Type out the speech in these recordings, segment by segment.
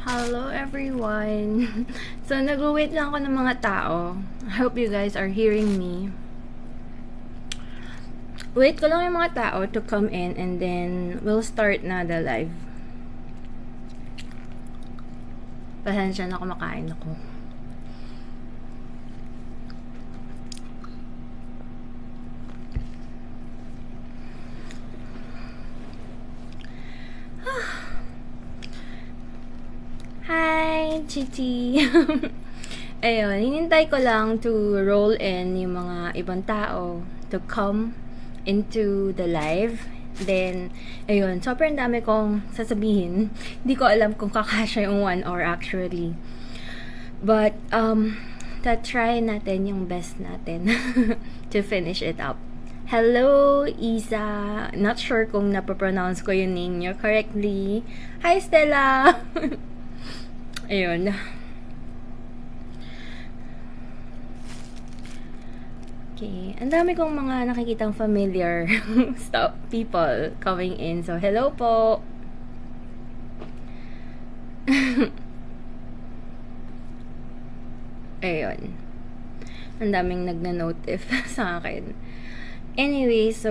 Hello everyone! So, nag-wait lang ako ng mga tao. I hope you guys are hearing me. Wait ko lang yung mga tao to come in and then we'll start na the live. Pasensya na, kumakain ako. Hi, Chichi! Ayun, hinintay ko lang to roll in yung mga ibang tao to come into the live. Then, ayun, sobrang dami kong sasabihin. Hindi ko alam kung kakasya yung 1 hour actually. But, try natin yung best natin to finish it up. Hello, Isa! Not sure kung napapronounce ko yung name nyo correctly. Hi, Stella! Ayun. Okay. Ang dami kong mga nakikitang familiar people coming in. So, hello po! Ayun. Ang daming nagna-notif sa akin. Anyway, so...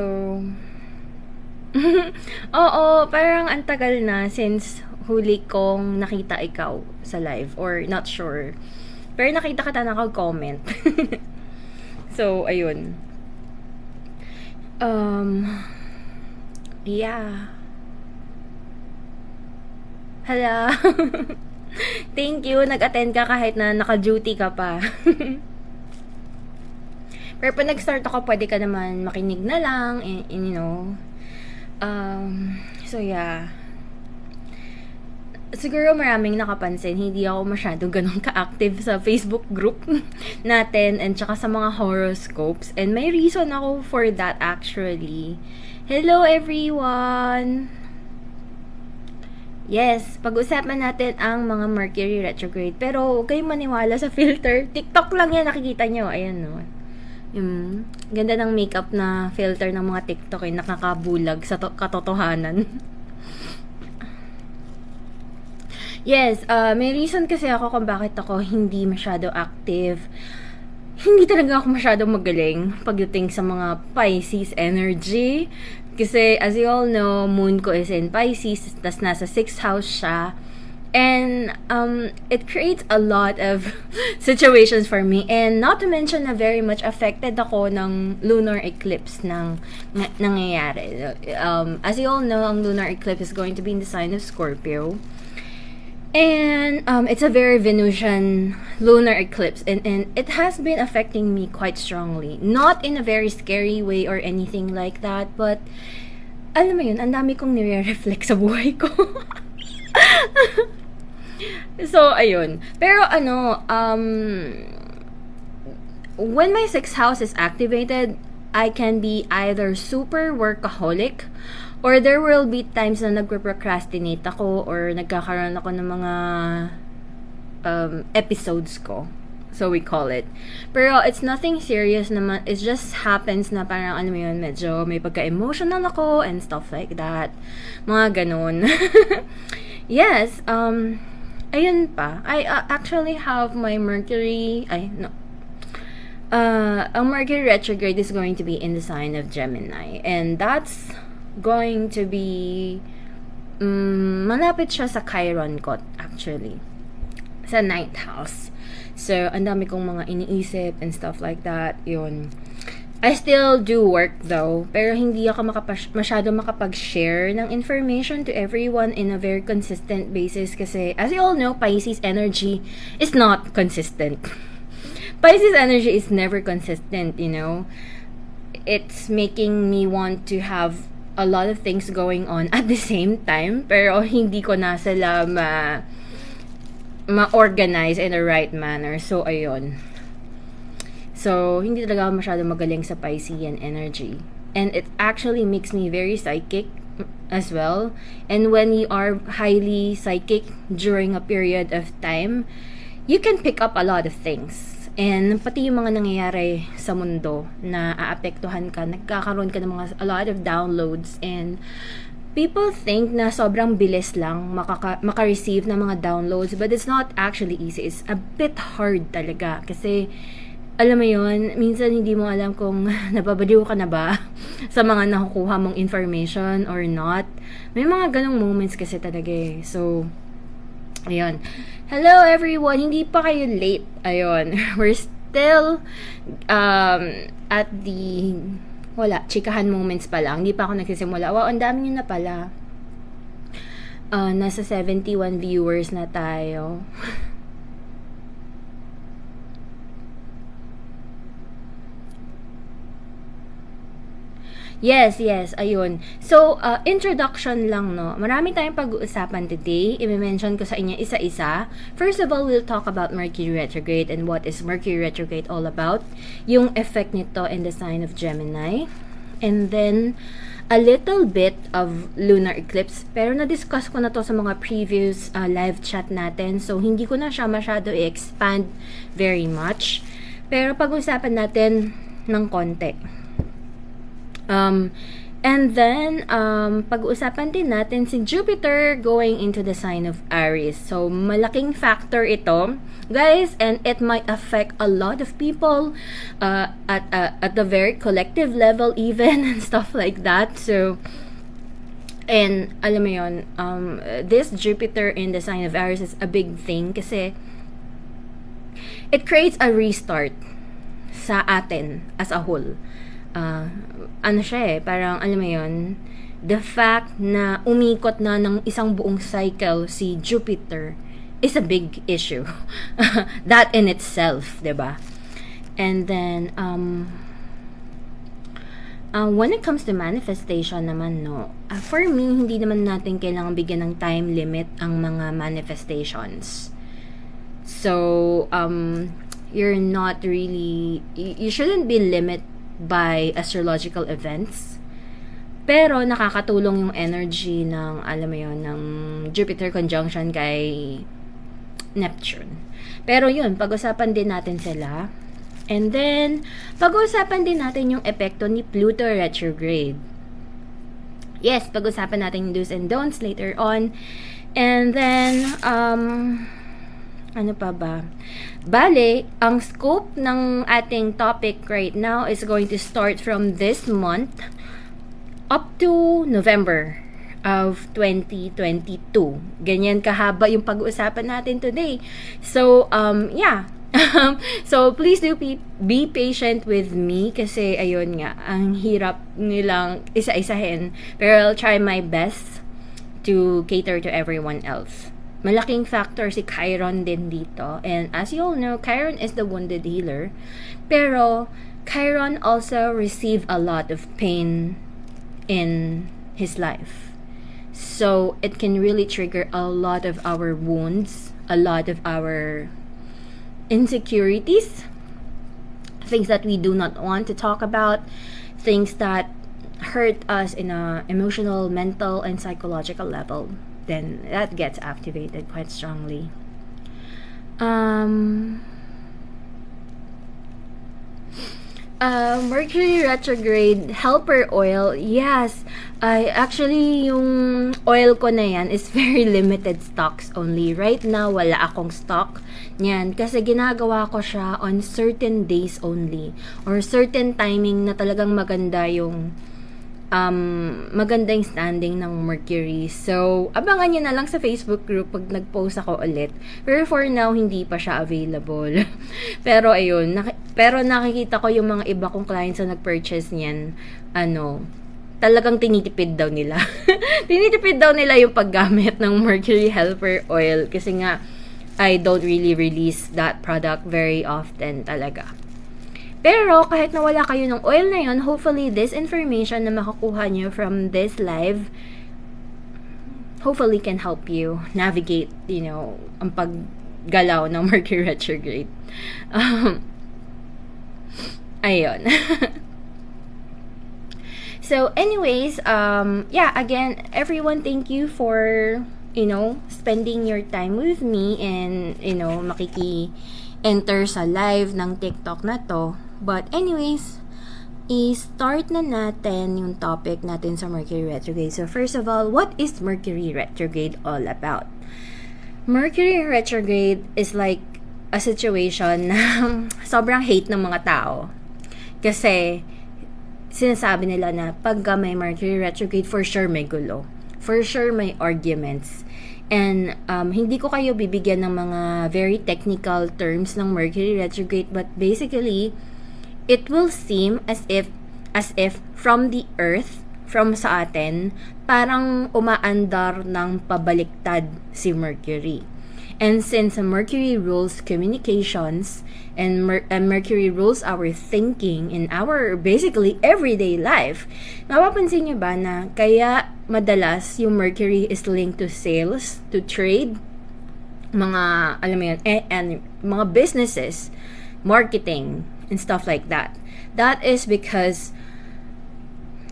Oo, parang ang tagal na since huli kong nakita ikaw sa live, or not sure, pero nakita ka na naka-comment. So ayun, yeah, hala. Thank you, nag-attend ka kahit na naka-duty ka pa. Pero pag nag-start ako, pwede ka naman makinig na lang, and you know, so yeah. Siguro maraming nakapansin, hindi ako masyadong ganun ka-active sa Facebook group natin and tsaka sa mga horoscopes. And may reason ako for that actually. Hello everyone! Yes, pag-usapan natin ang mga Mercury retrograde. Pero huwag kayong maniwala sa filter. TikTok lang yan, nakikita nyo. Ayan no. Ganda ng makeup na filter ng mga TikTok eh, nakakabulag sa katotohanan. Yes, may reason kasi ako kung bakit ako hindi masyado active. Hindi talaga ako masyado magaling pagdating sa mga Pisces energy. Kasi as you all know, moon ko is in Pisces, tas nasa 6th house siya. And it creates a lot of situations for me. And not to mention na very much affected ako ng lunar eclipse ng nangyayari. As you all know, ang lunar eclipse is going to be in the sign of Scorpio. And it's a very Venusian lunar eclipse, and it has been affecting me quite strongly. Not in a very scary way or anything like that, but alam mo yun, ang dami kong nire-reflect sa buhay ko. So, ayun. Pero when my 6th house is activated, I can be either super workaholic, or there will be times na nagpo-procrastinate ako or nagkakaroon ako ng mga episodes ko. So we call it. Pero it's nothing serious naman. It just happens na parang ano mo yun, medyo may pagka-emotional ako and stuff like that. Mga ganun. Yes, ayun pa. I actually have my Mercury, ang Mercury retrograde is going to be in the sign of Gemini. And that's going to be malapit siya sa Chiron ko actually, sa 9th house. So ang dami kong mga iniisip and stuff like that. Yun, I still do work though, pero hindi ako masyado makapag-share ng information to everyone in a very consistent basis kasi as you all know, Pisces energy is not consistent. Pisces energy is never consistent, you know. It's making me want to have a lot of things going on at the same time, pero hindi ko na sila ma-organize in the right manner. So, ayun. So, hindi talaga ako masyado magaling sa Piscean energy. And it actually makes me very psychic as well. And when you are highly psychic during a period of time, you can pick up a lot of things. And pati yung mga nangyayari sa mundo na aapektuhan ka, nagkakaroon ka ng a lot of downloads and people think na sobrang bilis lang maka-receive ng mga downloads, but it's not actually easy. It's a bit hard talaga kasi alam mo yon, minsan hindi mo alam kung nababaliw ka na ba sa mga nakukuha mong information or not. May mga ganong moments kasi talaga eh. So, ayun. Hello everyone, hindi pa kayo late. Ayun, we're still at the chikahan moments pa lang. Hindi pa ako nagsisimula. Wow, ang dami nyo na pala. Nasa 71 viewers na tayo. Yes, ayun. So, introduction lang, no? Marami tayong pag-uusapan today. I-mention ko sa inyo isa-isa. First of all, we'll talk about Mercury retrograde and what is Mercury retrograde all about. Yung effect nito in the sign of Gemini. And then, a little bit of lunar eclipse. Pero na-discuss ko na to sa mga previous live chat natin. So, hindi ko na siya masyado i-expand very much. Pero pag-usapan natin ng konti. And then, pag-uusapan din natin si Jupiter going into the sign of Aries. So, malaking factor ito, guys, and it might affect a lot of people at the very collective level even, and stuff like that. So, and alam mo yun, this Jupiter in the sign of Aries is a big thing kasi it creates a restart sa atin as a whole. Ano siya parang alam mo yun, the fact na umikot na ng isang buong cycle si Jupiter is a big issue. That in itself, diba? And then, when it comes to manifestation naman, no, for me, hindi naman natin kailangan bigyan ng time limit ang mga manifestations. So, you're not really, you shouldn't be limited by astrological events. Pero nakakatulong yung energy ng, alam mo yun, ng Jupiter conjunction kay Neptune. Pero yun, pag-usapan din natin sila. And then, pag-usapan din natin yung epekto ni Pluto retrograde. Yes, pag-usapan natin yung do's and don'ts later on. And then, ano pa ba? Bale, ang scope ng ating topic right now is going to start from this month up to November of 2022. Ganyan kahaba yung pag-uusapan natin today. So, yeah. So, please do be patient with me kasi ayun nga, ang hirap nilang isa-isahin. Pero I'll try my best to cater to everyone else. Malaking factor si Chiron din dito. And as you all know, Chiron is the wounded healer. Pero, Chiron also received a lot of pain in his life. So, it can really trigger a lot of our wounds, a lot of our insecurities, things that we do not want to talk about, things that hurt us in a emotional, mental, and psychological level. Then that gets activated quite strongly. Mercury retrograde helper oil. Yes, actually yung oil ko na yan is very limited stocks only. Right now, wala akong stock niyan kasi ginagawa ko siya on certain days only or certain timing na talagang maganda yung maganda yung standing ng Mercury. So, abangan nyo na lang sa Facebook group pag nag-post ako ulit. Pero for now, hindi pa siya available. Pero ayun, pero nakikita ko yung mga iba kong clients na nag-purchase niyan, talagang tinitipid daw nila. Tinitipid daw nila yung paggamit ng Mercury Helper Oil kasi nga, I don't really release that product very often talaga. Pero, kahit nawala kayo ng oil na yun, hopefully, this information na makukuha nyo from this live, hopefully can help you navigate, ang paggalaw ng Mercury retrograde. Ayun. So, anyways, yeah, again, everyone, thank you for, spending your time with me and, makiki-enter sa live ng TikTok na to. But anyways, i-start na natin yung topic natin sa Mercury retrograde. So first of all, what is Mercury retrograde all about? Mercury retrograde is like a situation na sobrang hate ng mga tao. Kasi sinasabi nila na pagka may Mercury retrograde, for sure may gulo. For sure may arguments. And hindi ko kayo bibigyan ng mga very technical terms ng Mercury retrograde, but basically it will seem as if from the earth, from sa atin, parang umaandar ng pabaliktad si Mercury. And since Mercury rules communications and Mercury rules our thinking in our basically everyday life, mapapansin niyo ba na kaya madalas yung Mercury is linked to sales, to trade, mga alam mo yun, and mga businesses, marketing, and stuff like that. That is because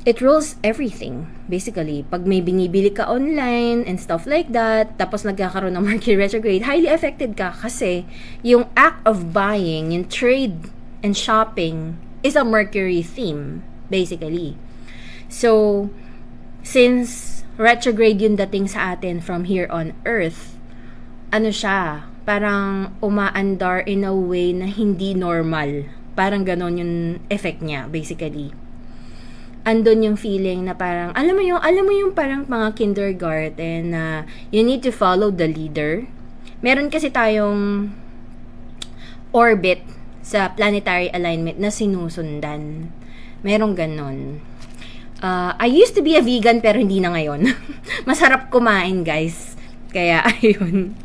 it rules everything. Basically, pag may binibili ka online and stuff like that, tapos nagkakaroon ng Mercury retrograde, highly affected ka kasi yung act of buying, yung trade and shopping is a Mercury theme, basically. So, since retrograde yung dating sa atin from here on Earth, ano siya, parang umaandar in a way na hindi normal. Parang ganon yung effect niya, basically. Andun yung feeling na parang, alam mo yung parang mga kindergarten na you need to follow the leader. Meron kasi tayong orbit sa planetary alignment na sinusundan. Merong ganon. I used to be a vegan pero hindi na ngayon. Masarap kumain, guys. Kaya, ayun.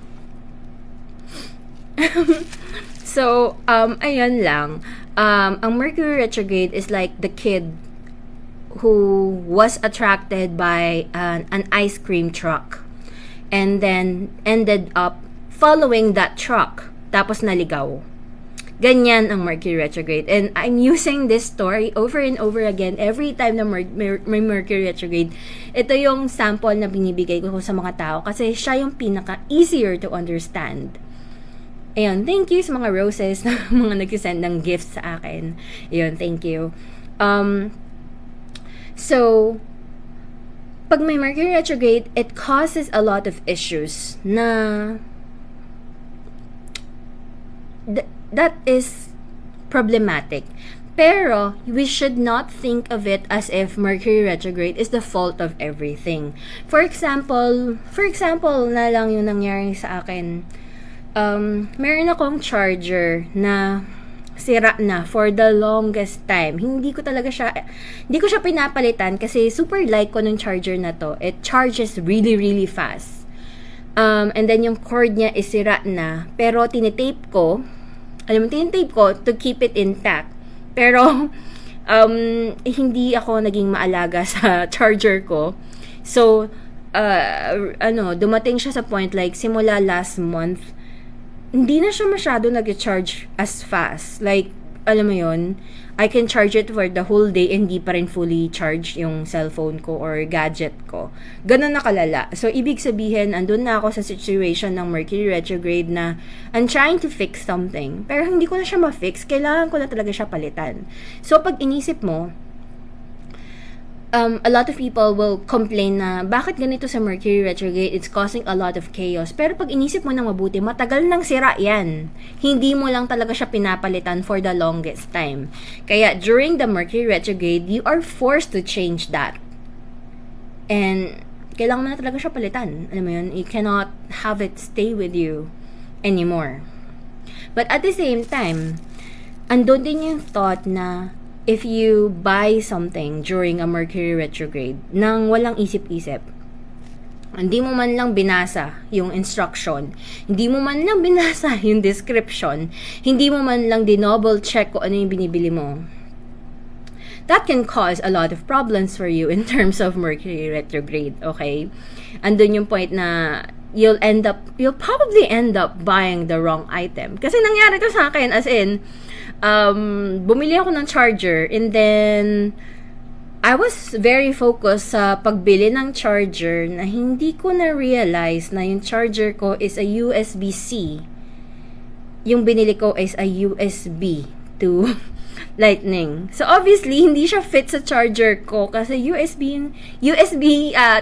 So, ayun lang. Ang Mercury retrograde is like the kid who was attracted by an ice cream truck and then ended up following that truck tapos naligaw. Ganyan ang Mercury retrograde. And I'm using this story over and over again every time na may Mercury retrograde. Ito yung sample na binibigay ko sa mga tao kasi siya yung pinaka easier to understand. Ayun, thank you sa mga roses na mga nagsisend ng gifts sa akin. Ayun, thank you. So, pag may Mercury retrograde, it causes a lot of issues na that is problematic. Pero, we should not think of it as if Mercury retrograde is the fault of everything. For example na lang yung nangyari sa akin. Meron akong charger na sira na for the longest time. Hindi ko siya pinapalitan kasi super like ko ng charger na to. It charges really, really fast. And then yung cord niya is sira na. Pero tinitape ko to keep it intact. Pero, hindi ako naging maalaga sa charger ko. So, dumating siya sa point like simula last month, hindi na siya masyado nag-charge as fast. Like, alam mo yun, I can charge it for the whole day and hindi pa rin fully charged yung cellphone ko or gadget ko. Ganun na kalala. So, ibig sabihin, andun na ako sa situation ng Mercury retrograde na I'm trying to fix something. Pero hindi ko na siya ma-fix. Kailangan ko na talaga siya palitan. So, pag inisip mo, a lot of people will complain na bakit ganito sa Mercury retrograde, it's causing a lot of chaos. Pero pag inisip mo nang mabuti, matagal nang sira yan. Hindi mo lang talaga siya pinapalitan for the longest time. Kaya during the Mercury retrograde, you are forced to change that. And kailangan mo na talaga siya palitan. Alam mo yun, you cannot have it stay with you anymore. But at the same time, andun din yung thought na if you buy something during a Mercury retrograde nang walang isip-isip, hindi mo man lang binasa yung instruction, hindi mo man lang binasa yung description, hindi mo man lang dinouble check kung ano yung binibili mo, that can cause a lot of problems for you in terms of Mercury retrograde, okay? Andun yung point na you'll probably end up buying the wrong item. Kasi nangyari to sa akin, as in, bumili ako ng charger and then I was very focused sa pagbili ng charger na hindi ko na-realize na yung charger ko is a USB-C. Yung binili ko is a USB to Lightning. So, obviously, hindi siya fit sa charger ko kasi USB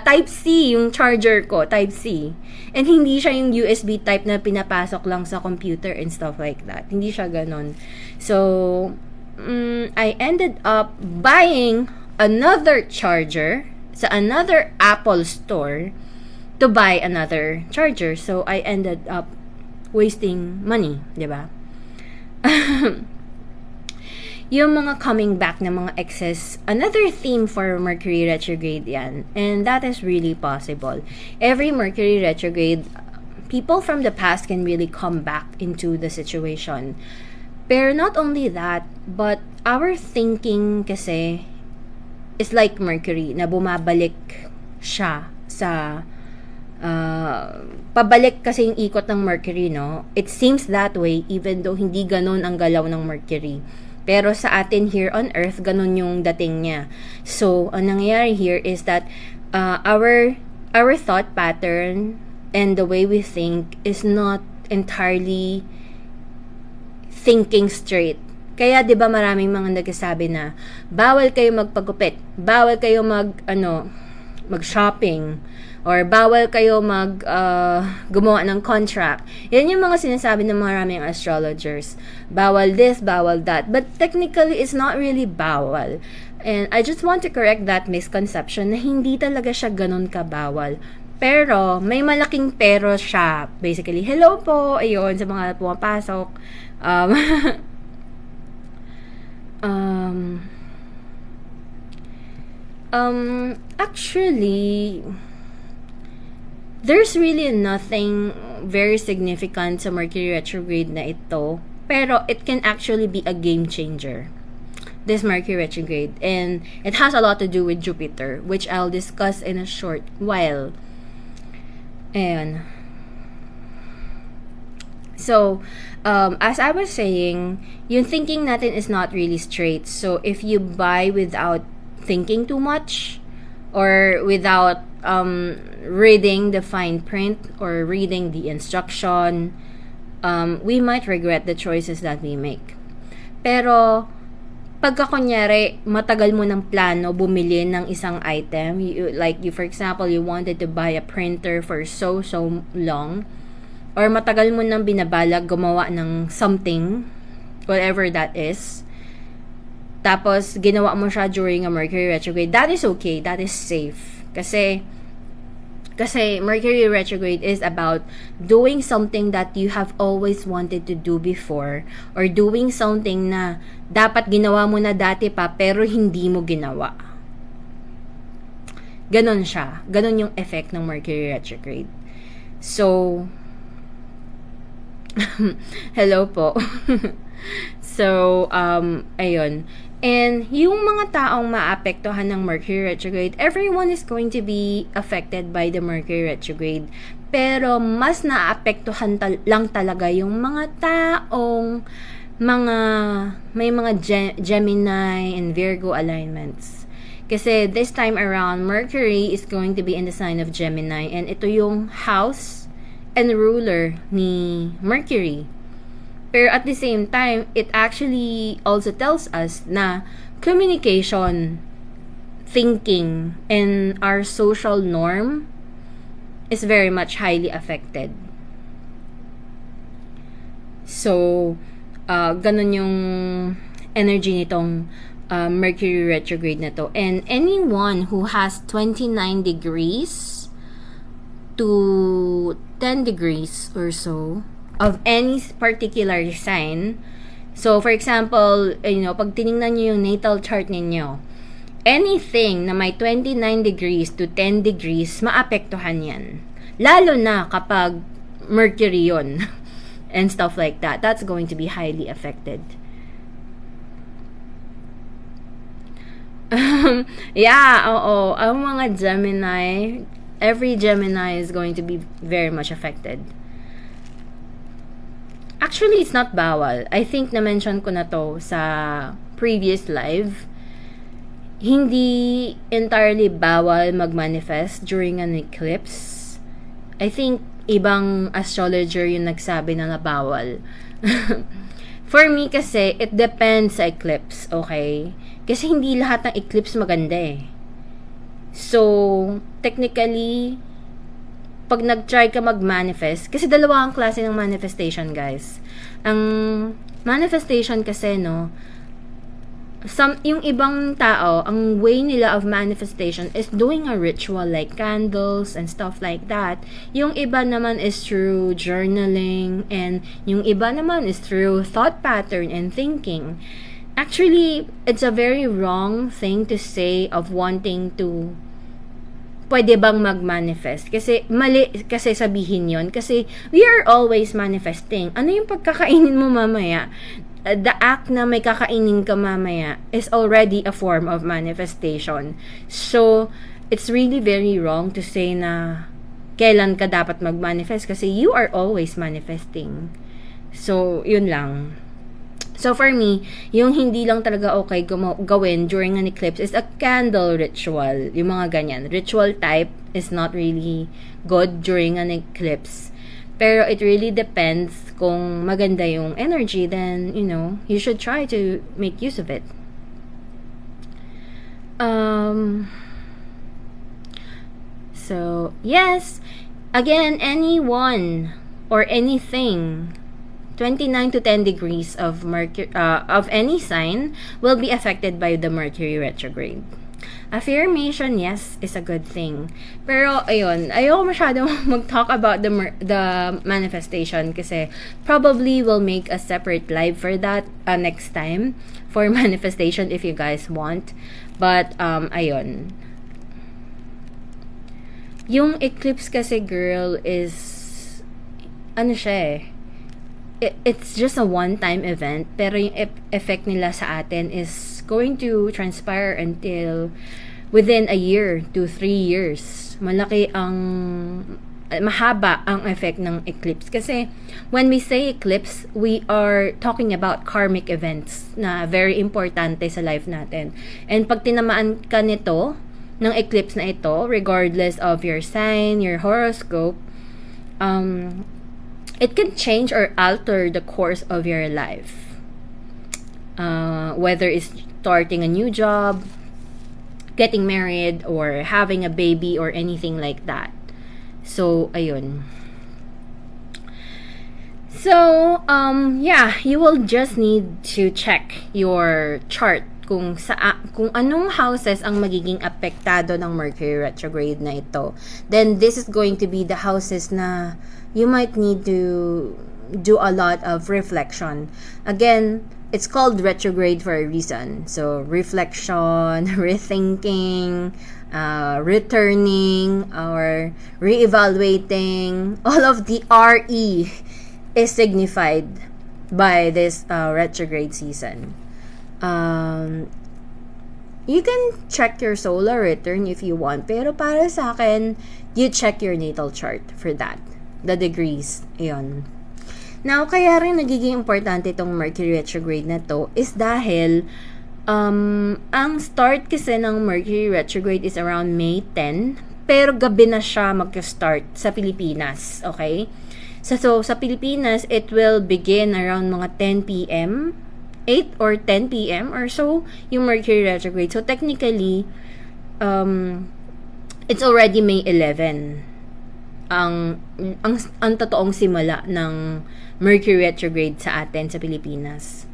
Type-C yung charger ko, Type-C. And hindi siya yung USB type na pinapasok lang sa computer and stuff like that. Hindi siya ganon. So, I ended up buying another charger sa another Apple store to buy another charger. So, I ended up wasting money, di ba? Yung mga coming back na mga excess, another theme for Mercury retrograde yan. And that is really possible. Every Mercury retrograde, people from the past can really come back into the situation. Pero not only that, but our thinking kasi is like Mercury, na bumabalik siya sa pabalik kasi yung ikot ng Mercury, no? It seems that way even though hindi ganun ang galaw ng Mercury. Pero sa atin here on Earth, ganun yung dating niya. So, ang nangyayari here is that our thought pattern and the way we think is not entirely thinking straight. Kaya 'di ba maraming mga nagsasabi na bawal kayo magpagupit, bawal kayo mag-shopping, or bawal kayo gumawa ng contract. Yan yung mga sinasabi ng maraming astrologers. Bawal this, bawal that. But technically, it's not really bawal. And I just want to correct that misconception na hindi talaga siya ganun kabawal. Pero, may malaking pero siya. Basically, hello po, ayun, sa mga pumapasok. Actually, there's really nothing very significant sa Mercury retrograde na ito, pero it can actually be a game changer, this Mercury retrograde, and it has a lot to do with Jupiter, which I'll discuss in a short while. And so, as I was saying, yung thinking natin is not really straight. So, if you buy without thinking too much, or without reading the fine print or reading the instruction, we might regret the choices that we make. Pero, pagka kunyari, matagal mo ng plano bumili ng isang item, for example, you wanted to buy a printer for so long, or matagal mo nang binabalak gumawa ng something, whatever that is, tapos ginawa mo siya during a Mercury retrograde, that is okay, that is safe. Kasi Mercury retrograde is about doing something that you have always wanted to do before, or doing something na dapat ginawa mo na dati pa pero hindi mo ginawa. Ganon siya. Ganon yung effect ng Mercury retrograde. So, hello po. So, ayun. And yung mga taong maapektuhan ng Mercury retrograde, everyone is going to be affected by the Mercury retrograde. Pero mas naapektuhan lang talaga yung mga taong may mga Gemini and Virgo alignments. Kasi this time around, Mercury is going to be in the sign of Gemini, and ito yung house and ruler ni Mercury. Pero at the same time, it actually also tells us na communication, thinking, and our social norm is very much highly affected. So, ganun yung energy nitong Mercury retrograde na to. And anyone who has 29 degrees to 10 degrees or so of any particular sign. So, for example, pag tinignan nyo yung natal chart ninyo, anything na may 29 degrees to 10 degrees, maapektuhan yan. Lalo na kapag Mercury yun and stuff like that. That's going to be highly affected. Yeah, oo. Ang mga Gemini, every Gemini is going to be very much affected. Actually, it's not bawal. I think na-mention ko na to sa previous live. Hindi entirely bawal mag-manifest during an eclipse. I think ibang astrologer yung nagsabi na bawal. For me kasi, it depends sa eclipse, okay? Kasi hindi lahat ng eclipse maganda eh. So, technically, pag nag-try ka mag-manifest, kasi dalawa ang klase ng manifestation, guys. Ang manifestation kasi, no, yung ibang tao, ang way nila of manifestation is doing a ritual like candles and stuff like that. Yung iba naman is through journaling, and yung iba naman is through thought pattern and thinking. Actually, it's a very wrong thing to say of wanting to pwede bang mag-manifest? Kasi mali kasi sabihin yon, kasi we are always manifesting. Ano yung pagkakainin mo mamaya? The act na may kakainin ka mamaya is already a form of manifestation. So, it's really very wrong to say na kailan ka dapat mag-manifest kasi you are always manifesting. So, yun lang. So, for me, yung hindi lang talaga okay gawin during an eclipse is a candle ritual. Yung mga ganyan. Ritual type is not really good during an eclipse. Pero it really depends kung maganda yung energy, then, you know, you should try to make use of it. So, yes. Again, anyone or anything 29 to 10 degrees of Mercury of any sign will be affected by the Mercury retrograde. Affirmation, yes, is a good thing. Pero, ayun, ayoko masyado mag-talk about the manifestation kasi probably we'll make a separate live for that next time for manifestation if you guys want. But, ayun. Yung eclipse kasi, girl, is, ano siya it's just a one-time event, pero yung effect nila sa atin is going to transpire until within a year to 3 years. Mahaba ang effect ng eclipse. Kasi when we say eclipse, we are talking about karmic events na very importante sa life natin. And pag tinamaan ka nito, ng eclipse na ito, regardless of your sign, your horoscope, it can change or alter the course of your life. Whether it's starting a new job, getting married, or having a baby, or anything like that. So, ayun. So, yeah, you will just need to check your chart kung anong houses ang magiging apektado ng Mercury retrograde na ito. Then, this is going to be the houses na you might need to do a lot of reflection. Again, it's called retrograde for a reason. So, reflection, rethinking, returning, or reevaluating. All of the RE is signified by this retrograde season. You can check your solar return if you want. Pero para sa akin, you check your natal chart for that. The degrees. Ayun. Now, kaya rin nagiging importante itong Mercury retrograde na to is dahil ang start kasi ng Mercury retrograde is around May 10, pero gabi na siya mag-start sa Pilipinas. Okay? So sa Pilipinas, it will begin around mga 10 p.m., 8 or 10 p.m. or so, yung Mercury retrograde. So, technically, it's already May 11. Ang totoong simula ng Mercury retrograde sa atin sa Pilipinas.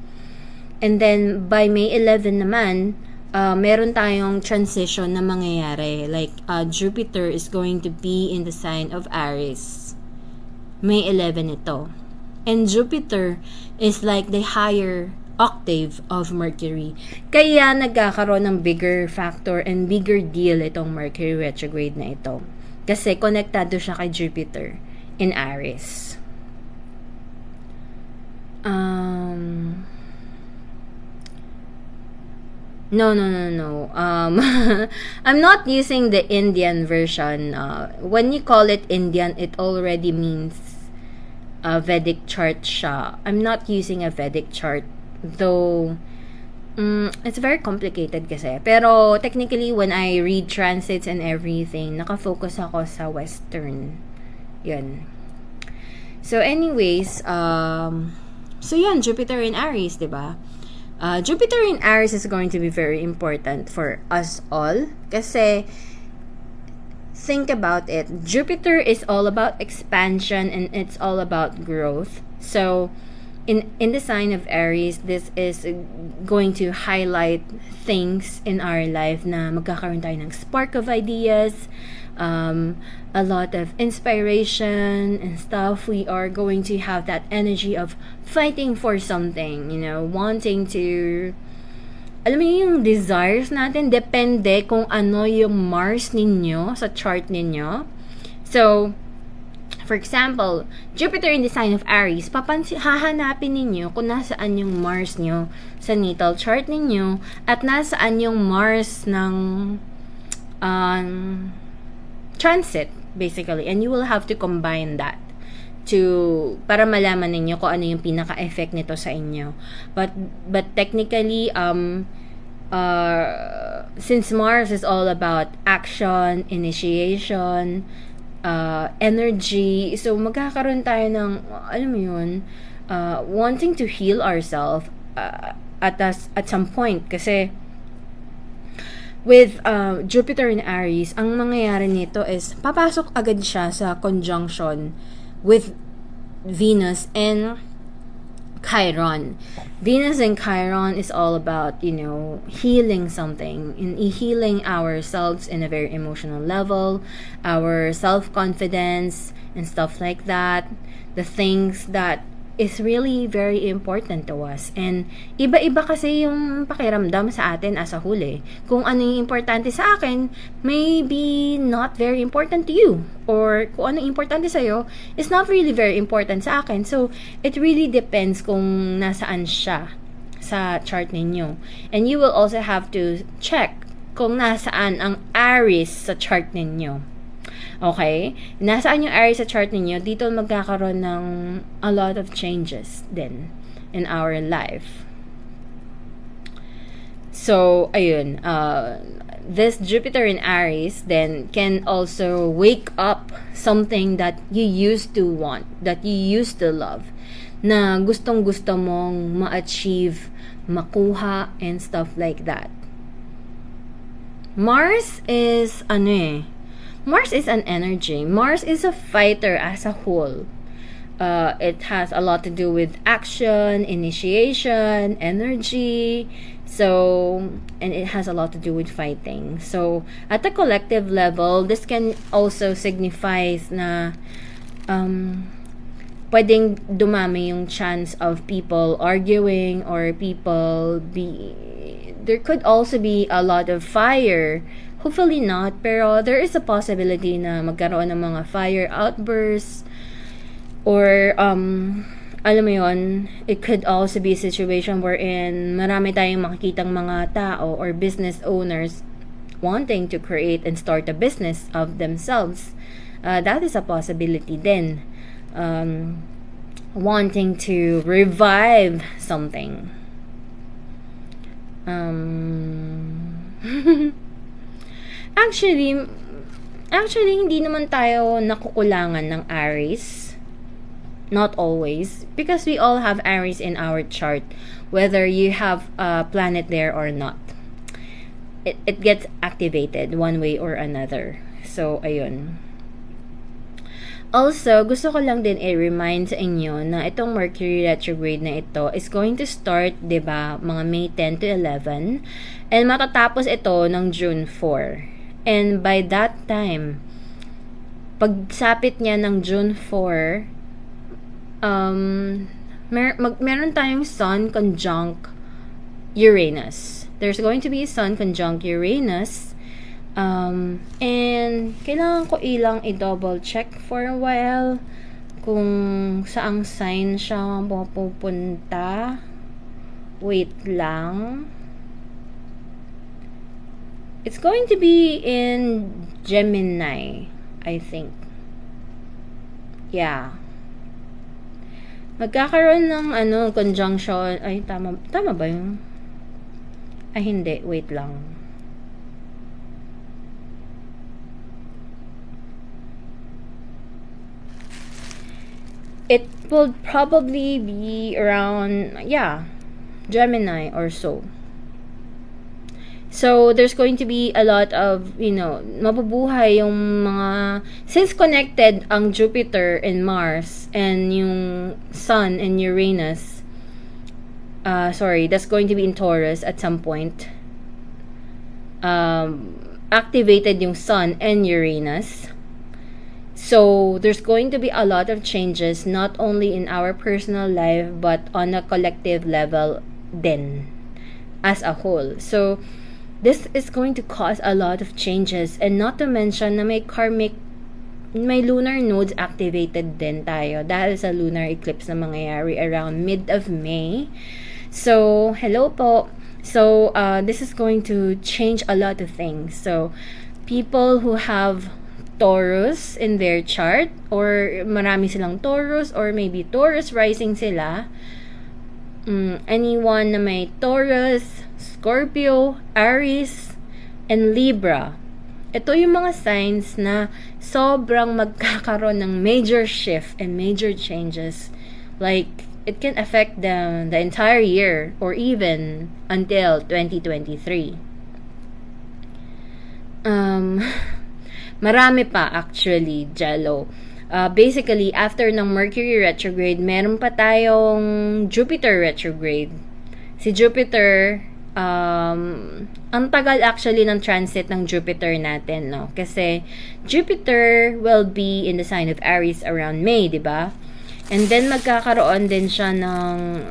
And then by May 11 naman, meron tayong transition na mangyayari. Like Jupiter is going to be in the sign of Aries. May 11 ito. And Jupiter is like the higher octave of Mercury. Kaya nagkakaroon ng bigger factor and bigger deal itong Mercury retrograde na ito. Kasi konektado siya kay Jupiter in Aries. No. I'm not using the Indian version. When you call it Indian, it already means a Vedic chart siya. I'm not using a Vedic chart. Though, it's very complicated kasi. Pero, technically, when I read transits and everything, nakafocus ako sa Western. Yun. So, anyways, So yun, Jupiter in Aries, diba? Jupiter in Aries is going to be very important for us all. Kasi, think about it. Jupiter is all about expansion and it's all about growth. So, in the sign of Aries, this is going to highlight things in our life na magkakaroon tayo ng spark of ideas, a lot of inspiration and stuff. We are going to have that energy of fighting for something, wanting to, alam mo yung desires natin, depende kung ano yung Mars ninyo sa chart ninyo. So, for example, Jupiter in the sign of Aries, hahanapin ninyo kung nasaan yung Mars nyo sa natal chart ninyo at nasaan yung Mars ng transit, basically. And you will have to combine that para malaman ninyo kung ano yung pinaka-effect nito sa inyo. But technically, since Mars is all about action, initiation, energy, so magkakaroon tayo ng, alam mo yun, wanting to heal ourselves at some point. Kasi with Jupiter in Aries, ang mangyayari nito is papasok agad siya sa conjunction with Venus and Chiron. Venus and Chiron is all about, healing something, in healing ourselves in a very emotional level, our self-confidence and stuff like that, the things that is really very important to us. And iba-iba kasi yung pakiramdam sa atin as a whole. Kung ano yung importante sa akin, maybe not very important to you. Or kung ano yung importante sa'yo, is not really very important sa akin. So, it really depends kung nasaan siya sa chart ninyo. And you will also have to check kung nasaan ang Aries sa chart ninyo. Okay? Nasaan yung Aries sa chart ninyo, dito magkakaroon ng a lot of changes din in our life. So, ayun. This Jupiter in Aries then can also wake up something that you used to want, that you used to love, na gustong-gusto mong ma-achieve, makuha, and stuff like that. Mars is Mars is an energy. Mars is a fighter as a whole. It has a lot to do with action, initiation, energy. So, and it has a lot to do with fighting. So, at the collective level, this can also signify na pwedeng dumami yung chance of people arguing or there could also be a lot of fire. Hopefully not, pero there is a possibility na magkaroon ng mga fire outbursts or alam mo yun, it could also be a situation wherein marami tayong makikitang mga tao or business owners wanting to create and start a business of themselves. That is a possibility then. Wanting to revive something. Actually, hindi naman tayo nakukulangan ng Aries. Not always. Because we all have Aries in our chart. Whether you have a planet there or not. It gets activated one way or another. So, ayun. Also, gusto ko lang din i-remind sa inyo na itong Mercury retrograde na ito is going to start, diba, mga May 10 to 11. And matatapos ito ng June 4. And by that time, pagsapit niya ng June 4, meron tayong Sun conjunct Uranus. There's going to be Sun conjunct Uranus. And kailangan ko ilang i-double check for a while kung saang sign siya pupunta. Wait lang. It's going to be in Gemini, I think. Yeah. Magkakaroon ng conjunction. Ay, tama ba yung? Ay, hindi. Wait lang. will probably be around, yeah, Gemini or so. So, there's going to be a lot of, mabubuhay yung mga, since connected ang Jupiter and Mars and yung Sun and Uranus, that's going to be in Taurus at some point. Activated yung Sun and Uranus. So, there's going to be a lot of changes, not only in our personal life, but on a collective level then, as a whole. So, this is going to cause a lot of changes, and not to mention na may lunar nodes activated din tayo dahil sa lunar eclipse na mangyayari around mid of May. So, hello po. So, this is going to change a lot of things. So, people who have Taurus in their chart, or marami silang Taurus, or maybe Taurus rising sila, anyone na may Taurus, Scorpio, Aries, and Libra. Ito yung mga signs na sobrang magkakaroon ng major shift and major changes. Like, it can affect them the entire year or even until 2023. Marami pa actually, Jello. Basically, after ng Mercury retrograde, meron pa tayong Jupiter retrograde. Si Jupiter, ang tagal actually ng transit ng Jupiter natin, no? Kasi Jupiter will be in the sign of Aries around May, di ba? And then magkakaroon din siya ng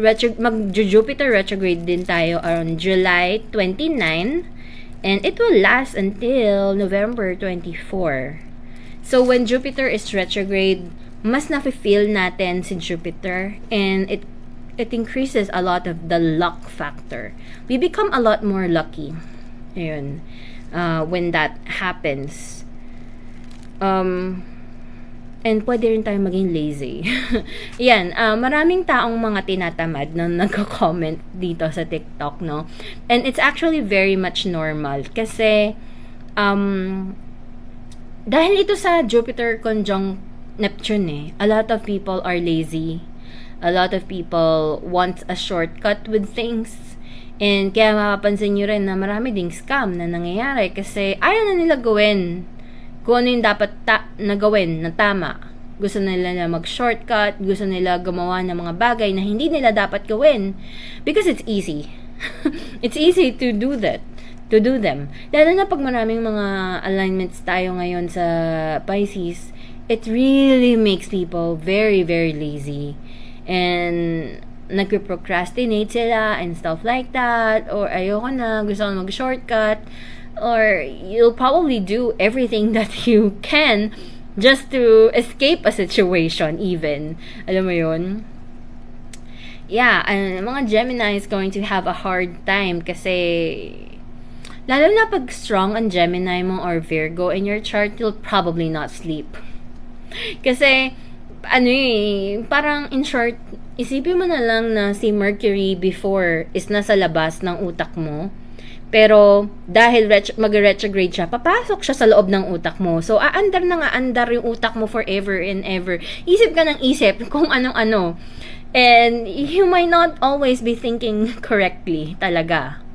mag-Jupiter retrograde din tayo around July 29, and it will last until November 24. So when Jupiter is retrograde, mas nafe-feel natin si Jupiter, and it increases a lot of the luck factor. We become a lot more lucky. Ayun. When that happens. And pwede rin tayo maging lazy. Yan. Maraming taong mga tinatamad na nagko-comment dito sa TikTok, no? And it's actually very much normal. Kasi, dahil ito sa Jupiter conjunct Neptune, a lot of people are lazy. A lot of people want a shortcut with things. And kaya mapapansin nyo rin na marami ding scam na nangyayari kasi ayaw na nila gawin kung ano yung dapat na gawin na tama. Gusto nila na mag-shortcut, gusto nila gumawa ng mga bagay na hindi nila dapat gawin because it's easy. It's easy to do that, to do them. Lalo na pag maraming mga alignments tayo ngayon sa Pisces, it really makes people very, very lazy. And nagpo-procrastinate sila and stuff like that, or ayoko na, gusto ko mag-shortcut, or you'll probably do everything that you can just to escape a situation even. Alam mo yun? Yeah, and mga Gemini is going to have a hard time kasi lalo na pag strong ang Gemini mo or Virgo in your chart, you'll probably not sleep. Kasi parang in short, isipin mo na lang na si Mercury before is nasa labas ng utak mo. Pero, dahil mag-retrograde siya, papasok siya sa loob ng utak mo. So, aandar yung utak mo forever and ever. Isip ka ng isip kung anong-ano. And, you might not always be thinking correctly, talaga.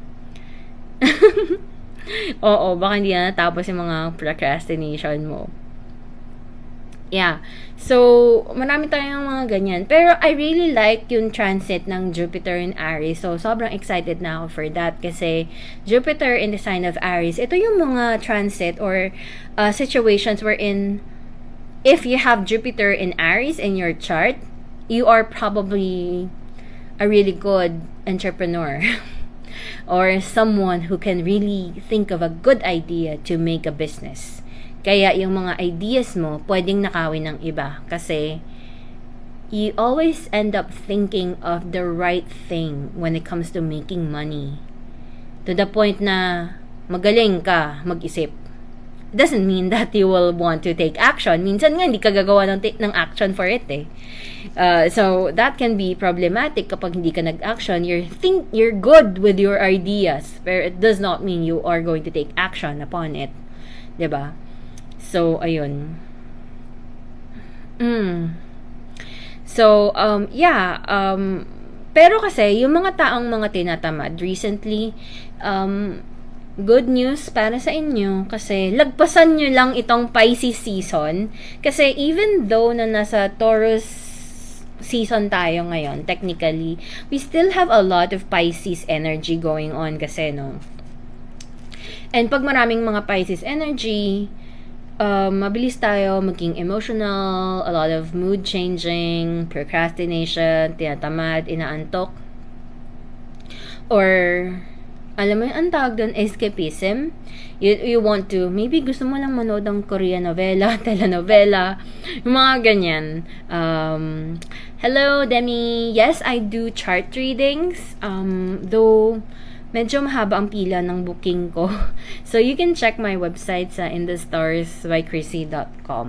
Oo, baka hindi na natapos yung mga procrastination mo. Yeah. So, marami tayong mga ganyan. Pero, I really like yung transit ng Jupiter in Aries. So, sobrang excited na ako for that. Kasi, Jupiter in the sign of Aries, ito yung mga transit or situations wherein if you have Jupiter in Aries in your chart, you are probably a really good entrepreneur. Or someone who can really think of a good idea to make a business. Kaya yung mga ideas mo, pwedeng nakawin ng iba. Kasi, you always end up thinking of the right thing when it comes to making money. To the point na magaling ka mag-isip. It doesn't mean that you will want to take action. Minsan nga, hindi ka gagawa ng action for it eh. So, that can be problematic kapag hindi ka nag-action. You're good with your ideas, but it does not mean you are going to take action upon it. 'Di ba? So, ayun. Mm. So, yeah, pero kasi, yung mga taong mga tinatamad recently, um, good news para sa inyo kasi lagpasan nyo lang itong Pisces season. Kasi even though na nasa Taurus season tayo ngayon, technically, we still have a lot of Pisces energy going on kasi, no? And pag maraming mga Pisces energy, mabilis tayo maging emotional, a lot of mood changing, procrastination, tinatamad, inaantok, or alam mo yung ang tawag doon, escapism. You want to, maybe gusto mo lang manood ng Korean novela, telenovela, yung mga ganyan. Hello, Demi. Yes, I do chart readings. Though, medyo mahaba ang pila ng booking ko. So, you can check my website sa inthestarsbykrissy.com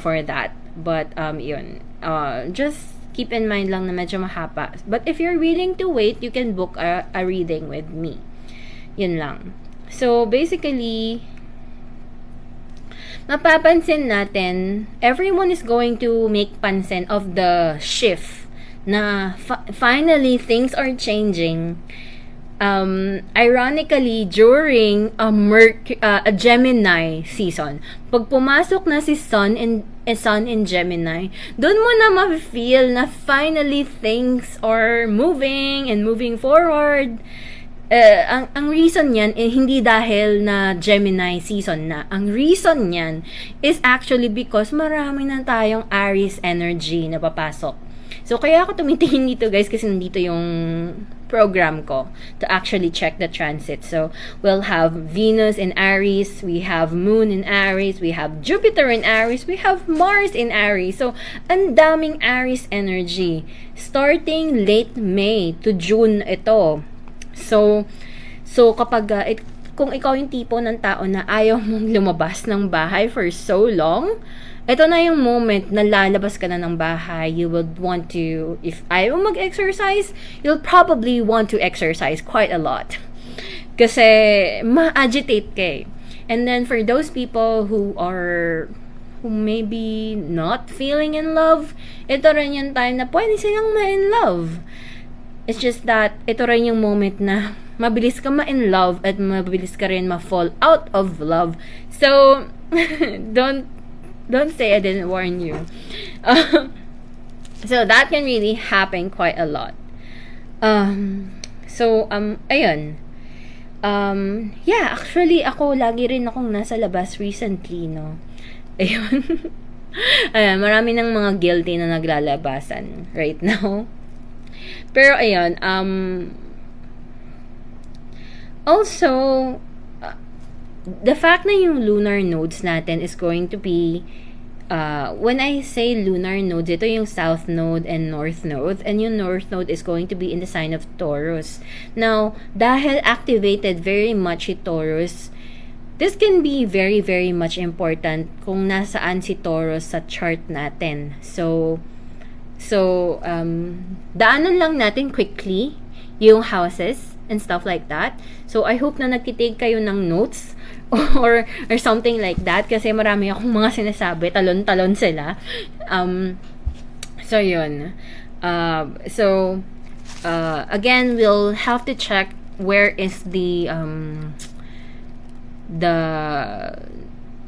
for that. But, yun. Just keep in mind lang na medyo mahaba. But if you're willing to wait, you can book a reading with me. Yun lang. So, basically, mapapansin natin, everyone is going to make pansin of the shift na finally things are changing. Ironically, during a Gemini season, pag pumasok na si Sun in Gemini, doon mo na ma-feel na finally things are moving and moving forward. Ang reason niyan hindi dahil na Gemini season na. Ang reason niyan is actually because marami na tayong Aries energy na papasok. So, kaya ako tumitingin dito, guys, kasi nandito yung program ko to actually check the transit. So, we'll have Venus in Aries, we have Moon in Aries, we have Jupiter in Aries, we have Mars in Aries. So, ang daming Aries energy. Starting late May to June ito. So kapag kung ikaw yung tipo ng tao na ayaw mong lumabas ng bahay for so long, ito na yung moment na lalabas ka na ng bahay. You would want to, if ayaw mag-exercise, you'll probably want to exercise quite a lot. Kasi ma-agitate ka. And then for those people who maybe not feeling in love, ito rin yung time na pwede silang ma-in love. It's just that, ito rin yung moment na mabilis ka ma-in love at mabilis ka rin ma-fall out of love. So, don't say I didn't warn you. So, that can really happen quite a lot. Ayun. Yeah, actually, ako, lagi rin akong nasa labas recently, no? Ayun. Ayan, marami ng mga guilty na naglalabasan right now. Pero ayun, also, the fact na yung lunar nodes natin is going to be, when I say lunar nodes, ito yung south node and north node, and yung north node is going to be in the sign of Taurus. Now, dahil activated very much si Taurus, this can be very, very much important kung nasaan si Taurus sa chart natin. So, daanan lang natin quickly yung houses and stuff like that. So, I hope na nagtitake kayo ng notes or something like that kasi marami akong mga sinasabi, talon-talon sila. So, yun. Again, we'll have to check where is the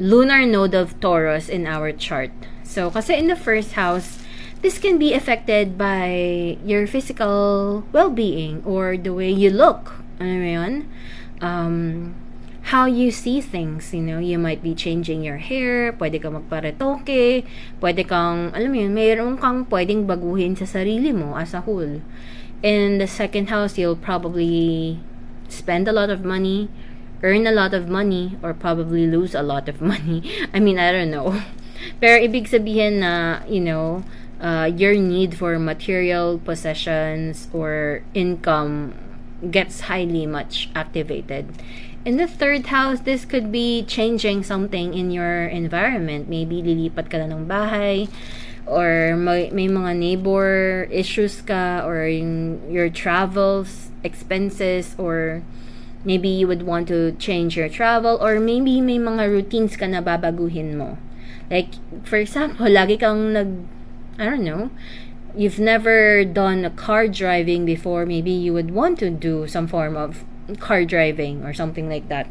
lunar node of Taurus in our chart. So, kasi in the first house, this can be affected by your physical well-being or the way you look. Ano mo yun? How you see things, you know, you might be changing your hair, pwede kang magparetoke, pwede kang, alam mo yun, mayroon kang pwedeng baguhin sa sarili mo as a whole. In the second house, you'll probably spend a lot of money, earn a lot of money, or probably lose a lot of money. I mean, I don't know. Pero ibig sabihin na, you know, your need for material possessions or income gets highly much activated. In the third house, this could be changing something in your environment. Maybe lilipat ka na ng bahay, or may mga neighbor issues ka, or your travels, expenses, or maybe you would want to change your travel, or maybe may mga routines ka na babaguhin mo. Like, for example, lagi kang I don't know, you've never done a car driving before, maybe you would want to do some form of car driving or something like that.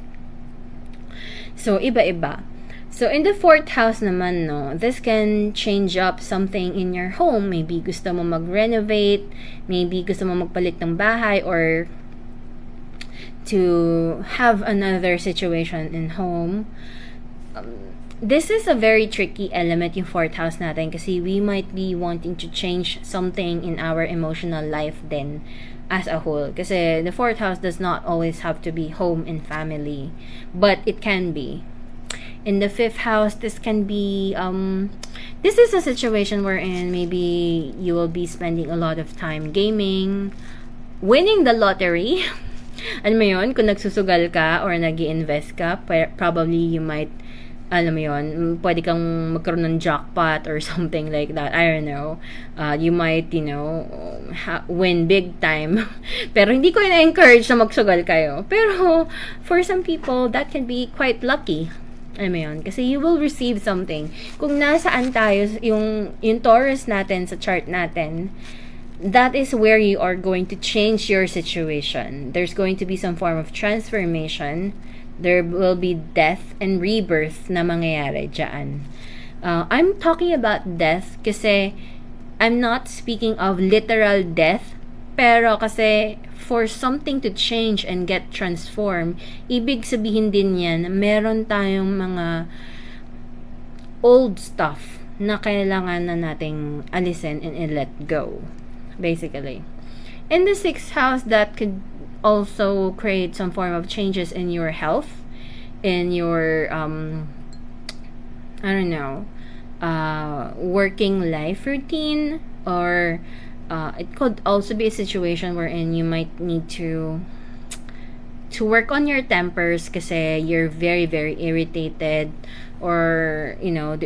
So, iba-iba. So, in the fourth house naman, no, this can change up something in your home. Maybe gusto mo mag-renovate, maybe gusto mo magpalit ng bahay, or to have another situation in home. This is a very tricky element, yung fourth house natin, kasi we might be wanting to change something in our emotional life then as a whole. Kasi the fourth house does not always have to be home and family, but it can be. In the fifth house, this can be, this is a situation wherein maybe you will be spending a lot of time gaming, winning the lottery. Alam mo yun, kung nagsusugal ka or nag-i-invest ka, probably you might, alam mo yun, pwede kang magkaroon ng jackpot or something like that. I don't know. You might, win big time. Pero hindi ko ina-encourage na magsugal kayo. Pero, for some people, that can be quite lucky. Alam mo yun? Kasi you will receive something. Kung nasaan tayo, yung Taurus natin sa chart natin, that is where you are going to change your situation. There's going to be some form of transformation. There will be death and rebirth na mangyayari dyan. I'm talking about death kasi I'm not speaking of literal death, pero kasi for something to change and get transformed, ibig sabihin din yan, meron tayong mga old stuff na kailangan na nating alisin and let go, basically. In the sixth house, that could also create some form of changes in your health, in your I don't know, working life routine, or it could also be a situation wherein you might need to work on your tempers kasi you're very, very irritated, or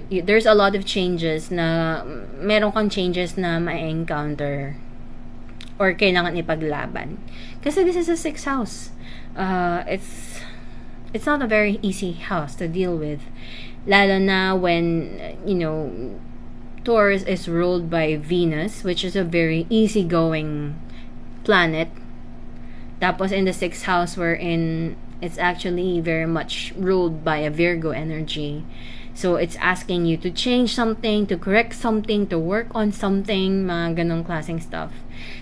there's a lot of changes na meron kang changes na ma-encounter or kailangan ipaglaban. Kasi this is a sixth house. It's not a very easy house to deal with. Lalo na when, Taurus is ruled by Venus, which is a very easygoing planet. Tapos in the sixth house, wherein it's actually very much ruled by a Virgo energy. So it's asking you to change something, to correct something, to work on something, mga ganong klaseng stuff.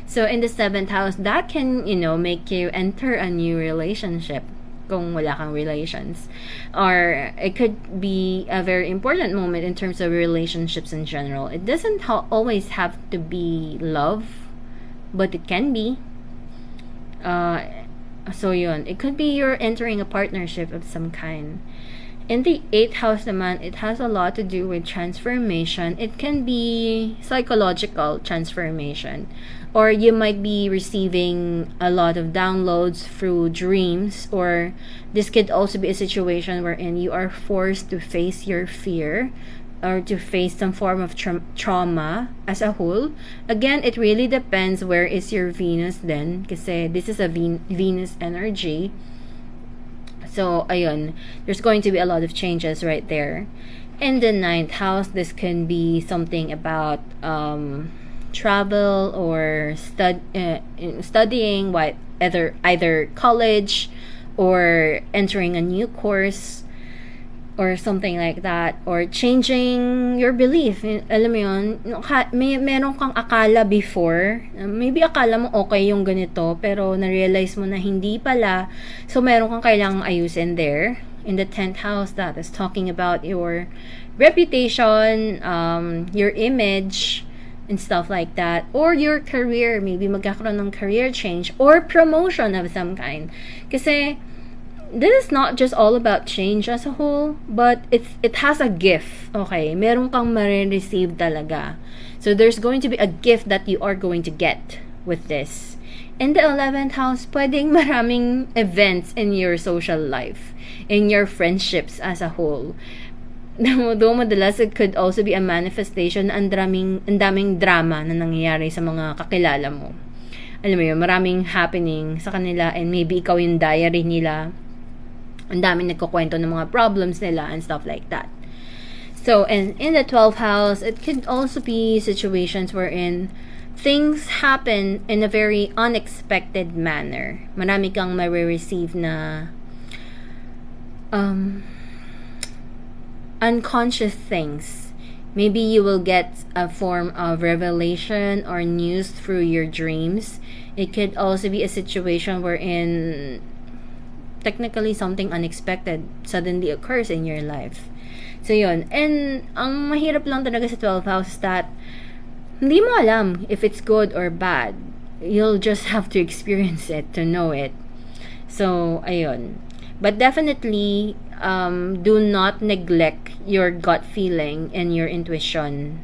So in the seventh house, that can, make you enter a new relationship kung wala kang relations. Or it could be a very important moment in terms of relationships in general. It doesn't always have to be love, but it can be. So yun, it could be you're entering a partnership of some kind. In the eighth house naman, it has a lot to do with transformation. It can be psychological transformation, or you might be receiving a lot of downloads through dreams, or this could also be a situation wherein you are forced to face your fear or to face some form of trauma as a whole. Again, it really depends where is your Venus then, kasi this is a Venus energy. So, ayun, there's going to be a lot of changes right there. In the ninth house, this can be something about travel or studying, either college or entering a new course or something like that, or changing your belief. Alam mo yun, meron kang akala before, maybe akala mo okay yung ganito, pero na-realize mo na hindi pala, so meron kang kailangang ayusin there. In the 10th house, that is talking about your reputation, your image, and stuff like that, or your career. Maybe magkakaroon ng career change or promotion of some kind. Kasi this is not just all about change as a whole, but it has a gift. Okay, meron kang ma-receive talaga. So there's going to be a gift that you are going to get with this. In the 11th house, pwedeng maraming events in your social life, in your friendships as a whole. Though madalas it could also be a manifestation, ang daming drama na nangyayari sa mga kakilala mo. Alam mo yun, maraming happening sa kanila, and maybe ikaw yung diary nila. Ang daming nagkukwento ng mga problems nila and stuff like that. So, and in the 12th house, it could also be situations wherein things happen in a very unexpected manner. Marami kang ma-receive na unconscious things. Maybe you will get a form of revelation or news through your dreams. It could also be a situation wherein technically something unexpected suddenly occurs in your life. So yun. And ang mahirap lang talaga sa 12th house that hindi mo alam if it's good or bad. You'll just have to experience it to know it. So, ayun. But definitely, do not neglect your gut feeling and your intuition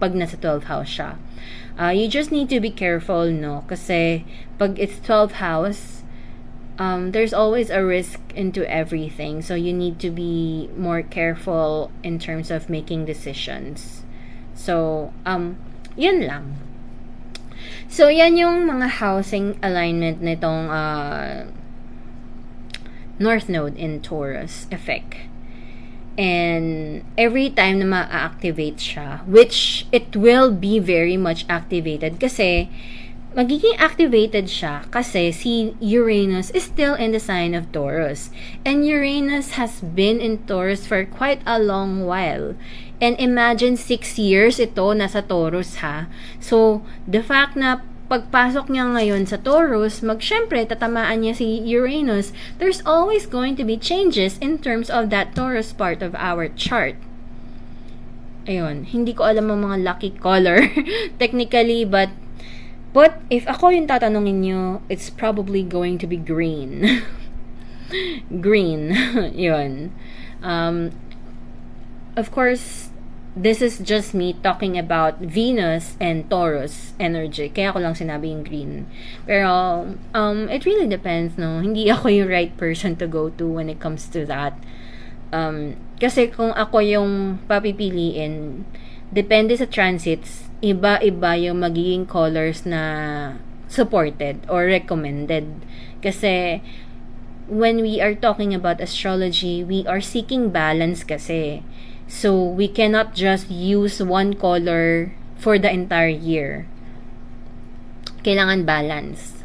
pag nasa 12th house siya. You just need to be careful, no? Kasi pag it's 12th house, there's always a risk into everything. So, you need to be more careful in terms of making decisions. So, yun lang. So, yan yung mga housing alignment nitong North Node in Taurus effect. And every time na ma-activate siya, which it will be very much activated kasi magiging activated siya kasi si Uranus is still in the sign of Taurus. And Uranus has been in Taurus for quite a long while. And imagine 6 years ito nasa Taurus ha. So, the fact na pagpasok niya ngayon sa Taurus, syempre tatamaan niya si Uranus, there's always going to be changes in terms of that Taurus part of our chart. Ayun, hindi ko alam ang mga lucky color technically, but if ako yung tatanungin nyo, it's probably going to be green. Green. Yun. Of course, this is just me talking about Venus and Taurus energy. Kaya ko lang sinabi yung green. Pero, it really depends, no? Hindi ako yung right person to go to when it comes to that. Kasi kung ako yung papipiliin, depende sa transits, iba-iba yung magiging colors na supported or recommended. Kasi, when we are talking about astrology, we are seeking balance kasi. So, we cannot just use one color for the entire year. Kailangan balance.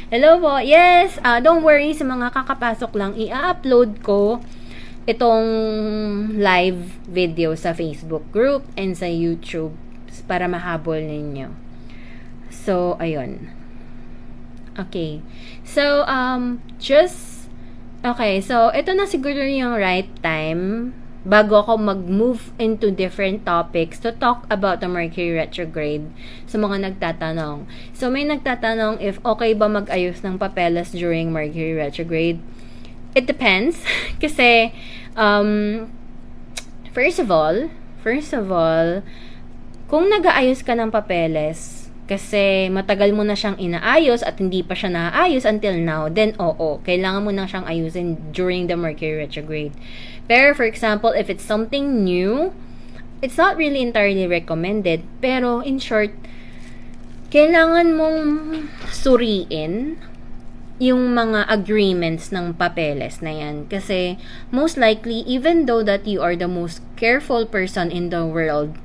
Hello po. Yes, don't worry sa mga kakapasok lang. I-upload ko itong live video sa Facebook group and sa YouTube para mahabol ninyo. So, ayun. Okay. So, okay, so ito na siguro yung right time bago ako mag-move into different topics to talk about the Mercury retrograde sa mga nagtatanong. So, may nagtatanong if okay ba mag-ayos ng papeles during Mercury retrograde. It depends. Kasi, first of all, kung nag-aayos ka ng papeles, kasi matagal mo na siyang inaayos at hindi pa siya naayos until now, then oo, kailangan mo na siyang ayusin during the Mercury retrograde. Pero for example, if it's something new, it's not really entirely recommended. Pero in short, kailangan mong suriin yung mga agreements ng papeles na yan. Kasi most likely, even though that you are the most careful person in the world,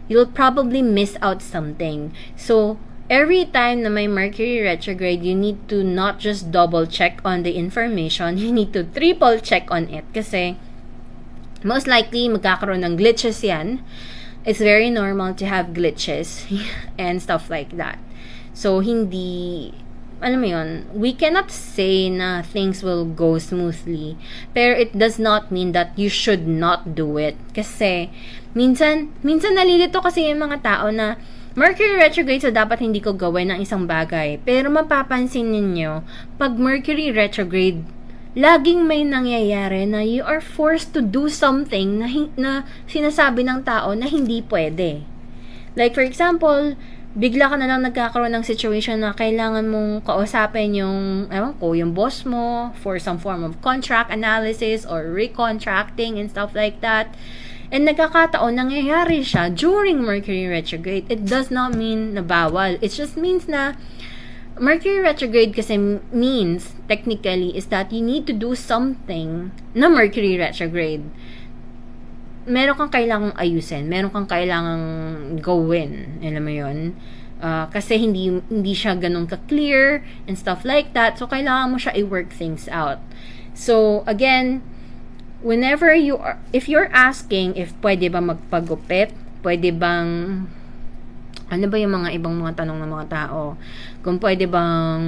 you'll probably miss out something. So, every time na may Mercury retrograde, you need to not just double check on the information, you need to triple check on it. Kasi, most likely, magkakaroon ng glitches yan. It's very normal to have glitches and stuff like that. So, hindi, alam mo yun, we cannot say na things will go smoothly. Pero it does not mean that you should not do it. Kasi, minsan nalilito kasi yung mga tao na Mercury retrograde, so dapat hindi ko gawin ng isang bagay. Pero mapapansin ninyo, pag Mercury retrograde, laging may nangyayari na you are forced to do something na sinasabi ng tao na hindi pwede. Like for example, bigla ka na lang nagkakaroon ng situation na kailangan mong kausapin yung, yung boss mo for some form of contract analysis or recontracting and stuff like that. And nagkakataon, nangyayari siya during Mercury retrograde. It does not mean na bawal. It just means na Mercury retrograde kasi means, technically, is that you need to do something na Mercury retrograde. meron kang kailangang ayusin, meron kang kailangang gawin, alam mo yun? Kasi hindi siya ganun ka-clear and stuff like that, so kailangan mo siya i-work things out. So, again, whenever if you're asking if pwede ba magpagupit, pwede bang, ano ba yung mga ibang mga tanong ng mga tao? Kung pwede ba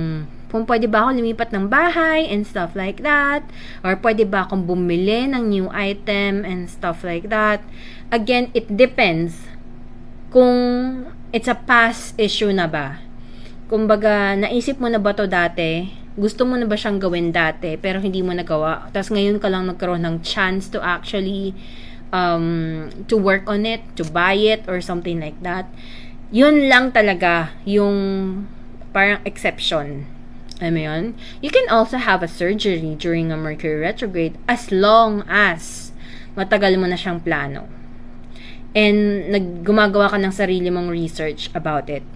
ako lumipat ng bahay and stuff like that, or pwede ba akong bumili ng new item and stuff like that. Again, it depends kung it's a past issue na ba. Kumbaga, naisip mo na ba to dati? Gusto mo na ba siyang gawin dati pero hindi mo nagawa? Tapos ngayon ka lang nagkaroon ng chance to actually to work on it, to buy it, or something like that. Yun lang talaga yung parang exception. Alam mo yun? You can also have a surgery during a Mercury retrograde as long as matagal mo na siyang plano. And gumagawa ka ng sarili mong research about it.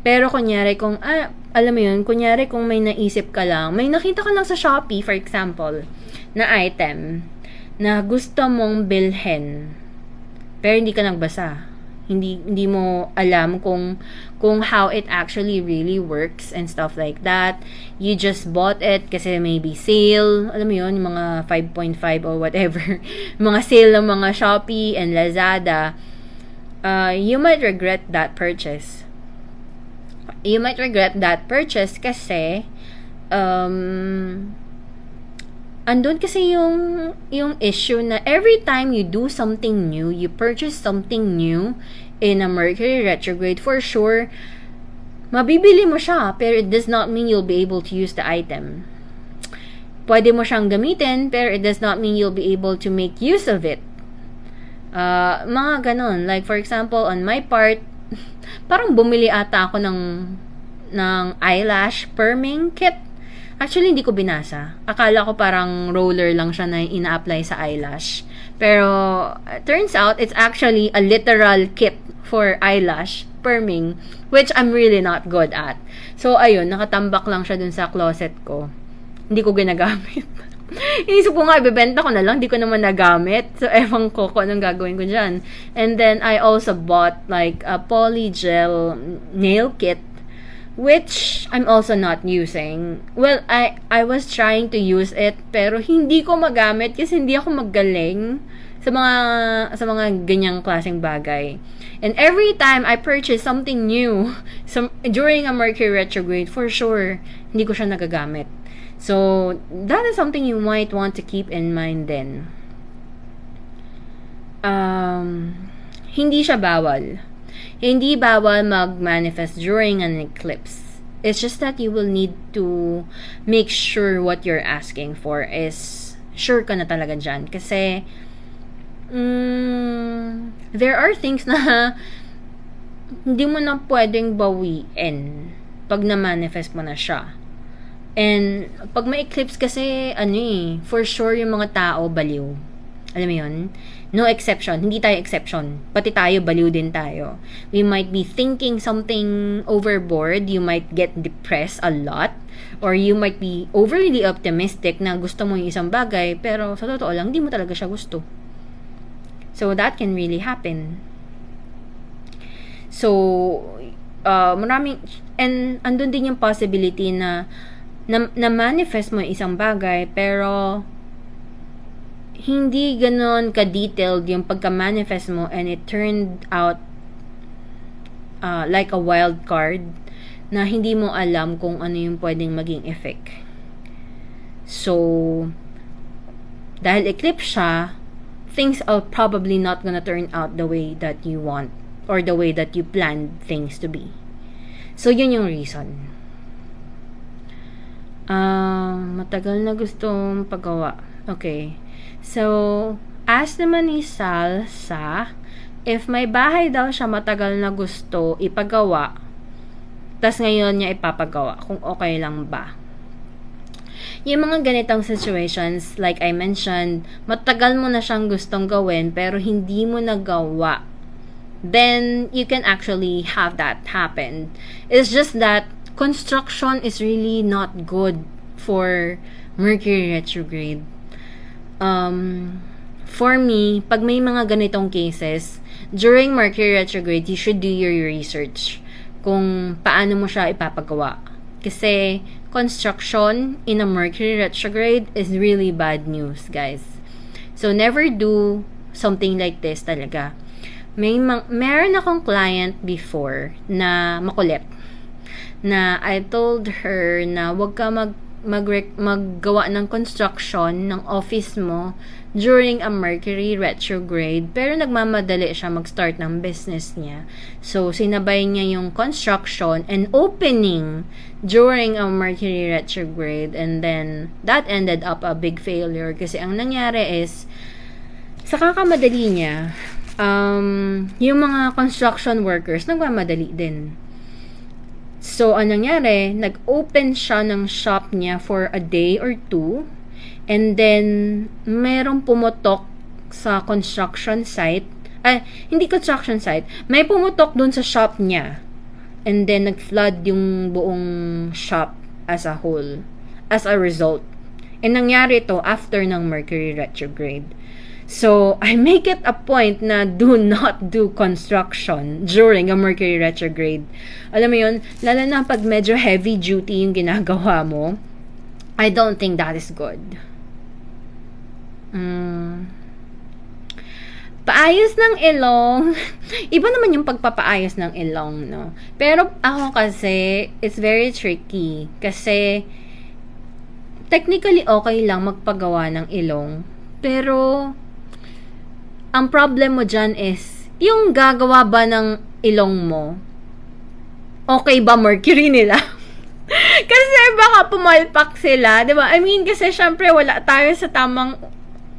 Pero kunyari kung, alam mo yun, kunyari kung may naisip ka lang, may nakita ka lang sa Shopee, for example, na item na gusto mong bilhin, pero hindi ka nagbasa. Hindi mo alam kung how it actually really works and stuff like that. You just bought it kasi maybe sale, alam mo yun, yung mga 5.5 or whatever, mga sale ng mga Shopee and Lazada. You might regret that purchase. You might regret that purchase kasi andun kasi yung issue na every time you do something new, you purchase something new in a Mercury retrograde, for sure, mabibili mo siya, pero it does not mean you'll be able to use the item. Pwede mo siyang gamitin, pero it does not mean you'll be able to make use of it. Mga ganon. Like, for example, on my part, parang bumili ata ako ng eyelash perming kit. Actually, hindi ko binasa. Akala ko parang roller lang siya na ina-apply sa eyelash. Pero, turns out, it's actually a literal kit for eyelash perming, which I'm really not good at. So, ayun, nakatambak lang siya dun sa closet ko. Hindi ko ginagamit. Inisip ko nga, ibebenta ko na lang, hindi ko naman nagamit. So, ewan ko kung anong gagawin ko dyan. And then, I also bought like a polygel nail kit, which I'm also not using. Well, I was trying to use it, pero hindi ko magamit kasi hindi ako magaling sa mga ganyang klaseng bagay. And every time I purchase something new during a Mercury retrograde, for sure, hindi ko siya nagagamit. So, that is something you might want to keep in mind then. Hindi siya bawal. Hindi bawal mag-manifest during an eclipse. It's just that you will need to make sure what you're asking for is sure ka na talaga dyan. Kasi, there are things na hindi mo na pwedeng bawiin pag na-manifest mo na siya. And, pag may eclipse kasi, for sure yung mga tao baliw. Alam mo yun? No exception. Hindi tayo exception. Pati tayo, baliw din tayo. We might be thinking something overboard. You might get depressed a lot. Or you might be overly optimistic na gusto mo yung isang bagay, pero sa totoo lang, hindi mo talaga siya gusto. So, that can really happen. So, maraming, and andun din yung possibility na manifest mo yung isang bagay, pero hindi ganon ka-detailed yung pagka-manifest mo and it turned out like a wild card na hindi mo alam kung ano yung pwedeng maging effect. So, dahil eclipse siya, things are probably not gonna turn out the way that you want or the way that you planned things to be. So, yun yung reason. Matagal na gustong paggawa. Okay. So, ask naman ni Salsa if may bahay daw siya matagal na gusto ipagawa, tas ngayon niya ipapagawa, kung okay lang ba. Yung mga ganitong situations, like I mentioned, matagal mo na siyang gustong gawin pero hindi mo nagawa, then you can actually have that happen. It's just that construction is really not good for Mercury retrograde. for me, pag may mga ganitong cases, during Mercury retrograde, you should do your research kung paano mo siya ipapagawa. Kasi construction in a Mercury retrograde is really bad news, guys. So, never do something like this talaga. Meron akong client before na makulit. Na I told her na wag ka maggawa ng construction ng office mo during a Mercury retrograde, pero nagmamadali siya mag-start ng business niya. So, sinabay niya yung construction and opening during a Mercury retrograde, and then that ended up a big failure kasi ang nangyari is sa kakamadali niya, yung mga construction workers nagmamadali din. So, anong nangyari, nag-open siya ng shop niya for a day or two, and then, merong pumutok sa construction site, hindi construction site, may pumutok dun sa shop niya, and then, nag-flood yung buong shop as a whole, as a result. And nangyari to after ng Mercury retrograde. So, I make it a point na do not do construction during a Mercury retrograde. Alam mo yun, lalo na pag medyo heavy duty yung ginagawa mo, I don't think that is good. Paayos ng ilong. Iba naman yung pagpapaayos ng ilong, no? Pero ako kasi, it's very tricky. Kasi, technically okay lang magpagawa ng ilong. Pero, ang problem mo dyan is, yung gagawa ba ng ilong mo, okay ba Mercury nila? Kasi baka pumalpak sila, di ba? I mean, kasi syempre wala tayo sa tamang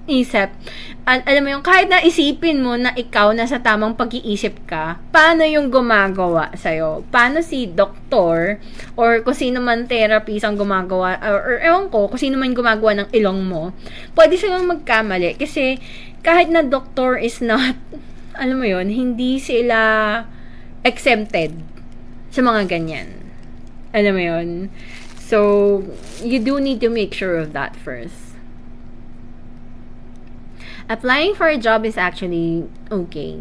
isip. Alam mo yung, kahit na isipin mo na ikaw na sa tamang pag-iisip ka, paano yung gumagawa sa'yo? Paano si doktor, or kung sino man therapist ang gumagawa, or ewan ko, kung sino man gumagawa ng ilong mo, pwede silang magkamali. Kasi, kahit na doctor is not, alam mo yun, hindi sila exempted sa mga ganyan. Alam mo yun? So, you do need to make sure of that first. Applying for a job is actually okay.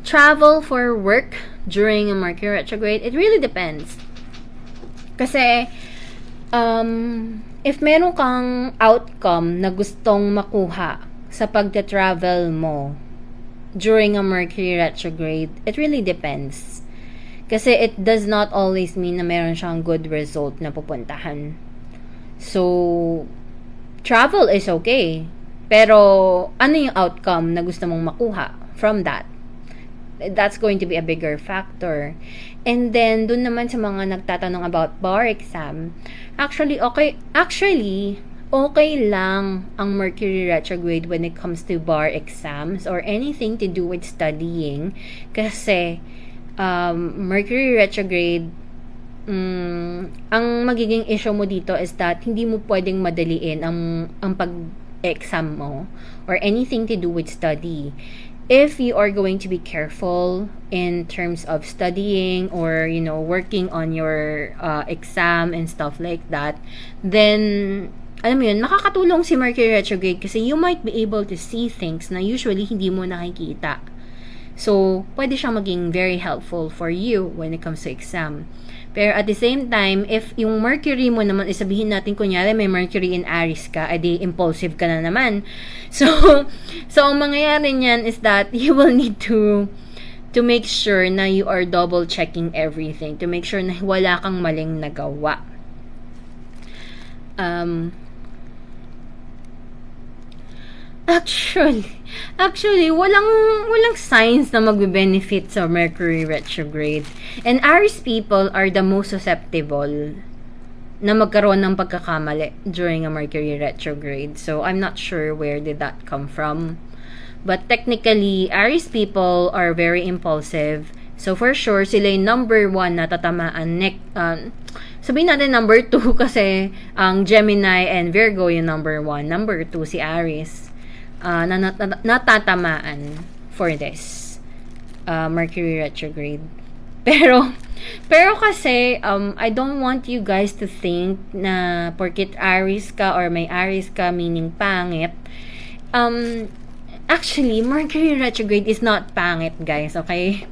Travel for work during a Mercury retrograde, it really depends. Kasi, if meron kang outcome na gustong makuha sa pagta-travel mo during a Mercury retrograde, it really depends. Kasi it does not always mean na meron siyang good result na pupuntahan. So, travel is okay. Pero, ano yung outcome na gusto mong makuha from that? That's going to be a bigger factor. And then, dun naman sa mga nagtatanong about bar exam, actually, okay lang ang Mercury retrograde when it comes to bar exams or anything to do with studying. Kasi, Mercury retrograde, ang magiging issue mo dito is that hindi mo pwedeng madaliin ang pag-exam mo or anything to do with study. If you are going to be careful in terms of studying or, you know, working on your exam and stuff like that, then, alam mo yun, makakatulong si Mercury retrograde kasi you might be able to see things na usually hindi mo nakikita. So, pwede siyang maging very helpful for you when it comes to exam. Pero at the same time, if yung Mercury mo naman, isabihin natin kunyari may Mercury in Aries ka, edi impulsive ka na naman. So ang mangyayari niyan is that you will need to make sure na you are double checking everything, to make sure na wala kang maling nagawa. Actually, walang signs na magbe-benefit sa Mercury retrograde. And Aries people are the most susceptible na magkaroon ng pagkakamali during a Mercury retrograde. So, I'm not sure where did that come from. But technically, Aries people are very impulsive. So, for sure, sila yung number 1 na tatamaan. Sabihin natin number 2 kasi ang Gemini and Virgo yung number 1. Number 2 si Aries. Natatamaan for this Mercury retrograde. Pero kasi, I don't want you guys to think na porkit Aries ka or may Aries ka, meaning pangit. Actually, Mercury retrograde is not pangit, guys, okay?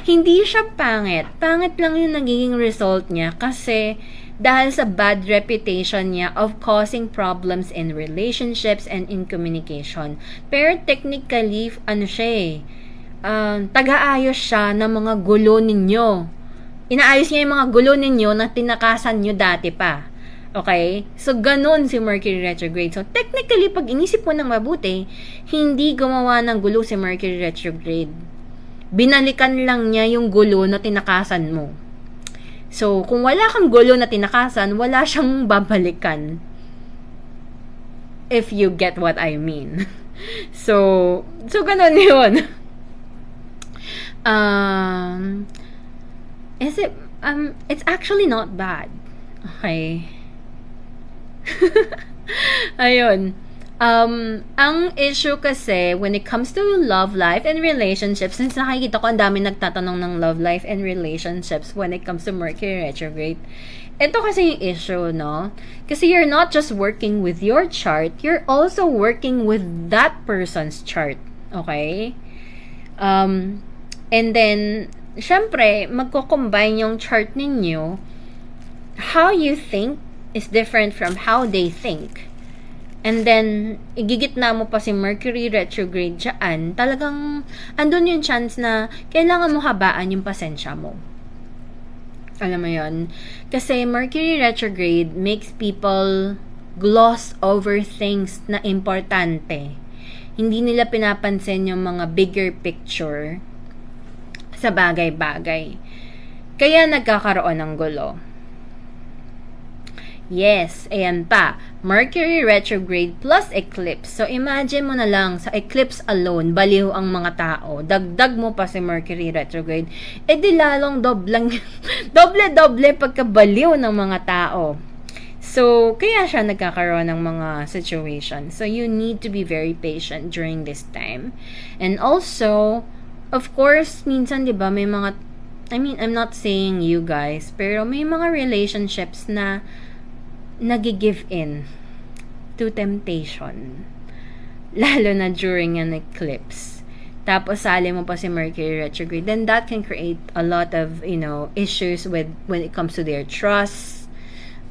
Hindi siya pangit. Pangit lang yung nagiging result niya kasi dahil sa bad reputation niya of causing problems in relationships and in communication. Pero technically, ano siya eh, taga-ayos siya ng mga gulo ninyo. Inaayos niya yung mga gulo ninyo na tinakasan nyo dati pa. Okay? So, ganun si Mercury retrograde. So, technically, pag inisip mo ng mabuti, hindi gumawa ng gulo si Mercury retrograde. Binalikan lang niya yung gulo na tinakasan mo. So, kung wala kang gulo na tinakasan, wala siyang babalikan. If you get what I mean. So ganun yun. It's actually not bad. Okay. Ayun. Ang issue kasi when it comes to love life and relationships, since nakikita ko ang dami nagtatanong ng love life and relationships when it comes to Mercury retrograde, ito kasi yung issue, no? Kasi you're not just working with your chart, you're also working with that person's chart. Okay? And then, syempre, magko-combine yung chart ninyo. How you think is different from how they think. And then, igigitna mo pa si Mercury retrograde dyan, talagang andun yung chance na kailangan mo habaan yung pasensya mo. Alam mo yun? Kasi Mercury retrograde makes people gloss over things na importante. Hindi nila pinapansin yung mga bigger picture sa bagay-bagay. Kaya nagkakaroon ng gulo. Yes, ayan pa. Mercury retrograde plus eclipse. So, imagine mo na lang, sa eclipse alone, baliw ang mga tao. Dagdag mo pa si Mercury retrograde. Eh, di lalong doble-doble pagkabaliw ng mga tao. So, kaya siya nagkakaroon ng mga situation. So, you need to be very patient during this time. And also, of course, minsan, di ba, may mga, I'm not saying you guys, pero may mga relationships na nag-give in to temptation, lalo na during an eclipse. Tapos sali mo pa si Mercury retrograde, then that can create a lot of, issues with when it comes to their trust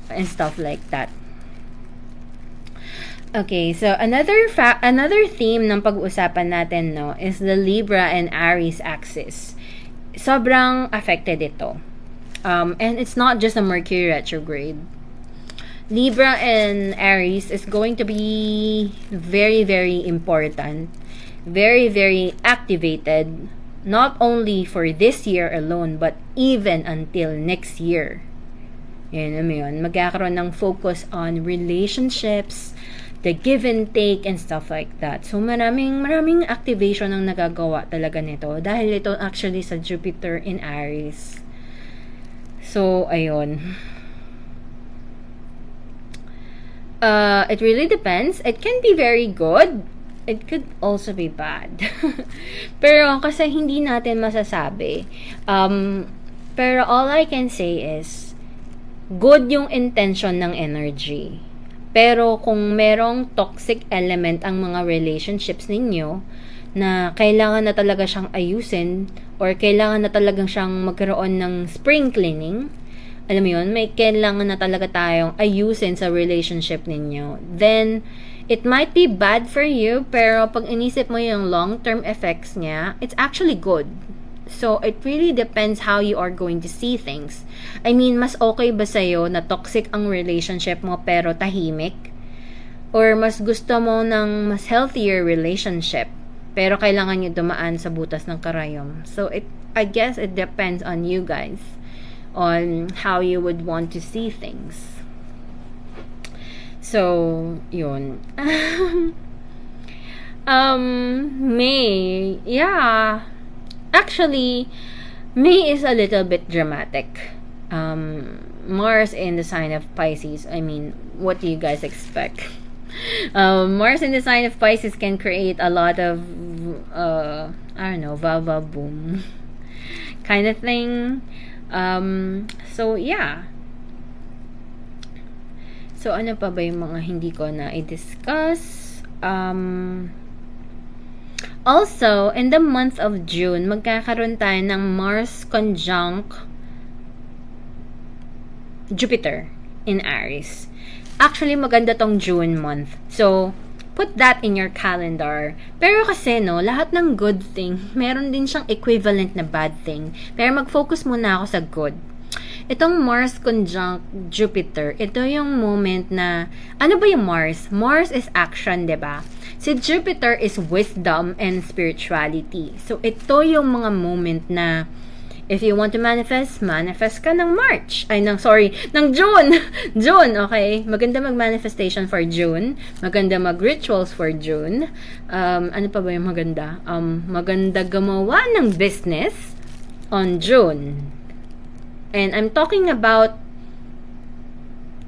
and stuff like that. Okay, so another theme ng pag-uusapan natin, no, is the Libra and Aries axis. Sobrang affected ito. And it's not just a Mercury retrograde. Libra and Aries is going to be very, very important, very, very activated, not only for this year alone, but even until next year. Yun. Magkakaroon ng focus on relationships, the give and take, and stuff like that. So, maraming activation ang nagagawa talaga nito, dahil ito actually sa Jupiter in Aries. So, ayun. It really depends. It can be very good. It could also be bad. Pero kasi hindi natin masasabi. Pero all I can say is, good yung intention ng energy. Pero kung merong toxic element ang mga relationships ninyo, na kailangan na talaga siyang ayusin, or kailangan na talagang siyang magkaroon ng spring cleaning, alam mo yun, may kailangan na talaga tayong ayusin sa relationship ninyo, then it might be bad for you, pero pag inisip mo yung long-term effects niya, it's actually good. So, it really depends how you are going to see things. I mean, mas okay ba sa'yo na toxic ang relationship mo pero tahimik? Or mas gusto mo ng mas healthier relationship pero kailangan nyo dumaan sa butas ng karayom? So, I guess it depends on you guys, on how you would want to see things. So, yun. May, yeah. Actually, May is a little bit dramatic. Mars in the sign of Pisces. I mean, what do you guys expect? Mars in the sign of Pisces can create a lot of, I don't know, boom. kind of thing. So yeah. So ano pa ba yung mga hindi ko na i-discuss? Also, in the month of June, magkakaroon tayo ng Mars conjunct Jupiter in Aries. Actually, maganda tong June month. So, put that in your calendar. Pero kasi, no, lahat ng good thing, meron din siyang equivalent na bad thing. Pero mag-focus muna ako sa good. Itong Mars conjunct Jupiter, ito yung moment na, ano ba yung Mars? Mars is action, diba? Si Jupiter is wisdom and spirituality. So, ito yung mga moment na, if you want to manifest, manifest ka ng March. Ng June. June, okay? Maganda mag-manifestation for June. Maganda mag-rituals for June. Ano pa ba yung maganda? Maganda gumawa ng business on June. And I'm talking about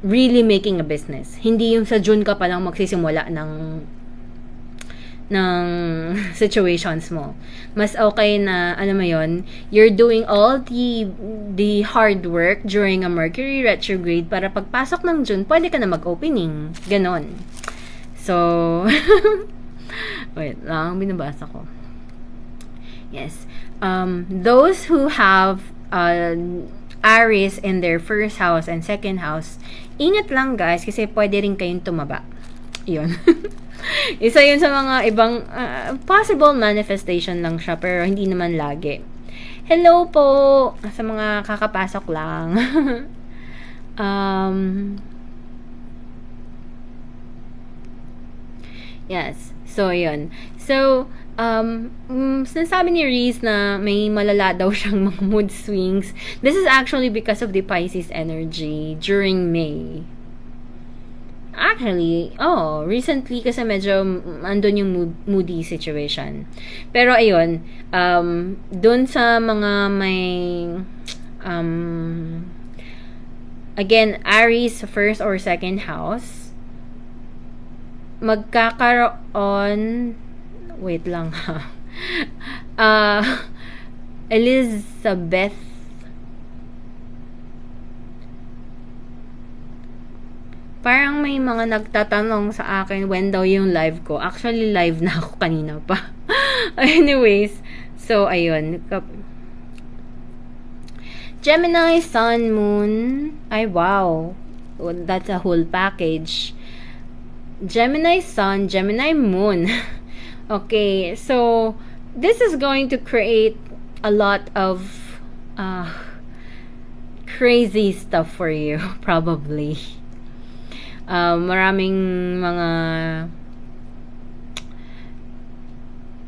really making a business. Hindi yung sa June ka palang magsisimula ng situations mo. Mas okay na, ano mo yun, you're doing all the hard work during a Mercury retrograde para pagpasok ng June, pwede ka na mag-opening. Ganon. So, wait lang, binabasa ko. Yes. Those who have Aries in their first house and second house, ingat lang guys, kasi pwede rin kayong tumaba. Yun. Isa yun sa mga ibang possible manifestation lang siya, pero hindi naman lagi. Hello po sa mga kakapasok lang. Yes. So, yun. So, sinasabi ni Reese na may malala daw siyang mga mood swings. This is actually because of the Pisces energy during May. Actually, recently kasi medyo andun yung moody situation. Pero ayun, dun sa mga may again, Aries first or second house, magkakaroon, wait lang ha. Elizabeth, parang may mga nagtatanong sa akin when daw yung live ko. Actually, live na ako kanina pa. Anyways, so ayun. Gemini, Sun, Moon. Ay, wow. That's a whole package. Gemini, Sun, Gemini, Moon. Okay, so this is going to create a lot of crazy stuff for you, probably. Maraming mga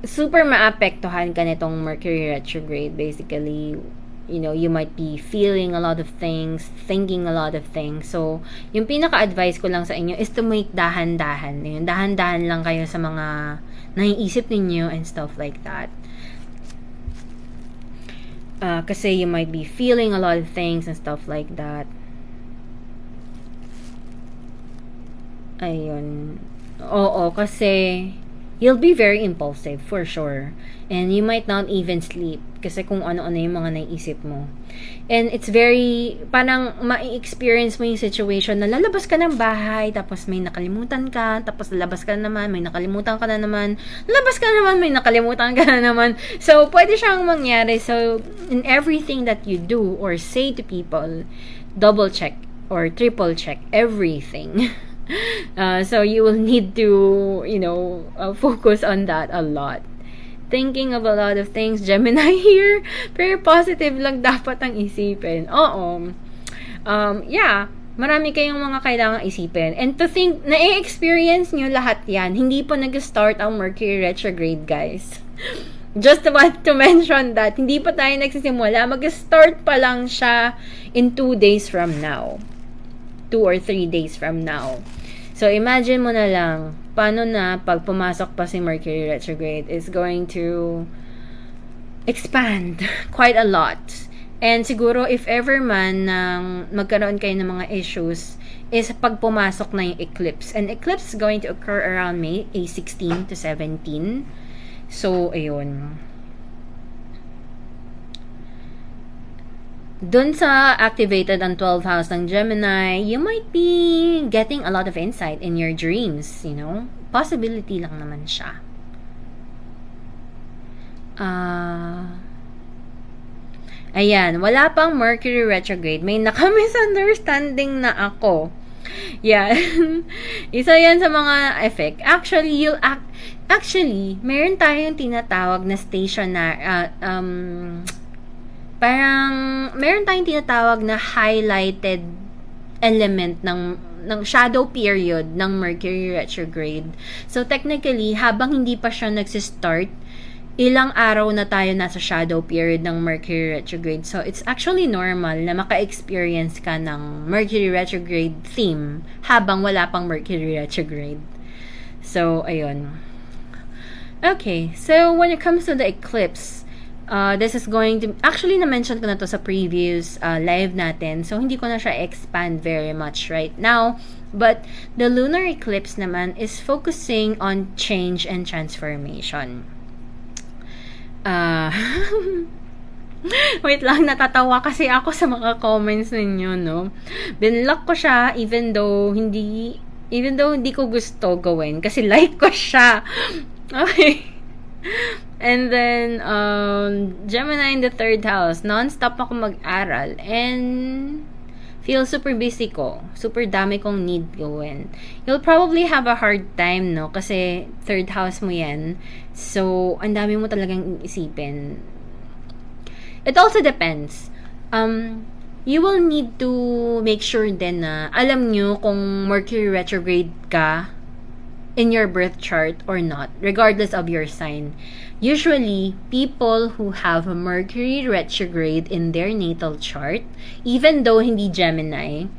super maapektuhan ka nitong Mercury retrograde. Basically, you know, you might be feeling a lot of things, thinking a lot of things. So, yung pinaka-advice ko lang sa inyo is to make dahan-dahan. Yung dahan-dahan lang kayo sa mga naiisip ninyo and stuff like that. Kasi you might be feeling a lot of things and stuff like that. Ayun. Oo, kasi you'll be very impulsive for sure. And you might not even sleep kasi kung ano-ano yung mga naiisip mo. And it's very, parang ma-experience mo yung situation na lalabas ka ng bahay, tapos may nakalimutan ka, tapos lalabas ka na naman, may nakalimutan ka na naman, lalabas ka naman, may nakalimutan ka na naman. So, pwede siyang mangyari. So, in everything that you do or say to people, double check or triple check everything. So you will need to, you know, focus on that a lot. Thinking of a lot of things, Gemini here, pero positive lang dapat ang isipin. Oo. Yeah, marami kayong mga kailangang isipin. And to think, na-experience nyo lahat yan. Hindi pa nag-start ang Mercury retrograde, guys. Just want to mention that, hindi pa tayo nagsisimula. Mag-start pa lang siya in 2 days from now. 2 or 3 days from now. So, imagine mo na lang, paano na pag pumasok pa si Mercury retrograde is going to expand quite a lot. And siguro, if ever man nang magkaroon kayo ng mga issues, is pag pumasok na yung eclipse. And eclipse is going to occur around May 16 to 17. So, ayun. dun sa activated ang 12th house ng Gemini, you might be getting a lot of insight in your dreams, you know? Possibility lang naman siya. Ayan, wala pang Mercury retrograde. May naka-misunderstanding na ako. Yan. Isa yan sa mga effect. Actually, meron tayong tinatawag na parang meron tayong tinatawag na highlighted element ng shadow period ng Mercury retrograde. So technically, habang hindi pa siya nagsistart, ilang araw na tayo nasa shadow period ng Mercury retrograde. So it's actually normal na maka-experience ka ng Mercury retrograde theme habang wala pang Mercury retrograde. So ayun. Okay, so when it comes to the eclipse, this is going to, actually na-mention ko na to sa previous live natin, so hindi ko na siya expand very much right now, but the lunar eclipse naman is focusing on change and transformation. Wait lang, natatawa kasi ako sa mga comments ninyo, no? Binlock ko siya even though hindi ko gusto gawin kasi like ko siya. Okay. And then, Gemini in the 3rd house. Non-stop ako mag-aral. And feel super busy ko. Super dami kong need gawin. You'll probably have a hard time, no? Kasi 3rd house mo yan. So, ang dami mo talagang isipin. It also depends. You will need to make sure din na alam nyo kung Mercury retrograde ka in your birth chart or not, regardless of your sign. Usually, people who have a Mercury retrograde in their natal chart, even though hindi Gemini,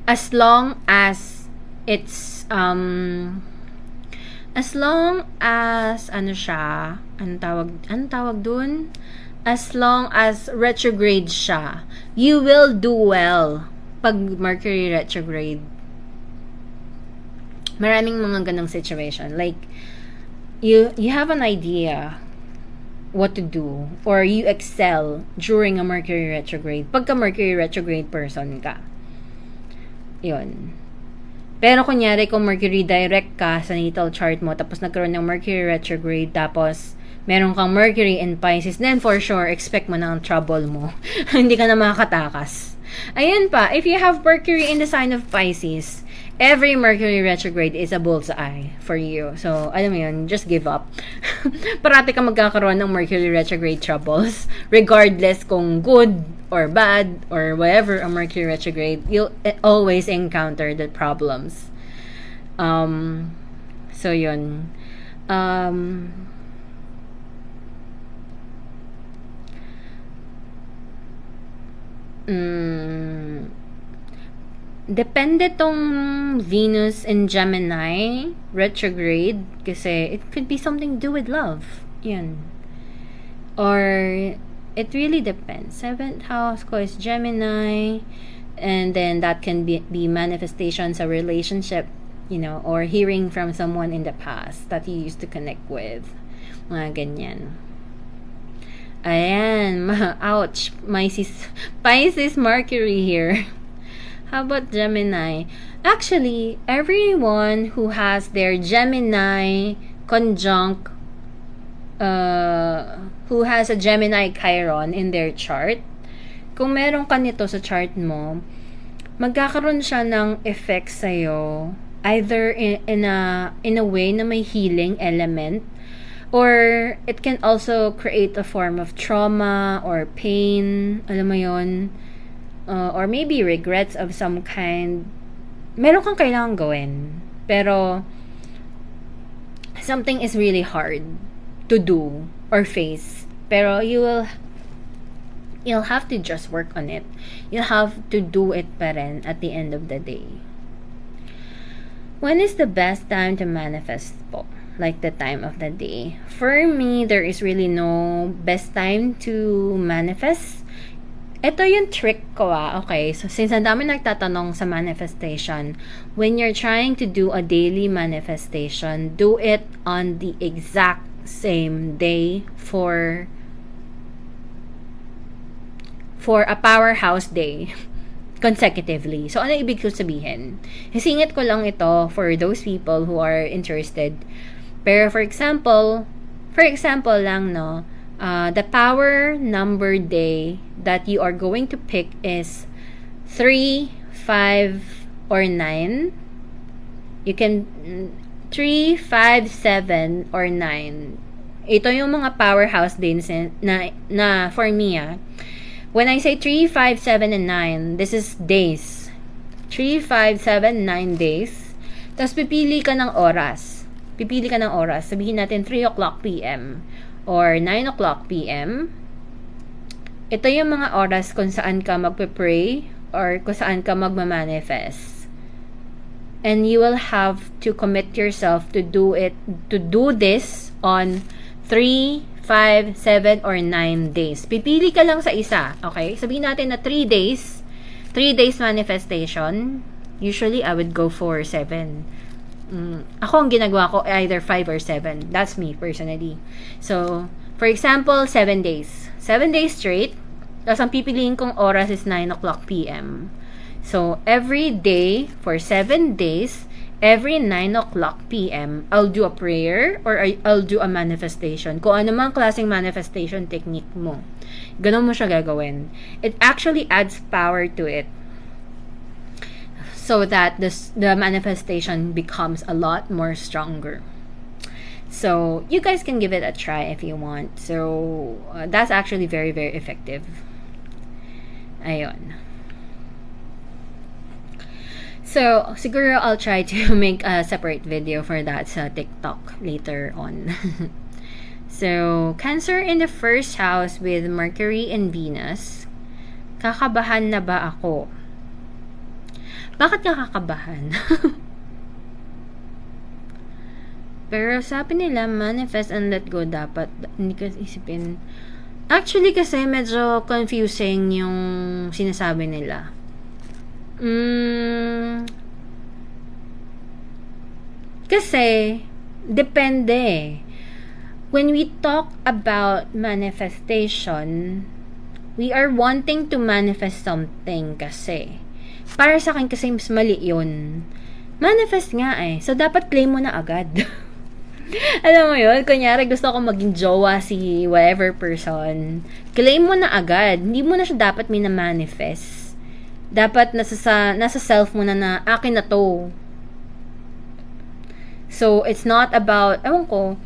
as long as it's as long as anong tawag dun? As long as retrograde siya, you will do well pag Mercury retrograde. Maraming mga ganong situation. Like, you have an idea what to do or you excel during a Mercury retrograde. Pagka Mercury retrograde person ka. Yun. Pero kunyari kung Mercury direct ka sa natal chart mo tapos nagkaroon ng Mercury retrograde tapos meron kang Mercury in Pisces, then for sure, expect mo na ang trouble mo. Hindi ka na makakatakas. Ayun pa, if you have Mercury in the sign of Pisces, every Mercury retrograde is a bullseye for you. So, alam mo yun, just give up. Parati ka magkakaroon ng Mercury retrograde troubles. Regardless kung good or bad or whatever a Mercury retrograde, you'll always encounter the problems. So, yun. Depende tong Venus in Gemini retrograde kasi it could be something to do with love. Yan. Or it really depends. 7th house ko is Gemini and then that can be manifestations a relationship, you know, or hearing from someone in the past that you used to connect with. Mga ganyan. Ayan. Ouch. Pisces Mercury here. How about Gemini? Actually, everyone who has their Gemini conjunct, who has a Gemini Chiron in their chart, kung meron ka nito sa chart mo, magkakaroon siya ng effect sa'yo, either in a way na may healing element, or it can also create a form of trauma or pain, alam mo yon, or maybe regrets of some kind. Meron kang kailangan gawin, pero something is really hard to do or face, pero you'll have to just work on it. You'll have to do it pa rin at the end of the day. When is the best time to manifest po? Like the time of the day. For me, there is really no best time to manifest. Ito yung trick ko okay? So, since ang dami nagtatanong sa manifestation, when you're trying to do a daily manifestation, do it on the exact same day for for a powerhouse day consecutively. So, ano ibig ko sabihin? Isingit ko lang ito for those people who are interested. Pero for example lang, no, the power number day that you are going to pick is 3, 5, or 9. You can 3, 5, 7, or 9. Ito yung mga powerhouse days na for me, when I say 3, 5, 7, and 9, this is days. 3, 5, 7, 9 days. Tapos pipili ka ng oras. Sabihin natin 3 o'clock p.m. or 9 o'clock p.m. Ito yung mga oras kung saan ka magpe-pray or kung saan ka magma-manifest. And you will have to commit yourself to do this on 3, 5, 7, or 9 days. Pipili ka lang sa isa, okay? Sabihin natin na 3 days manifestation. Usually, I would go for 7. Ako, ang ginagawa ko, either 5 or 7. That's me, personally. So, for example, 7 days. 7 days straight. Tapos, ang pipiliin kong oras is 9 o'clock p.m. So, every day, for 7 days, every 9 o'clock p.m., I'll do a prayer or I'll do a manifestation. Kung ano mang klaseng manifestation technique mo. Ganun mo siya gagawin. It actually adds power to it. So that the manifestation becomes a lot more stronger. So, you guys can give it a try if you want. So, that's actually very, very effective. Ayun. So, siguro I'll try to make a separate video for that sa TikTok later on. So, Cancer in the first house with Mercury and Venus. Kakabahan na ba ako? Bakit ka kakabahan? Pero sabi nila, manifest and let go dapat. Hindi ka isipin. Actually, kasi medyo confusing yung sinasabi nila. Kasi, depende. When we talk about manifestation, we are wanting to manifest something kasi. Para sa akin kasi mas mali yun. Manifest nga eh. So, dapat claim mo na agad. Alam mo yun? Kunyari, gusto ko maging jowa si whatever person. Claim mo na agad. Hindi mo na siya dapat mina-manifest. Dapat nasa self mo na akin na to. So, it's not about, ewan ko,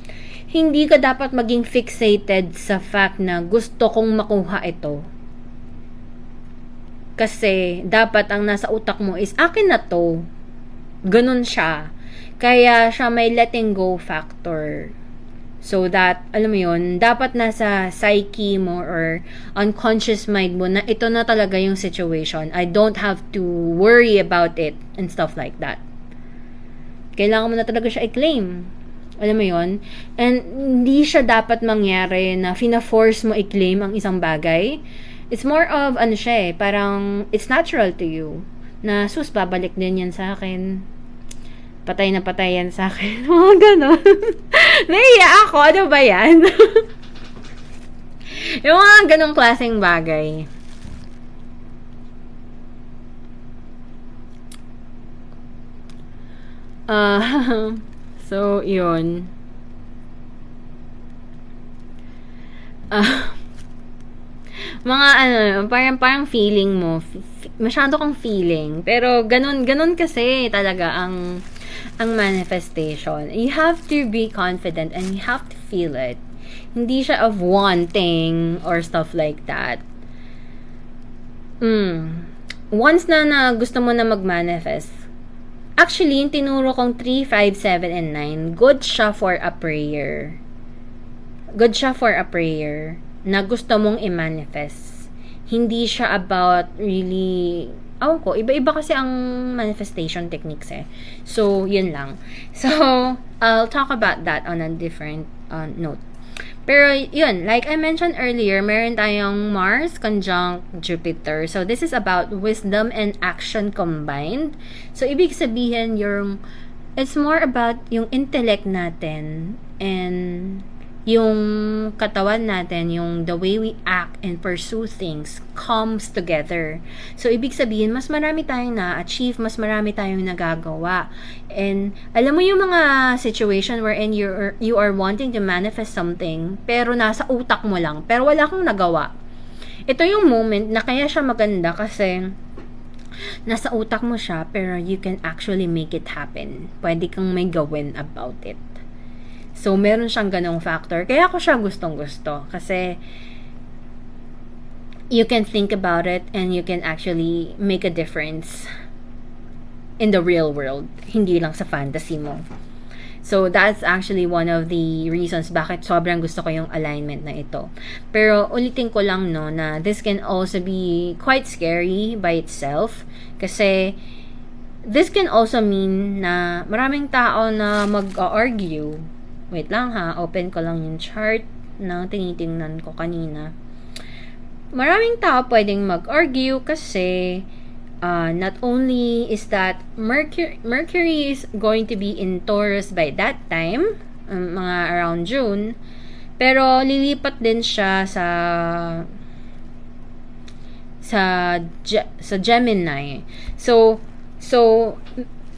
hindi ka dapat maging fixated sa fact na gusto kong makuha ito. Kasi, dapat ang nasa utak mo is, akin na to. Ganun siya. Kaya siya may letting go factor. So that, alam mo yun, dapat nasa psyche mo or unconscious mind mo na ito na talaga yung situation. I don't have to worry about it and stuff like that. Kailangan mo na talaga siya i-claim. Alam mo yun? And hindi siya dapat mangyari na fina-force mo i-claim ang isang bagay. It's more of, ano siya eh, parang it's natural to you. Na, sus, babalik din yan sa akin. Patay na patay yan sa akin. Mga ganon. Naiya ako. Ano ba yan? Yung mga ganong klaseng bagay. So, yun. Mga ano, parang feeling mo. Masyado kang feeling. Pero, ganun kasi talaga ang manifestation. You have to be confident and you have to feel it. Hindi siya of wanting or stuff like that. Once na gusto mo na mag-manifest, actually, yung tinuro kong 3, 5, 7, and 9, good siya for a prayer. Good siya for a prayer na gusto mong i-manifest. Hindi siya about really ko, iba-iba kasi ang manifestation techniques eh. So, yun lang. So, I'll talk about that on a different note. Pero, yun, like I mentioned earlier, meron tayong Mars conjunct Jupiter. So, this is about wisdom and action combined. So, ibig sabihin, it's more about yung intellect natin and yung katawan natin, yung the way we act and pursue things comes together. So, ibig sabihin, mas marami tayong na-achieve, mas marami tayong nagagawa. And, alam mo yung mga situation wherein you are wanting to manifest something, pero nasa utak mo lang, pero wala kang nagawa. Ito yung moment na kaya siya maganda kasi nasa utak mo siya, pero you can actually make it happen. Pwede kang may gawin about it. So, meron siyang ganong factor. Kaya ako siya gustong-gusto. Kasi, you can think about it and you can actually make a difference in the real world. Hindi lang sa fantasy mo. So, that's actually one of the reasons bakit sobrang gusto ko yung alignment na ito. Pero, ulitin ko lang, no, na this can also be quite scary by itself. Kasi, this can also mean na maraming tao na mag-argue. Wait lang ha, open ko lang yung chart na tinitingnan ko kanina. Maraming tao pwedeng mag-argue kasi not only is that Mercury is going to be in Taurus by that time, mga around June, pero lilipat din siya sa Gemini. So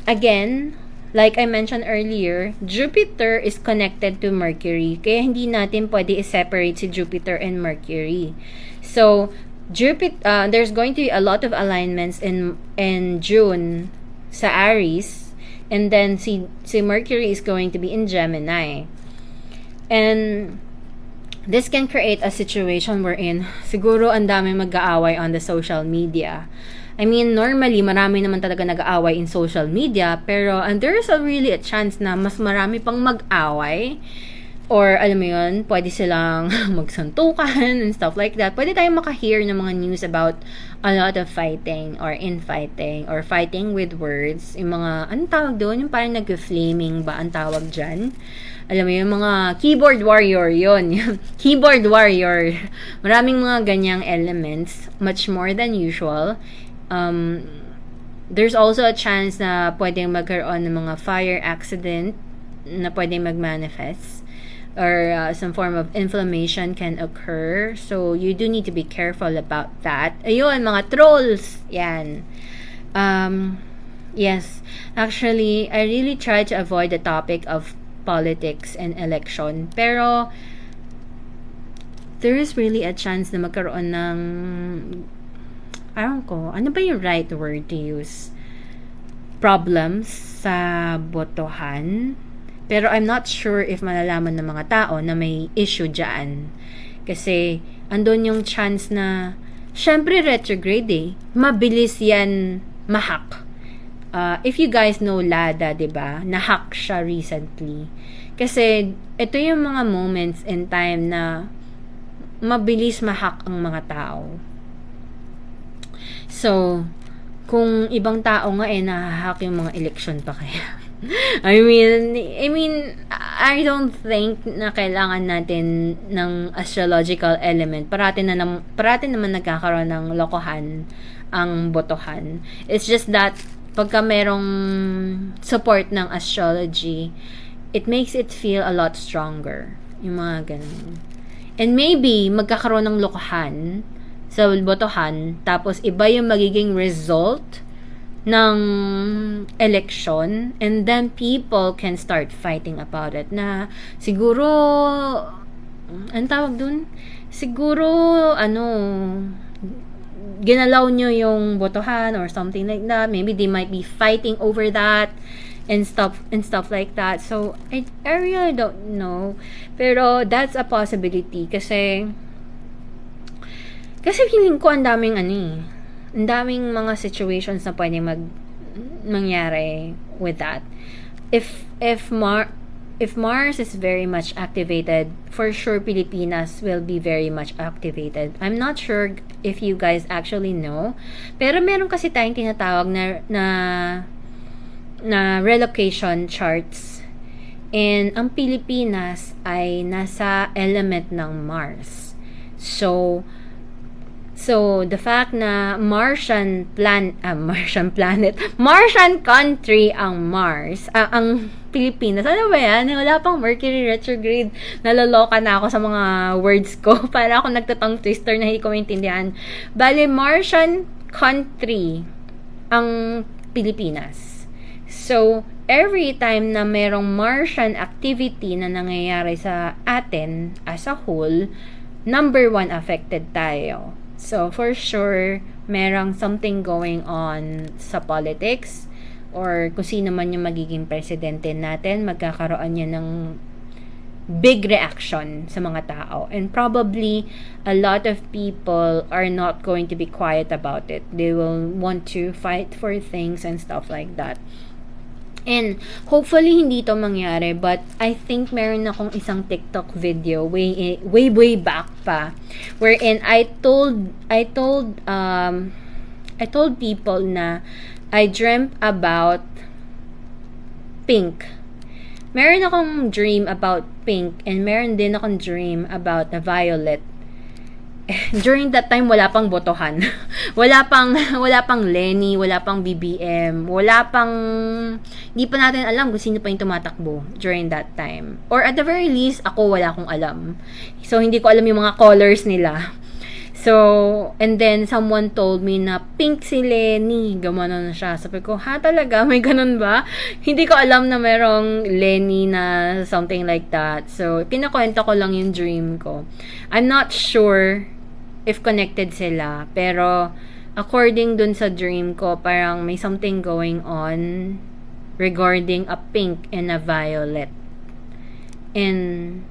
again, like I mentioned earlier, Jupiter is connected to Mercury. Kaya hindi natin pwede i-separate si Jupiter and Mercury. So, there's going to be a lot of alignments in June sa Aries. And then, si Mercury is going to be in Gemini. And this can create a situation wherein siguro ang dami mag-aaway on the social media. I mean, normally, marami naman talaga nag-aaway in social media, pero there's really a chance na mas marami pang mag-away. Or, alam mo yun, pwede silang magsantukan and stuff like that. Pwede tayong makahear ng mga news about a lot of fighting or infighting or fighting with words. Yung mga, anong tawag doon? Yung parang nag-flaming ba ang tawag dyan? Alam mo yung mga keyboard warrior yun. Keyboard warrior. Maraming mga ganyang elements, much more than usual. There's also a chance na pwedeng magkaroon ng mga fire accident na pwedeng mag-manifest or some form of inflammation can occur. So, you do need to be careful about that. Ayun, mga trolls. Yan. Yes. Actually, I really try to avoid the topic of politics and election. Pero, there is really a chance na magkaroon ng ano ba yung right word to use? Problems sa botohan. Pero I'm not sure if malalaman ng mga tao na may issue dyan. Kasi, andun yung chance na, syempre retrograde eh. Mabilis yan ma-hack. If you guys know Lada, diba? Na-hack siya recently. Kasi, ito yung mga moments in time na mabilis ma-hack ang mga tao. So, kung ibang tao nga nahahack yung mga election pa kaya. I mean, I don't think na kailangan natin ng astrological element. Parati naman nagkakaroon ng lokohan ang botohan. It's just that, pagka merong support ng astrology, it makes it feel a lot stronger. Yung mga ganun. And maybe, magkakaroon ng lokohan sa botohan, tapos iba yung magiging result ng election, and then people can start fighting about it na siguro ang tawag dun? Siguro ginalaw nyo yung botohan or something like that. Maybe they might be fighting over that and stuff like that. So I really don't know, pero that's a possibility kasi feeling ko ang daming ang daming mga situations na pwede mangyari with that. If Mars is very much activated, for sure Pilipinas will be very much activated. I'm not sure if you guys actually know, pero meron kasi tayong tinatawag na relocation charts. And ang Pilipinas ay nasa element ng Mars. So, So, the fact na Martian planet, Martian country ang Mars, ang Pilipinas. Ano ba yan? Wala pang Mercury retrograde. Naloloka na ako sa mga words ko. Para ako nagtatong twister na hindi ko maintindihan. Bale, Martian country ang Pilipinas. So, every time na merong Martian activity na nangyayari sa atin as a whole, number 1 affected tayo. So, for sure, merong something going on sa politics or kung sino man yung magiging presidente natin, magkakaroon niya ng big reaction sa mga tao. And probably, a lot of people are not going to be quiet about it. They will want to fight for things and stuff like that. And hopefully hindi to mangyari, but I think meron akong isang TikTok video way back pa wherein I told people na I dreamt about pink. Meron akong dream about pink and meron din akong dream about the violet. During that time, wala pang botohan. wala pang Lenny, wala pang BBM, hindi pa natin alam kung sino pa yung tumatakbo during that time. Or at the very least, ako wala akong alam. So, hindi ko alam yung mga colors nila. So, and then someone told me na pink si Lenny. Gumano na siya. Sabi ko, ha talaga? May ganun ba? Hindi ko alam na merong Lenny na something like that. So, pinakwento ko lang yung dream ko. I'm not sure if connected sila. Pero, according dun sa dream ko, parang may something going on regarding a pink and a violet. And,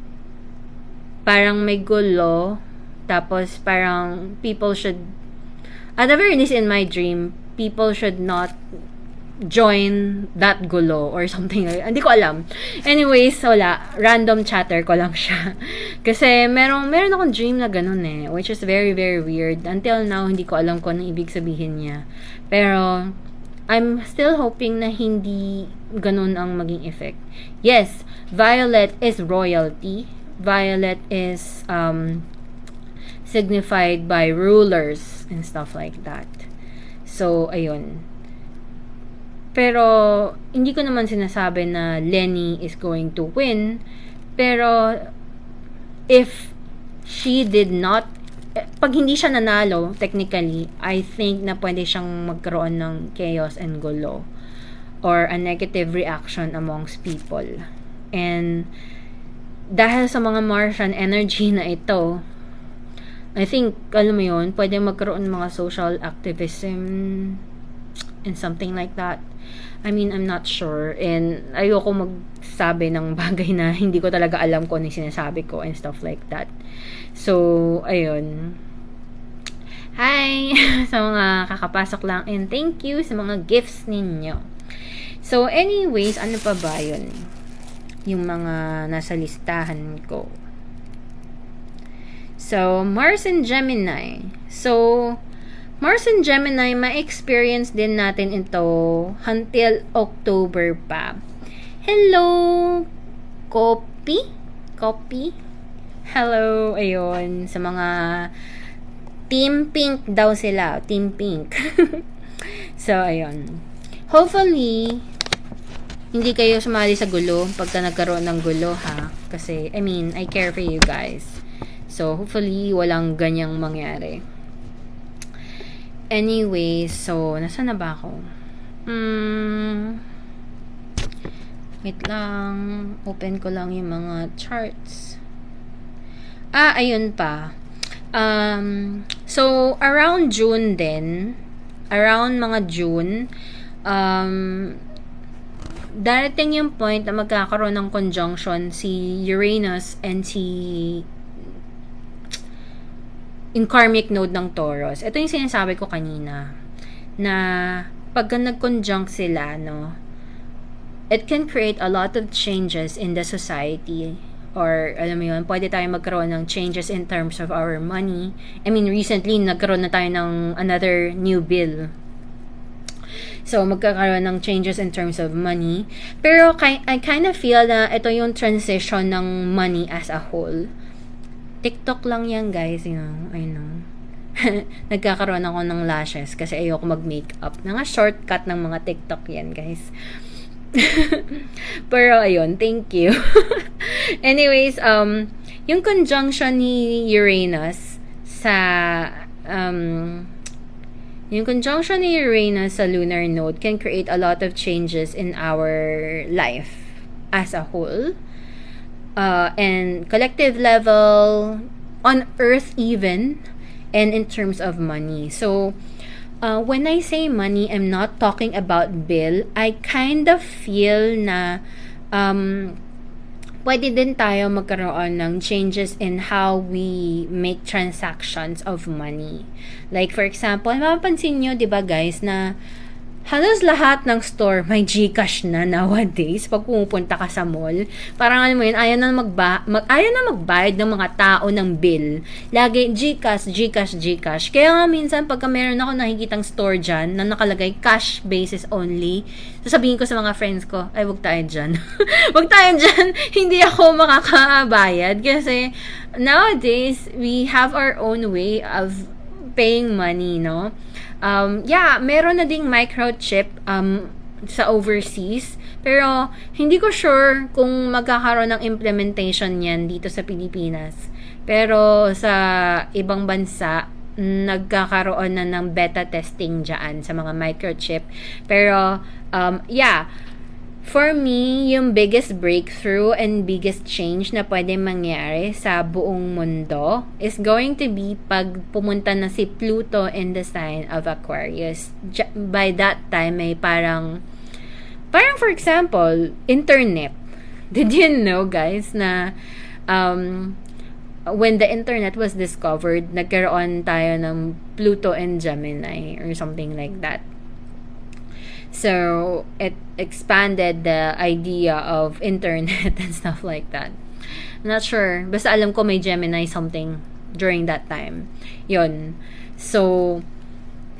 parang may gulo. Tapos, parang people should, at the very least in my dream, people should not join that gulo or something like that. Hindi ko alam. Anyways, wala. Random chatter ko lang siya. Kasi, meron akong dream na ganun which is very, very weird. Until now, hindi ko alam kung anong ibig sabihin niya. Pero, I'm still hoping na hindi ganun ang maging effect. Yes, violet is royalty. Violet is, signified by rulers and stuff like that. So, ayun. Pero, hindi ko naman sinasabi na Lenny is going to win. Pero, if she did not, pag hindi siya nanalo, technically, I think na pwede siyang magkaroon ng chaos and gulo or a negative reaction amongst people. And, dahil sa mga Martian energy na ito, I think, alam mo yun, pwede magkaroon mga social activism and something like that. I mean, I'm not sure. And ayoko magsabi ng bagay na hindi ko talaga alam kung ano yung sinasabi ko and stuff like that. So, ayun. Hi! Sa mga kakapasok lang. And thank you sa mga gifts ninyo. So, anyways, ano pa ba yun? Yung mga nasa listahan ko. So, Mars and Gemini. So, Mars and Gemini, ma-experience din natin ito until October pa. Hello, Copy? Hello, ayun. Sa mga Team Pink daw sila. Team Pink. So, ayun. Hopefully, hindi kayo sumali sa gulo pagka nagkaroon ng gulo, ha? Kasi, I mean, I care for you guys. So, hopefully, walang ganyang mangyari. Anyway, so, nasa na ba ako? Wait lang. Open ko lang yung mga charts. Ayun pa. So, around June din, around mga June, darating yung point na magkakaroon ng conjunction si Uranus and si in karmic node ng Taurus. Ito yung sinasabi ko kanina na pagka nag-conjunct sila, no, it can create a lot of changes in the society. Or, alam mo yun, pwede tayo magkaroon ng changes in terms of our money. I mean, recently, nagkaroon na tayo ng another new bill. So, magkakaroon ng changes in terms of money. Pero, I kind of feel na ito yung transition ng money as a whole. TikTok lang yan, guys, you know, I know. Nagkakaroon ako ng lashes kasi ayoko mag-makeup. Nga shortcut ng mga TikTok yan, guys. Pero ayun, thank you. Anyways, yung conjunction ni Uranus sa yung conjunction ni Uranus sa lunar node can create a lot of changes in our life as a whole. And collective level, on earth even, and in terms of money. So, when I say money, I'm not talking about bill. I kind of feel na pwede din tayo magkaroon ng changes in how we make transactions of money. Like, for example, mapapansin nyo, di ba guys, na halos lahat ng store may GCash na nowadays pag pumupunta ka sa mall. Parang ano mo yun, ayaw na magbayad ng mga tao ng bill. Lagi GCash. Kaya nga minsan pagka meron ako nakikitang store dyan na nakalagay cash basis only, sasabihin ko sa mga friends ko, ay wag tayo dyan. Wag tayo dyan. Hindi ako makakabayad kasi nowadays we have our own way of paying money, no? Meron na ding microchip sa overseas. Pero, hindi ko sure kung magkakaroon ng implementation yan dito sa Pilipinas. Pero, sa ibang bansa, nagkakaroon na ng beta testing dyan sa mga microchip. Pero, for me, yung biggest breakthrough and biggest change na pwede mangyari sa buong mundo is going to be pag pumunta na si Pluto in the sign of Aquarius. By that time, may parang for example, internet. Did you know, guys, na when the internet was discovered, nagkaroon tayo ng Pluto and Gemini or something like that. So, it expanded the idea of internet and stuff like that. Not sure. Basta alam ko may Gemini something during that time. Yun. So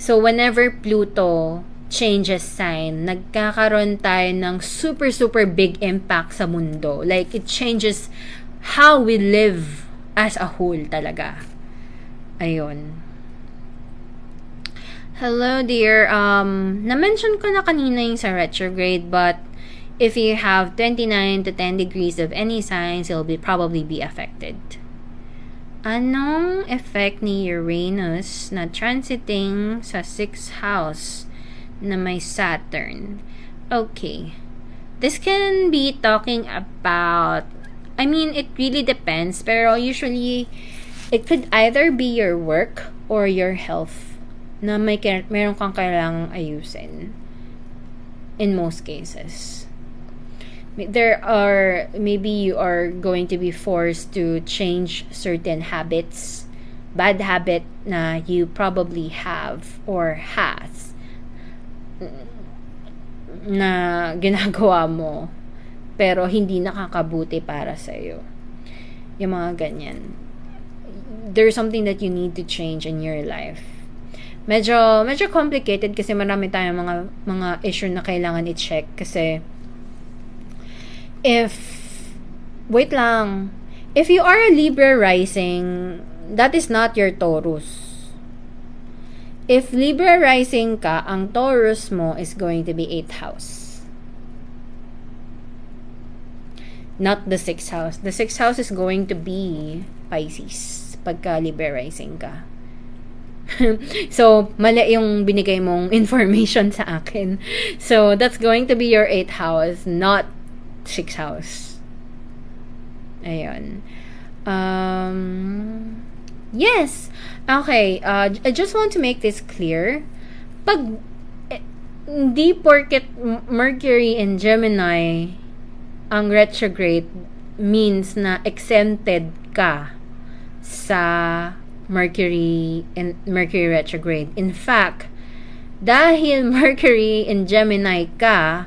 whenever Pluto changes sign, nagkakaroon tayo ng super, super big impact sa mundo. Like, it changes how we live as a whole talaga. Ayun. Hello, dear. Na-mention ko na kanina yung sa retrograde, but if you have 29 to 10 degrees of any signs, you'll probably be affected. Anong effect ni Uranus na transiting sa 6th house na may Saturn? Okay. This can be talking about, it really depends, pero usually, it could either be your work or your health na meron kang kailangang ayusin in most cases. Maybe you are going to be forced to change certain habits, bad habit na you probably have or has na ginagawa mo pero hindi nakakabuti para sa'yo. Yung mga ganyan. There's something that you need to change in your life. Medyo complicated kasi marami tayong mga issue na kailangan i-check kasi if you are a Libra rising, that is not your Taurus. If Libra rising ka, ang Taurus mo is going to be 8th house. Not the 6th house. The 6th house is going to be Pisces pagka Libra rising ka. So, mali yung binigay mong information sa akin. So, that's going to be your 8th house, not 6th house. Ayun. Yes. Okay. I just want to make this clear. Pag hindi porket Mercury and Gemini ang retrograde means na exempted ka sa Mercury retrograde. In fact, dahil Mercury in Gemini ka,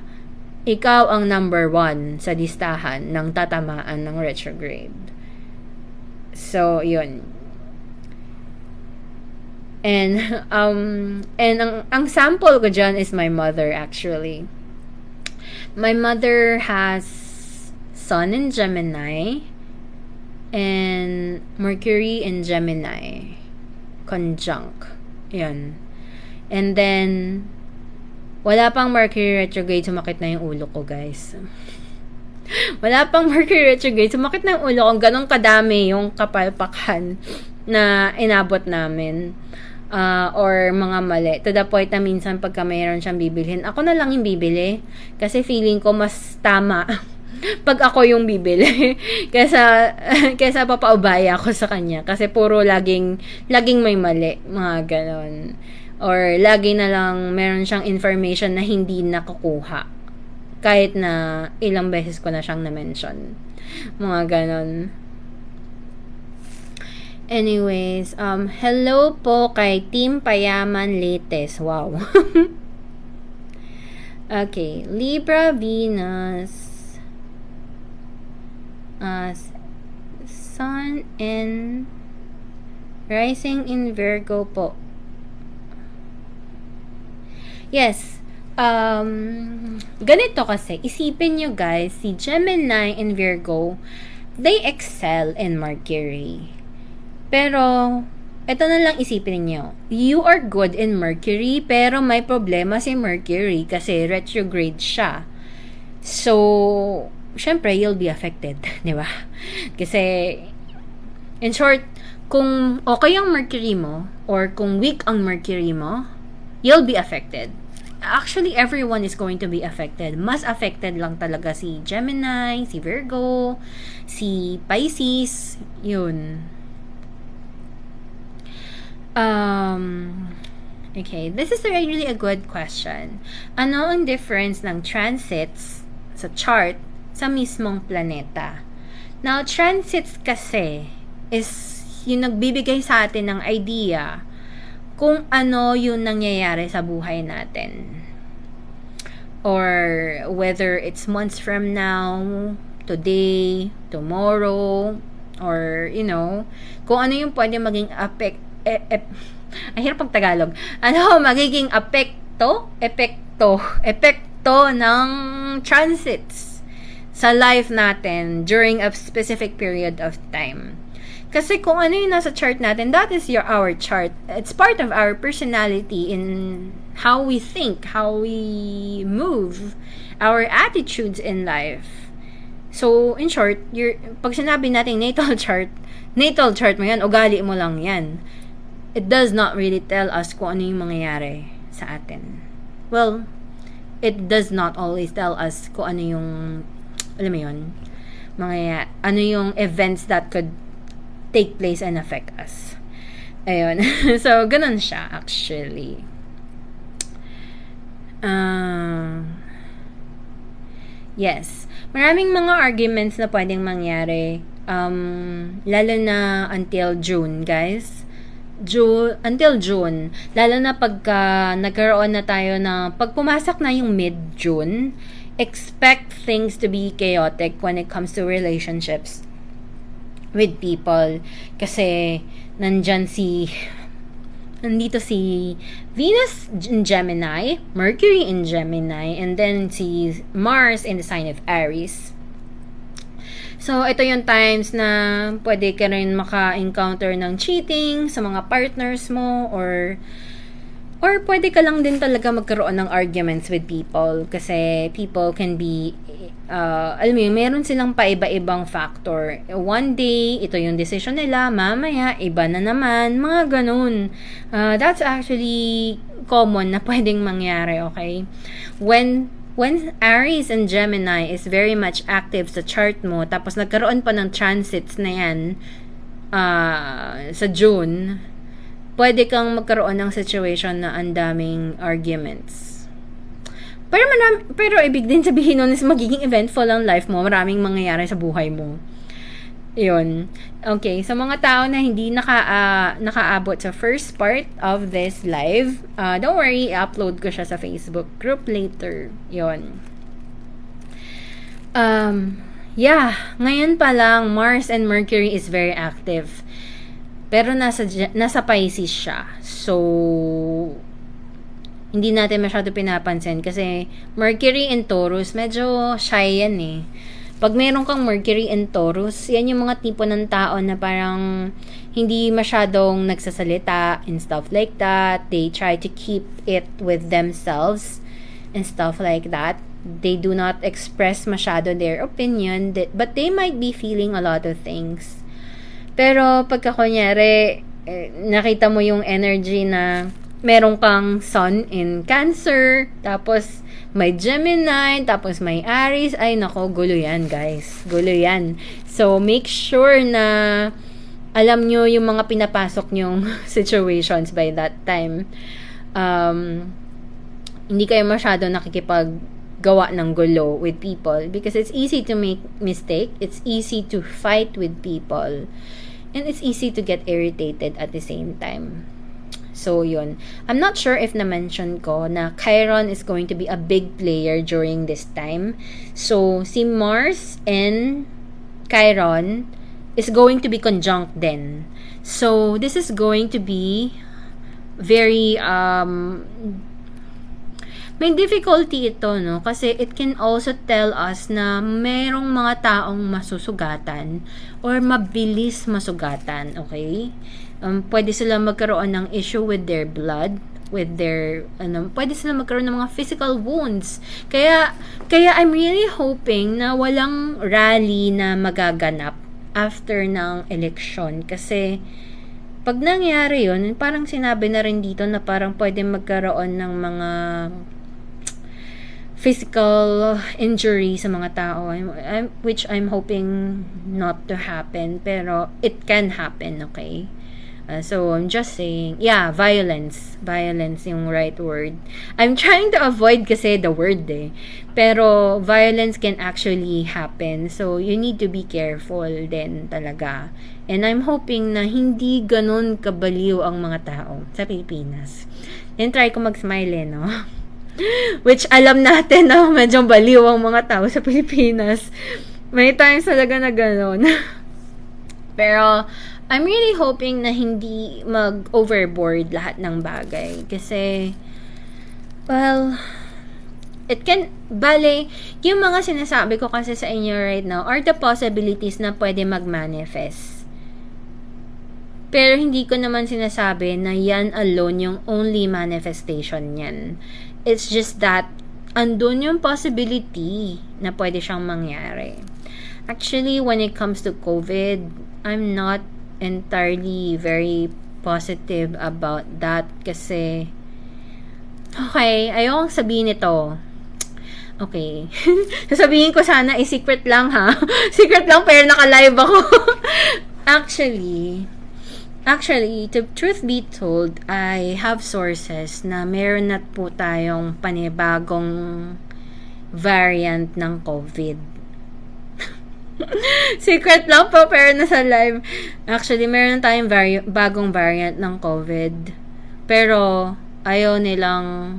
ikaw ang number 1 sa listahan ng tatamaan ng retrograde. So, yun. And ang sample ko dyan is my mother, actually. My mother has Sun in Gemini and Mercury in Gemini. conjunct. Yan. And then, wala pang Mercury retrograde, sumakit na yung ulo ko, guys. Wala pang Mercury retrograde, sumakit na yung ulo ko. Ganun kadami yung kapalpakan na inabot namin. Or mga mali. To the point na minsan pagka mayroon siyang bibilhin, ako na lang yung bibili. Kasi feeling ko mas tama pag ako yung bibili. kaysa papaubaya ako sa kanya. Kasi puro laging may mali. Mga ganon. Or lagi na lang meron siyang information na hindi nakukuha. Kahit na ilang beses ko na siyang na-mention. Mga ganon. Anyways, hello po kay Team Payaman Latest. Wow. Okay, Libra, Venus, Sun and Rising in Virgo po. Yes. Ganito kasi, isipin nyo guys, si Gemini and Virgo, they excel in Mercury. Pero, ito na lang isipin niyo. You are good in Mercury, pero may problema si Mercury kasi retrograde siya. So, syempre, you'll be affected. Di ba? Kasi, in short, kung okay ang Mercury mo, or kung weak ang Mercury mo, you'll be affected. Actually, everyone is going to be affected. Mas affected lang talaga si Gemini, si Virgo, si Pisces, yun. Okay, this is really a good question. Ano ang difference ng transits sa chart sa mismong planeta? Now, transits kasi is yung nagbibigay sa atin ng idea kung ano yung nangyayari sa buhay natin. Or whether it's months from now, today, tomorrow, or, kung ano yung pwede maging ang hirap pag Tagalog. Ano magiging epekto ng transits sa life natin during a specific period of time. Kasi kung ano yung nasa chart natin, that is our chart. It's part of our personality in how we think, how we move, our attitudes in life. So, in short, pag sinabi natin natal chart mo yan, ugali mo lang yan. It does not really tell us kung ano yung mangyayari sa atin. Well, it does not always tell us kung ano yung, alam mo yun, ano yung events that could take place and affect us. Ayun. So, ganun siya, actually. Yes. Maraming mga arguments na pwedeng mangyari. Lalo na until June, guys. Until June. Lalo na pagka nagkaroon na tayo na, pag pumasok na yung mid-June, expect things to be chaotic when it comes to relationships with people. Kasi, nandito si Venus in Gemini, Mercury in Gemini, and then si Mars in the sign of Aries. So, ito yung times na pwede ka rin maka-encounter ng cheating sa mga partners mo, or pwede ka lang din talaga magkaroon ng arguments with people kasi people can be alam mo yun, meron silang paiba-ibang factor. One day, ito yung decision nila, mamaya, iba na naman, mga ganun. That's actually common na pwedeng mangyari, okay? When Aries and Gemini is very much active sa chart mo, tapos nagkaroon pa ng transits na yan sa June, pwede kang magkaroon ng situation na ang daming arguments. Pero ibig din sabihin nun is magiging eventful ang life mo, maraming mangyayari sa buhay mo. Yun. Okay, sa mga tao na hindi nakaabot sa first part of this live, don't worry, i-upload ko siya sa Facebook group later. Yun. Yeah, ngayon pa lang, Mars and Mercury is very active. Pero nasa Pisces siya. So, hindi natin masyado pinapansin kasi Mercury in Taurus, medyo shy yan eh. Pag meron kang Mercury and Taurus, yan yung mga tipo ng tao na parang hindi masyadong nagsasalita and stuff like that. They try to keep it with themselves and stuff like that. They do not express masyado their opinion, but they might be feeling a lot of things. Pero pagka kunyari, nakita mo yung energy na meron kang Sun in Cancer, tapos may Gemini, tapos may Aries, ay nako, gulo yan guys. Gulo yan. So, make sure na alam nyo yung mga pinapasok nyong situations by that time. Hindi kayo masyado nakikipaggawa ng gulo with people because it's easy to make mistake, it's easy to fight with people, and it's easy to get irritated at the same time. So, yun. I'm not sure if na-mention ko na Chiron is going to be a big player during this time. So, si Mars and Chiron is going to be conjunct then. So, this is going to be very, may difficulty ito, no? Kasi it can also tell us na merong mga taong masusugatan or mabilis masugatan, okay? Pwede sila magkaroon ng issue with their blood, with their, pwede sila magkaroon ng mga physical wounds. Kaya I'm really hoping na walang rally na magaganap after ng election. Kasi, pag nangyari yun, parang sinabi na rin dito na parang pwede magkaroon ng mga physical injury sa mga tao, which I'm hoping not to happen, pero it can happen, okay? So, I'm just saying, yeah, violence yung right word. I'm trying to avoid kasi the word pero violence can actually happen, so you need to be careful din talaga. And I'm hoping na hindi ganun kabaliw ang mga tao sa Pilipinas. Then try ko mag-smile no? Which alam natin na medyo baliw ang mga tao sa Pilipinas. May times talaga na ganun. Pero I'm really hoping na hindi mag-overboard lahat ng bagay. Kasi, well, it can, yung mga sinasabi ko kasi sa inyo right now are the possibilities na pwede mag-manifest. Pero hindi ko naman sinasabi na yan alone yung only manifestation yan. It's just that, andun yung possibility na pwede siyang mangyari. Actually, when it comes to COVID, I'm not entirely very positive about that kasi okay, ayokong sabihin ito. Okay. Sasabihin ko sana secret lang ha. Secret lang pero naka-live ako. Actually, to truth be told, I have sources na meron na po tayong panibagong variant ng COVID. Secret lang po, pero nasa live. Actually, meron tayong bagong variant ng COVID. Pero, ayaw nilang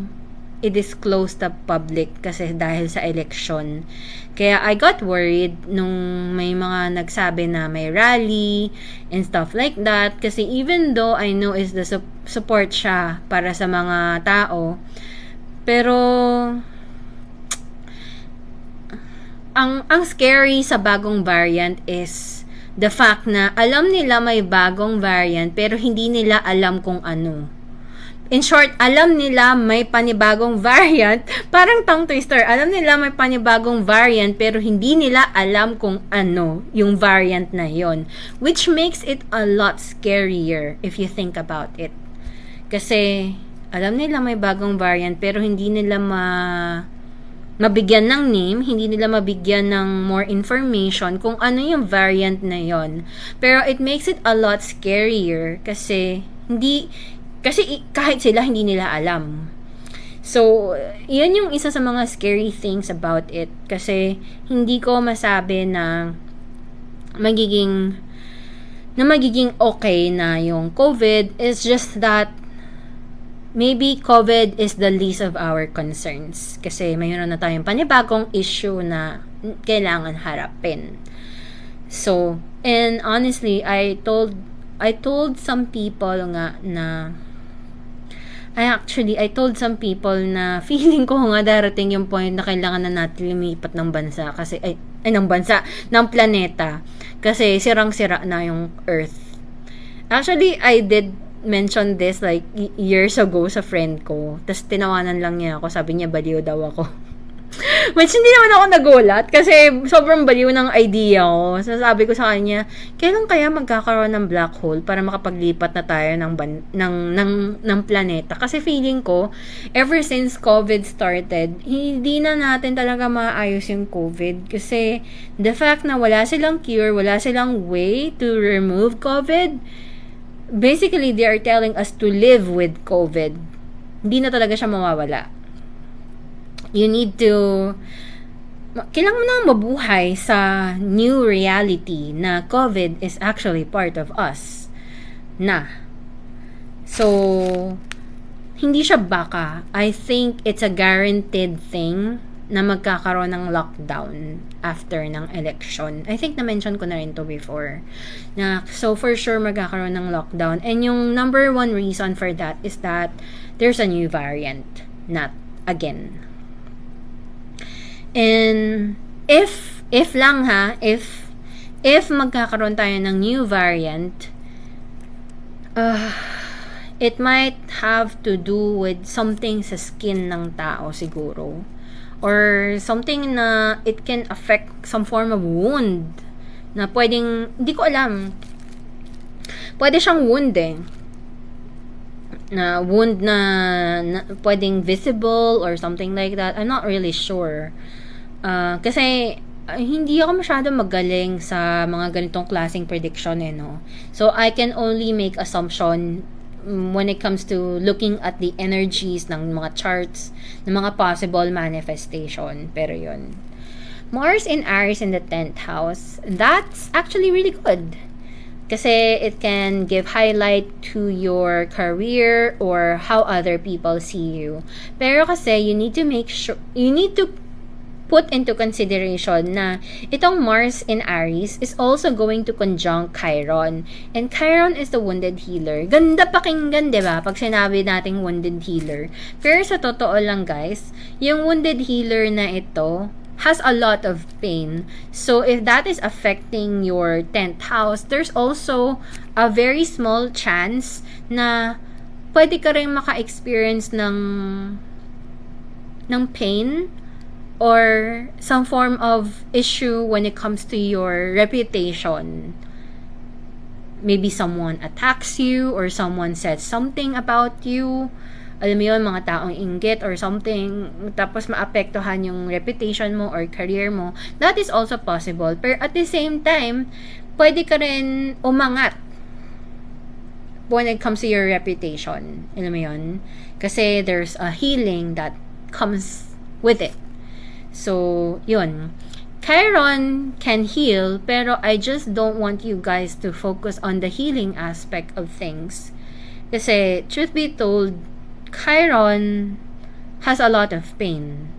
i-disclose the public kasi dahil sa election. Kaya, I got worried nung may mga nagsabi na may rally and stuff like that. Kasi even though I know is the support siya para sa mga tao, pero ang scary sa bagong variant is the fact na alam nila may bagong variant pero hindi nila alam kung ano. In short, alam nila may panibagong variant, parang tongue twister. Alam nila may panibagong variant pero hindi nila alam kung ano yung variant na yon, which makes it a lot scarier if you think about it. Kasi alam nila may bagong variant pero hindi nila mabigyan ng name, hindi nila mabigyan ng more information kung ano yung variant na yon. Pero it makes it a lot scarier kasi kahit sila hindi nila alam. So, yan yung isa sa mga scary things about it kasi hindi ko masabi na magiging okay na yung COVID. It's just that maybe COVID is the least of our concerns kasi mayroon na tayong panibagong issue na kailangan harapin. So, and honestly, I told some people nga na I told some people na feeling ko nga darating yung point na kailangan na natin lumipat ng bansa kasi ng bansa, ng planeta. Kasi sirang-sira na yung Earth. Actually, I did mention this like years ago sa friend ko. Tapos tinawanan lang niya ako. Sabi niya, baliw daw ako. Which hindi naman ako nagulat kasi sobrang baliw ng idea ko. So sabi ko sa kanya, kailan kaya magkakaroon ng black hole para makapaglipat na tayo ng planeta? Kasi feeling ko, ever since COVID started, hindi na natin talaga maayos yung COVID. Kasi the fact na wala silang cure, wala silang way to remove COVID, basically they are telling us to live with COVID. Hindi na talaga siya mawawala. You need to kailangan mo nang mabuhay sa new reality na COVID is actually part of us na. So, hindi siya baka. I think it's a guaranteed thing na magkakaroon ng lockdown after ng election. I think na-mention ko na rin to before. So, for sure, magkakaroon ng lockdown. And yung number one reason for that is that there's a new variant. Not again. And if magkakaroon tayo ng new variant, it might have to do with something sa skin ng tao siguro. Or something na it can affect some form of wound na pwedeng, hindi ko alam. Pwede siyang wound na wound na pwedeng visible or something like that. I'm not really sure. Kasi hindi ako masyado magaling sa mga ganitong klaseng prediction no. So I can only make assumption when it comes to looking at the energies ng mga charts, ng mga possible manifestation. Pero yun. Mars in Aries in the 10th house, that's actually really good. Kasi it can give highlight to your career or how other people see you. Pero kasi you need to put into consideration na itong Mars in Aries is also going to conjunct Chiron. And Chiron is the wounded healer. Ganda pakinggan, diba? Pag sinabi nating wounded healer. Pero sa totoo lang, guys, yung wounded healer na ito has a lot of pain. So, if that is affecting your 10th house, there's also a very small chance na pwede ka rin maka-experience ng pain or some form of issue when it comes to your reputation. Maybe someone attacks you or someone says something about you. Alam mo yun, mga taong inggit or something, tapos maapektuhan yung reputation mo or career mo. That is also possible. Pero at the same time, pwede ka rin umangat when it comes to your reputation. Alam mo yun? Kasi there's a healing that comes with it. So, yun. Chiron can heal, pero I just don't want you guys to focus on the healing aspect of things. Kasi, truth be told, Chiron has a lot of pain.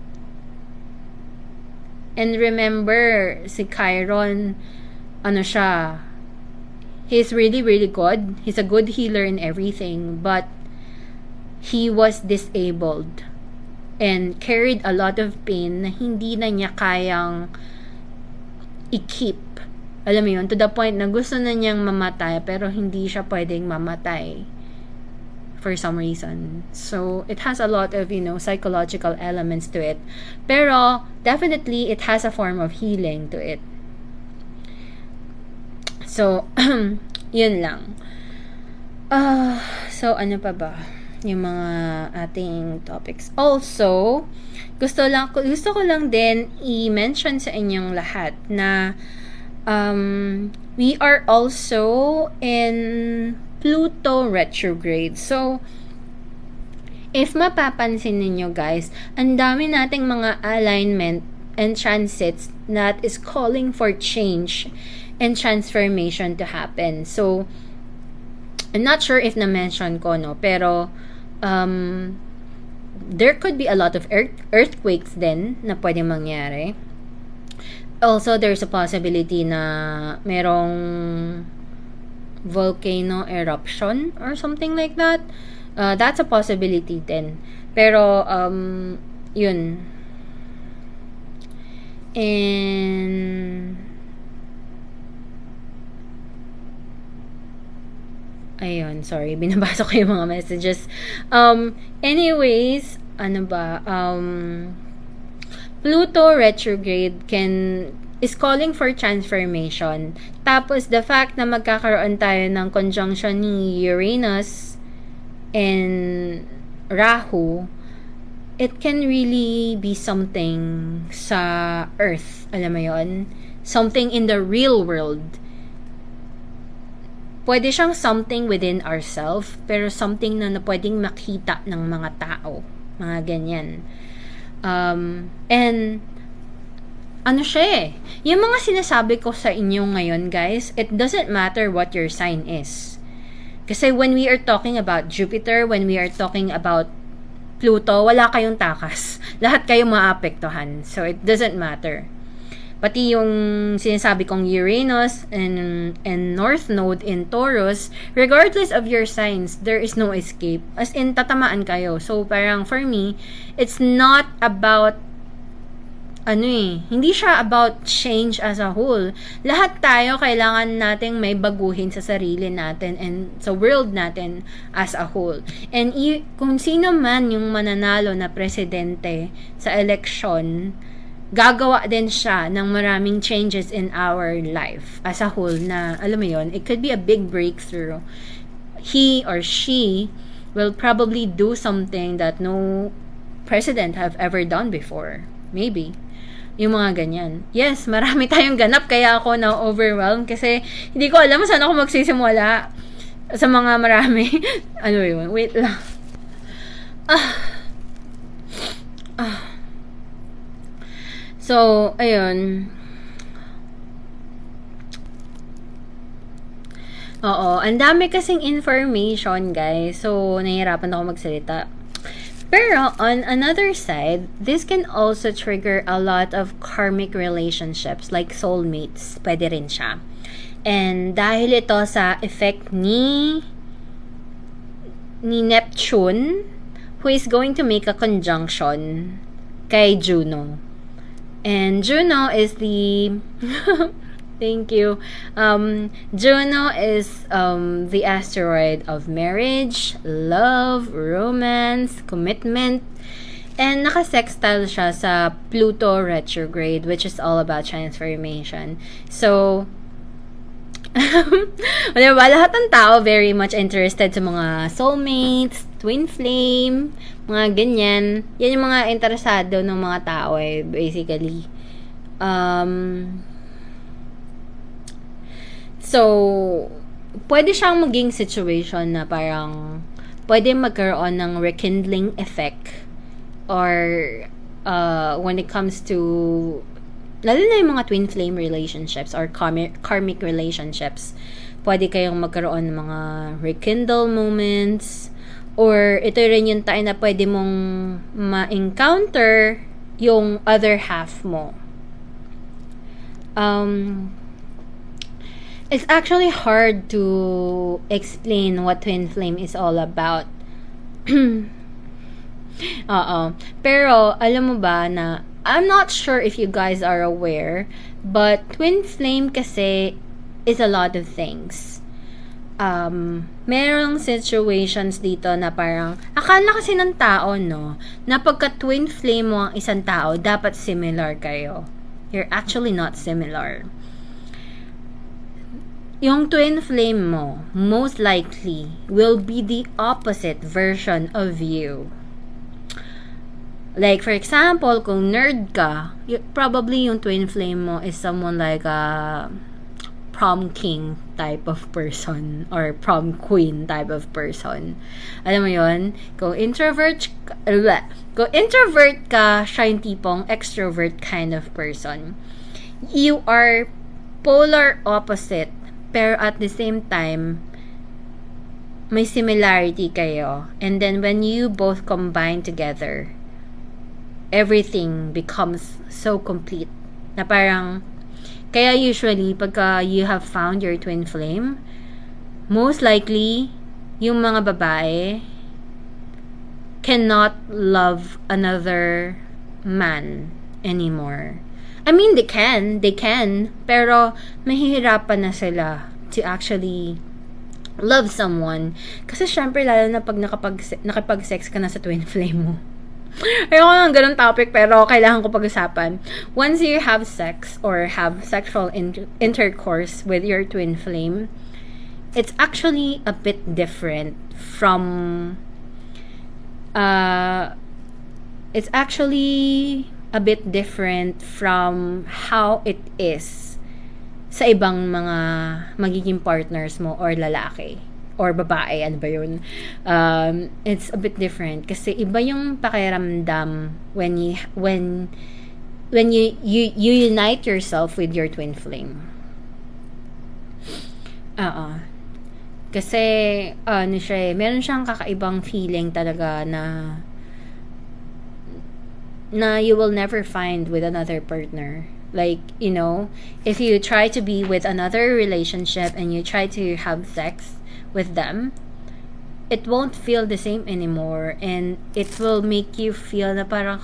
And remember, si Chiron, he's really, really good. He's a good healer in everything, but he was disabled and carried a lot of pain na hindi na niya kayang i-keep. Alam mo yun, to the point na gusto na niyang mamatay pero hindi siya pwedeng mamatay for some reason. So, it has a lot of, psychological elements to it. Pero, definitely, it has a form of healing to it. So, yun lang. So, ano pa ba? Yung mga ating topics. Also, gusto ko lang din i-mention sa inyong lahat na we are also in Pluto retrograde. So, if mapapansin ninyo guys, ang dami nating mga alignment and transits that is calling for change and transformation to happen. So, I'm not sure if na-mention ko, no? Pero, there could be a lot of earthquakes din na pwedeng mangyari. Also, there's a possibility na merong volcano eruption or something like that. That's a possibility din. Pero, yun. And ayun, sorry, binabasa ko yung mga messages. Anyways, ano ba? Pluto retrograde is calling for transformation. Tapos, the fact na magkakaroon tayo ng conjunction ni Uranus and Rahu, it can really be something sa Earth. Alam mo yon? Something in the real world. Pwede siyang something within ourselves, pero something na pwedeng makita ng mga tao. Mga ganyan. And, ano siya eh. Yung mga sinasabi ko sa inyo ngayon, guys, it doesn't matter what your sign is. Kasi when we are talking about Jupiter, when we are talking about Pluto, wala kayong takas. Lahat kayong maapektuhan. So, it doesn't matter. Pati yung sinasabi kong Uranus and North Node in Taurus, regardless of your signs, there is no escape. As in, tatamaan kayo. So, parang for me, it's not about hindi siya about change as a whole. Lahat tayo kailangan nating may baguhin sa sarili natin and sa world natin as a whole. And kung sino man yung mananalo na presidente sa election, gagawa din siya ng maraming changes in our life as a whole na, alam mo yun, it could be a big breakthrough. He or she will probably do something that no president have ever done before. Maybe. Yung mga ganyan. Yes, marami tayong ganap kaya ako na-overwhelmed kasi hindi ko alam saan ako magsisimula sa mga marami. Ano yun? Wait lang. So, ayun. Oo, ang dami kasing information, guys. So, nahihirapan ako magsalita. Pero, on another side, this can also trigger a lot of karmic relationships like soulmates. Pwede rin siya. And dahil ito sa effect ni Neptune, who is going to make a conjunction kay Juno. And Juno is the... Thank you. Juno is the asteroid of marriage, love, romance, commitment, and nakasextile siya sa Pluto retrograde, which is all about transformation. So, diba, lahat ng tao very much interested sa mga soulmates, twin flame, mga ganyan. Yan yung mga interesado ng mga tao eh, basically. So, pwede siyang maging situation na parang pwede magkaroon ng rekindling effect or when it comes to lalo na yung mga twin flame relationships or karmic relationships, pwede kayong magkaroon ng mga rekindle moments or ito rin yung time na pwede mong ma-encounter yung other half mo. It's actually hard to explain what twin flame is all about. Pero, alam mo ba na, I'm not sure if you guys are aware, but twin flame kasi is a lot of things. Merong situations dito na parang, akala kasi ng tao, no, na pagka twin flame mo ang isang tao, dapat similar kayo. You're actually not similar. Yung twin flame mo, most likely, will be the opposite version of you. Like, for example, kung nerd ka, probably yung twin flame mo is someone like a prom king type of person or prom queen type of person. Alam mo yun? Kung introvert ka, siya yung tipong extrovert kind of person. You are polar opposite. Pero at the same time, may similarity kayo. And then when you both combine together, everything becomes so complete. Na parang, kaya usually, pagka you have found your twin flame, most likely, yung mga babae cannot love another man anymore. I mean, they can, pero mahihirapan na sila to actually love someone. Kasi syempre, lalo na pag nakipag-sex ka na sa twin flame mo. Ayoko ng ganun topic, pero kailangan ko pag-usapan. Once you have sex or have sexual intercourse with your twin flame, it's actually a bit different from it's actually a bit different from how it is sa ibang mga magiging partners mo or lalaki or babae, ano ba yun? It's a bit different kasi iba yung pakiramdam when you unite yourself with your twin flame. Kasi ano siya, meron siyang kakaibang feeling talaga na you will never find with another partner. Like, you know, if you try to be with another relationship and you try to have sex with them, it won't feel the same anymore, and it will make you feel na parang,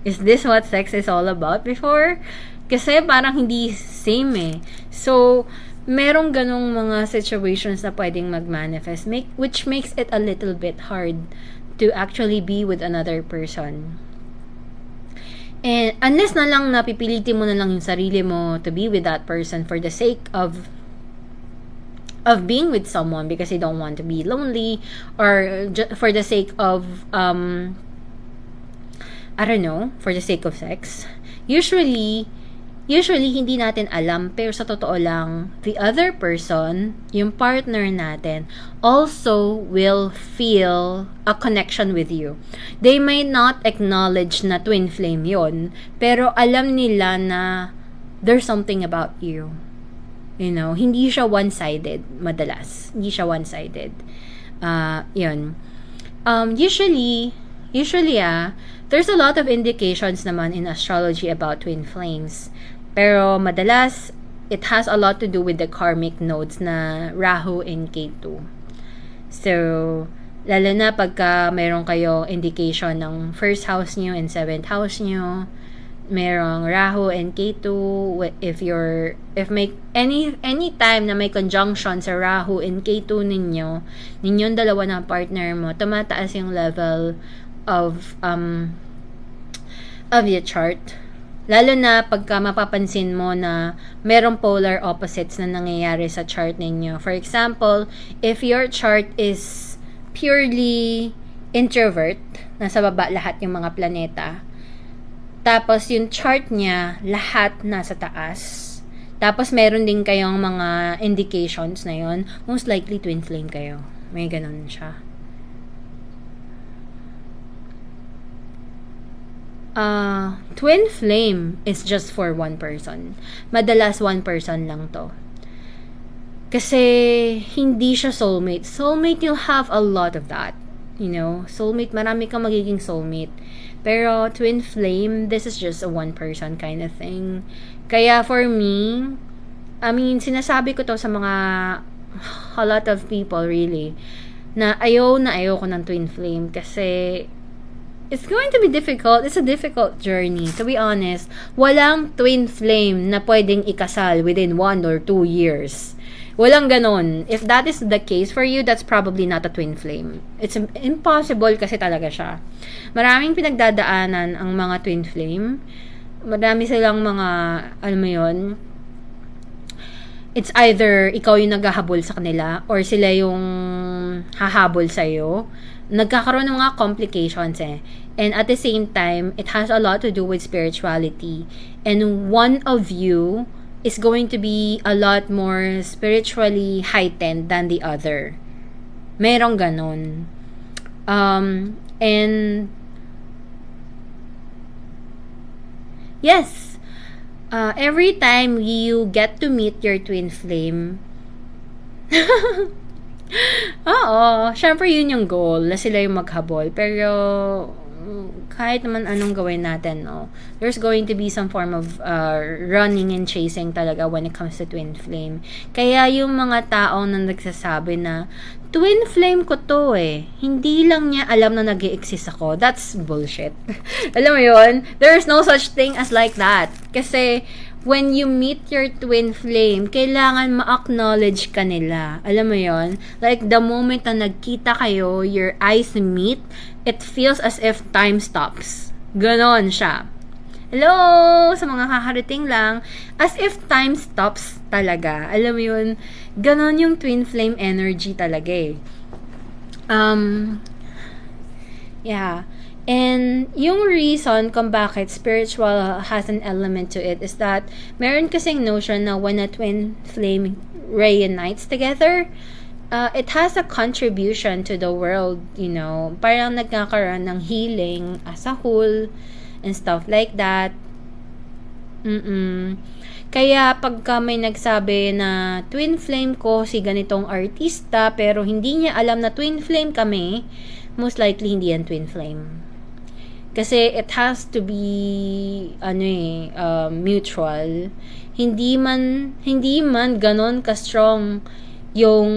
is this what sex is all about before? Kasi parang hindi same eh. So, merong ganong mga situations na pwedeng mag-manifest, which makes it a little bit hard to actually be with another person. And unless na lang napipilitin mo na lang yung sarili mo to be with that person for the sake of being with someone because you don't want to be lonely, or for the sake of I don't know, for the sake of sex. Usually hindi natin alam, pero sa totoo lang, the other person, yung partner natin, also will feel a connection with you. They may not acknowledge na twin flame yon, pero alam nila na there's something about you. You know, hindi siya one-sided madalas. Hindi siya one-sided. Yun. Usually, there's a lot of indications naman in astrology about twin flames. Pero madalas, it has a lot to do with the karmic nodes na Rahu and Ketu. So, lalo na pagka mayroon kayong indication ng first house nyo and seventh house nyo, merong Rahu and Ketu, if may any time na may conjunction sa Rahu and Ketu ninyong dalawa na partner mo, tumataas yung level of your chart. Lalo na pagka mapapansin mo na merong polar opposites na nangyayari sa chart ninyo. For example, if your chart is purely introvert, nasa baba lahat yung mga planeta, tapos yung chart niya, lahat nasa taas, tapos meron din kayong mga indications na yon, most likely twin flame kayo. May ganun siya. Twin flame is just for one person. Madalas one person lang to. Kasi hindi siya soulmate. Soulmate, you'll have a lot of that. You know, soulmate, marami kang magiging soulmate. Pero twin flame, this is just a one person kind of thing. Kaya for me, I mean, sinasabi ko to sa a lot of people really, na ayaw ko ng twin flame kasi it's going to be difficult. It's a difficult journey. To be honest, walang twin flame na pwedeng ikasal within 1 or 2 years. Walang ganon. If that is the case for you, that's probably not a twin flame. It's impossible kasi talaga siya. Maraming pinagdadaanan ang mga twin flame. Marami silang mga, alam mo yun, it's either ikaw yung naghahabol sa kanila or sila yung hahabol sa'yo. Nagkakaroon ng mga complications eh. And at the same time, it has a lot to do with spirituality. And one of you is going to be a lot more spiritually heightened than the other. Merong ganon. And yes, every time you get to meet your twin flame, oo, syempre yun yung goal, na sila yung maghabol. Pero kahit naman anong gawin natin, no, there's going to be some form of running and chasing talaga when it comes to twin flame. Kaya yung mga tao na nagsasabi na twin flame ko to hindi lang niya alam na nag-i-exist ako, that's bullshit. Alam mo yun, there's no such thing as like that. Kasi when you meet your twin flame, kailangan ma-acknowledge ka nila. Alam mo yon? Like, the moment na nagkita kayo, your eyes meet, it feels as if time stops. Ganon siya. Hello! Sa mga kakarating lang, as if time stops talaga. Alam mo yun? Ganon yung twin flame energy talaga yeah. And yung reason kung bakit spiritual has an element to it is that meron kasing notion na when a twin flame reunites together, it has a contribution to the world, you know. Parang nagkakaroon ng healing as a whole and stuff like that. Kaya pagka may nagsabi na twin flame ko si ganitong artista pero hindi niya alam na twin flame kami, most likely hindi yan twin flame. Kasi it has to be mutual. Hindi man ganon ka-strong yung,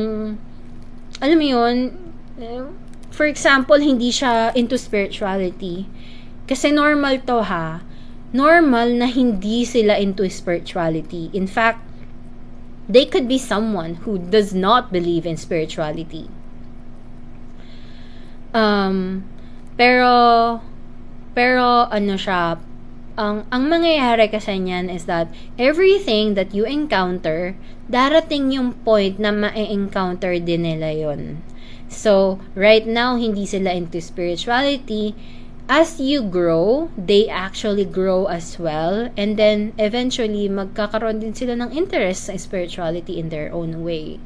alam mo yun, for example, hindi siya into spirituality. Kasi normal to normal na hindi sila into spirituality. In fact, they could be someone who does not believe in spirituality. Pero ano siya, ang mangyayari kasi niyan is that everything that you encounter, darating yung point na ma-encounter din nila yun. So, right now, hindi sila into spirituality. As you grow, they actually grow as well. And then, eventually, magkakaroon din sila ng interest sa spirituality in their own way.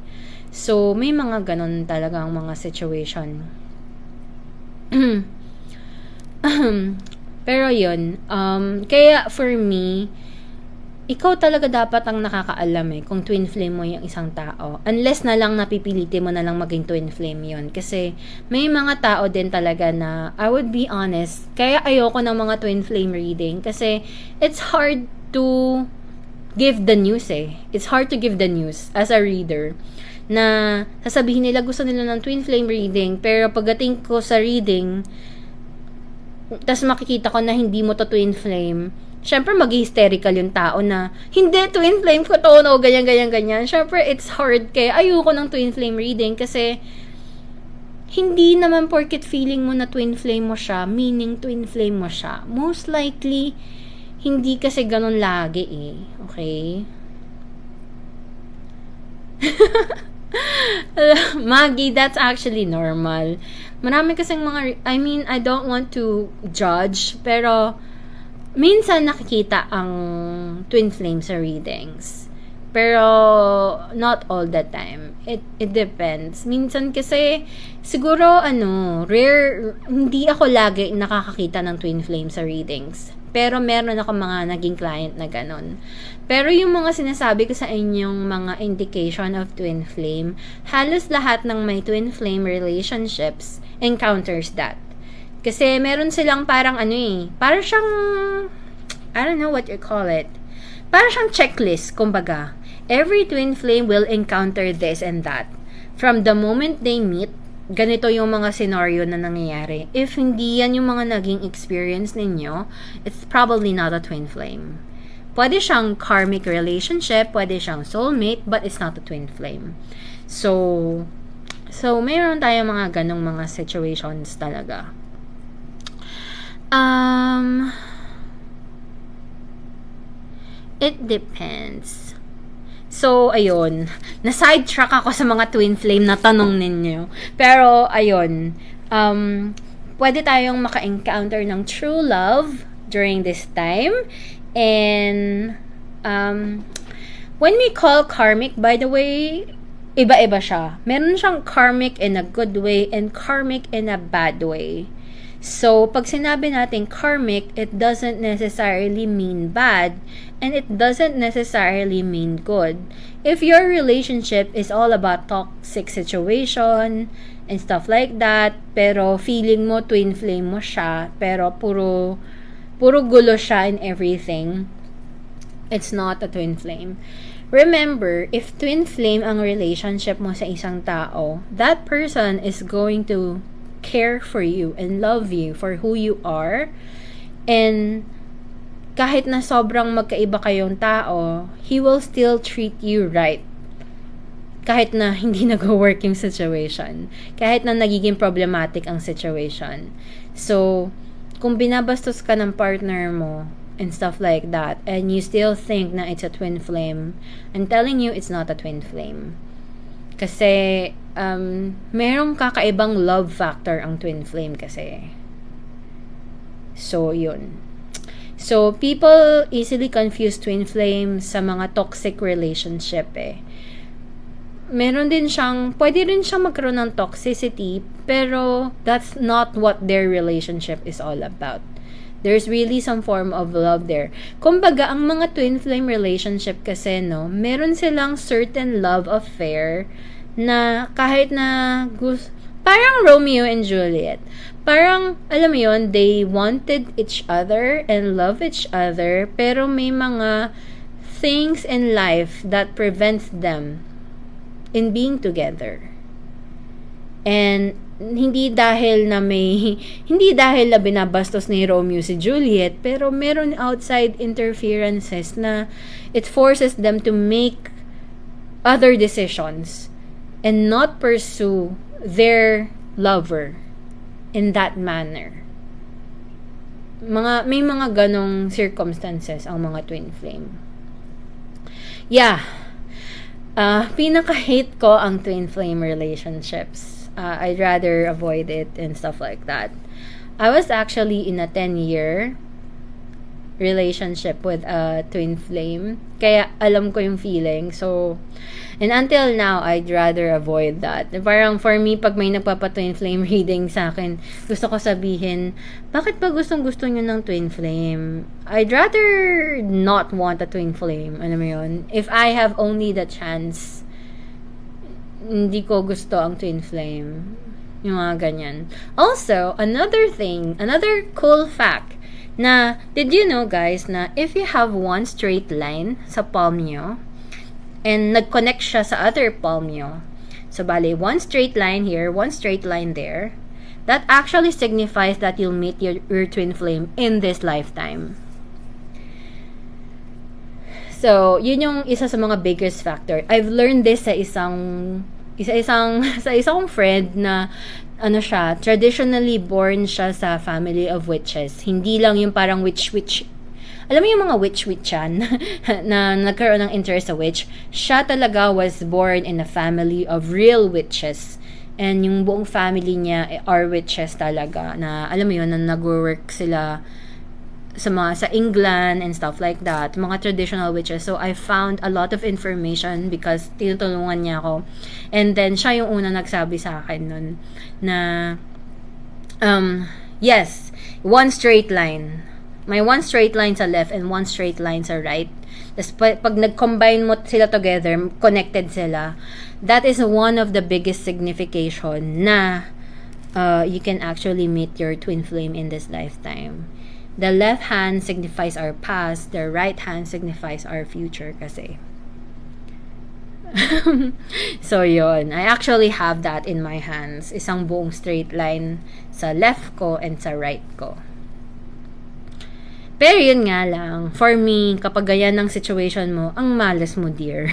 So, may mga ganon talagang mga situation. Pero yun, kaya for me, ikaw talaga dapat ang nakakaalam kung twin flame mo yung isang tao. Unless na lang napipilitin mo na lang maging twin flame yun. Kasi may mga tao din talaga na, I would be honest, kaya ayoko ng mga twin flame reading. Kasi it's hard to give the news It's hard to give the news as a reader. Na sasabihin nila gusto nila ng twin flame reading, pero pagdating ko sa reading, tas makikita ko na hindi mo to twin flame, syempre mag-hysterical yung tao na, hindi, twin flame ko to, no, ganyan. Syempre, it's hard, kaya ayoko ng twin flame reading kasi hindi naman porket feeling mo na twin flame mo siya, meaning twin flame mo siya. Most likely, hindi kasi ganun lagi Okay? Maggie, that's actually normal. Marami kasing I don't want to judge, pero minsan nakikita ang twin flame sa readings. Pero not all the time. It depends. Minsan kasi siguro rare, hindi ako lagi nakakakita ng twin flame sa readings. Pero meron ako mga naging client na ganon. Pero yung mga sinasabi ko sa inyong mga indication of twin flame, halos lahat ng may twin flame relationships encounters that. Kasi meron silang parang parang siyang, I don't know what you call it. Parang siyang checklist, kumbaga. Every twin flame will encounter this and that. From the moment they meet, ganito yung mga scenario na nangyayari. If hindi yan yung mga naging experience ninyo, it's probably not a twin flame. Pwede siyang karmic relationship, pwede siyang soulmate, but it's not a twin flame. So mayroon tayong mga ganong mga situations talaga. It depends. So, ayun. Na-sidetrack ako sa mga twin flame na tanong ninyo. Pero, ayun. Pwede tayong maka-encounter ng true love during this time. And, when we call karmic, by the way, iba-iba siya. Meron siyang karmic in a good way and karmic in a bad way. So, pag sinabi natin karmic, it doesn't necessarily mean bad, and it doesn't necessarily mean good. If your relationship is all about toxic situation and stuff like that, pero feeling mo twin flame mo siya, pero puro gulo siya in everything, it's not a twin flame. Remember, if twin flame ang relationship mo sa isang tao, that person is going to care for you and love you for who you are. And kahit na sobrang magkaiba kayong tao, he will still treat you right. Kahit na hindi nag-work yung situation. Kahit na nagiging problematic ang situation. So, kung binabastos ka ng partner mo and stuff like that, and you still think na it's a twin flame, I'm telling you, it's not a twin flame. Kasi, merong kakaibang love factor ang twin flame kasi. So, yun. So, people easily confuse twin flame sa mga toxic relationship eh. Meron din siyang, pwede rin siyang magkaroon ng toxicity, pero that's not what their relationship is all about. There's really some form of love there. Kumbaga, ang mga twin flame relationship kasi, no, meron silang certain love affair na kahit na parang Romeo and Juliet. Parang, alam mo yun, they wanted each other and love each other, pero may mga things in life that prevents them in being together. And hindi dahil na binabastos ni Romeo si Juliet, pero meron outside interferences na it forces them to make other decisions and not pursue their lover in that manner. May mga ganong circumstances ang mga twin flame. Yeah. Pinaka-hate ko ang twin flame relationships. I'd rather avoid it and stuff like that. I was actually in a 10-year relationship with a twin flame. Kaya alam ko yung feeling. So, and until now, I'd rather avoid that. Parang for me, pag may nagpapa-twin flame reading sa akin, gusto ko sabihin, bakit ba gustong-gusto nyo ng twin flame? I'd rather not want a twin flame. Ano mo yun? If I have only the chance, hindi ko gusto ang twin flame. Yung mga ganyan. Also, another cool fact, na, did you know guys, na if you have one straight line sa palm nyo, and nag-connect siya sa other palm nyo, so bale, one straight line here, one straight line there, that actually signifies that you'll meet your twin flame in this lifetime. So, yun yung isa sa mga biggest factor. I've learned this sa isang friend na traditionally born siya sa family of witches. Hindi lang yung parang witch. Alam mo yung mga witch-witchan na nagkaroon ng interest sa witch. Siya talaga was born in a family of real witches. And yung buong family niya are witches talaga. Na alam mo yun, na nag-work sila sa England and stuff like that, mga traditional witches. So I found a lot of information because tinutulungan niya ako. And then siya yung una nagsabi sa akin nun na yes, one straight line. May one straight line sa left and one straight line sa right. Tapos pag nag-combine mo sila together, connected sila, that is one of the biggest signification na you can actually meet your twin flame in this lifetime. The left hand signifies our past, the right hand signifies our future kasi. So yun, I actually have that in my hands. Isang buong straight line sa left ko and sa right ko. Pero yun nga lang, for me, kapag ganyan ng situation mo, ang malas mo, dear.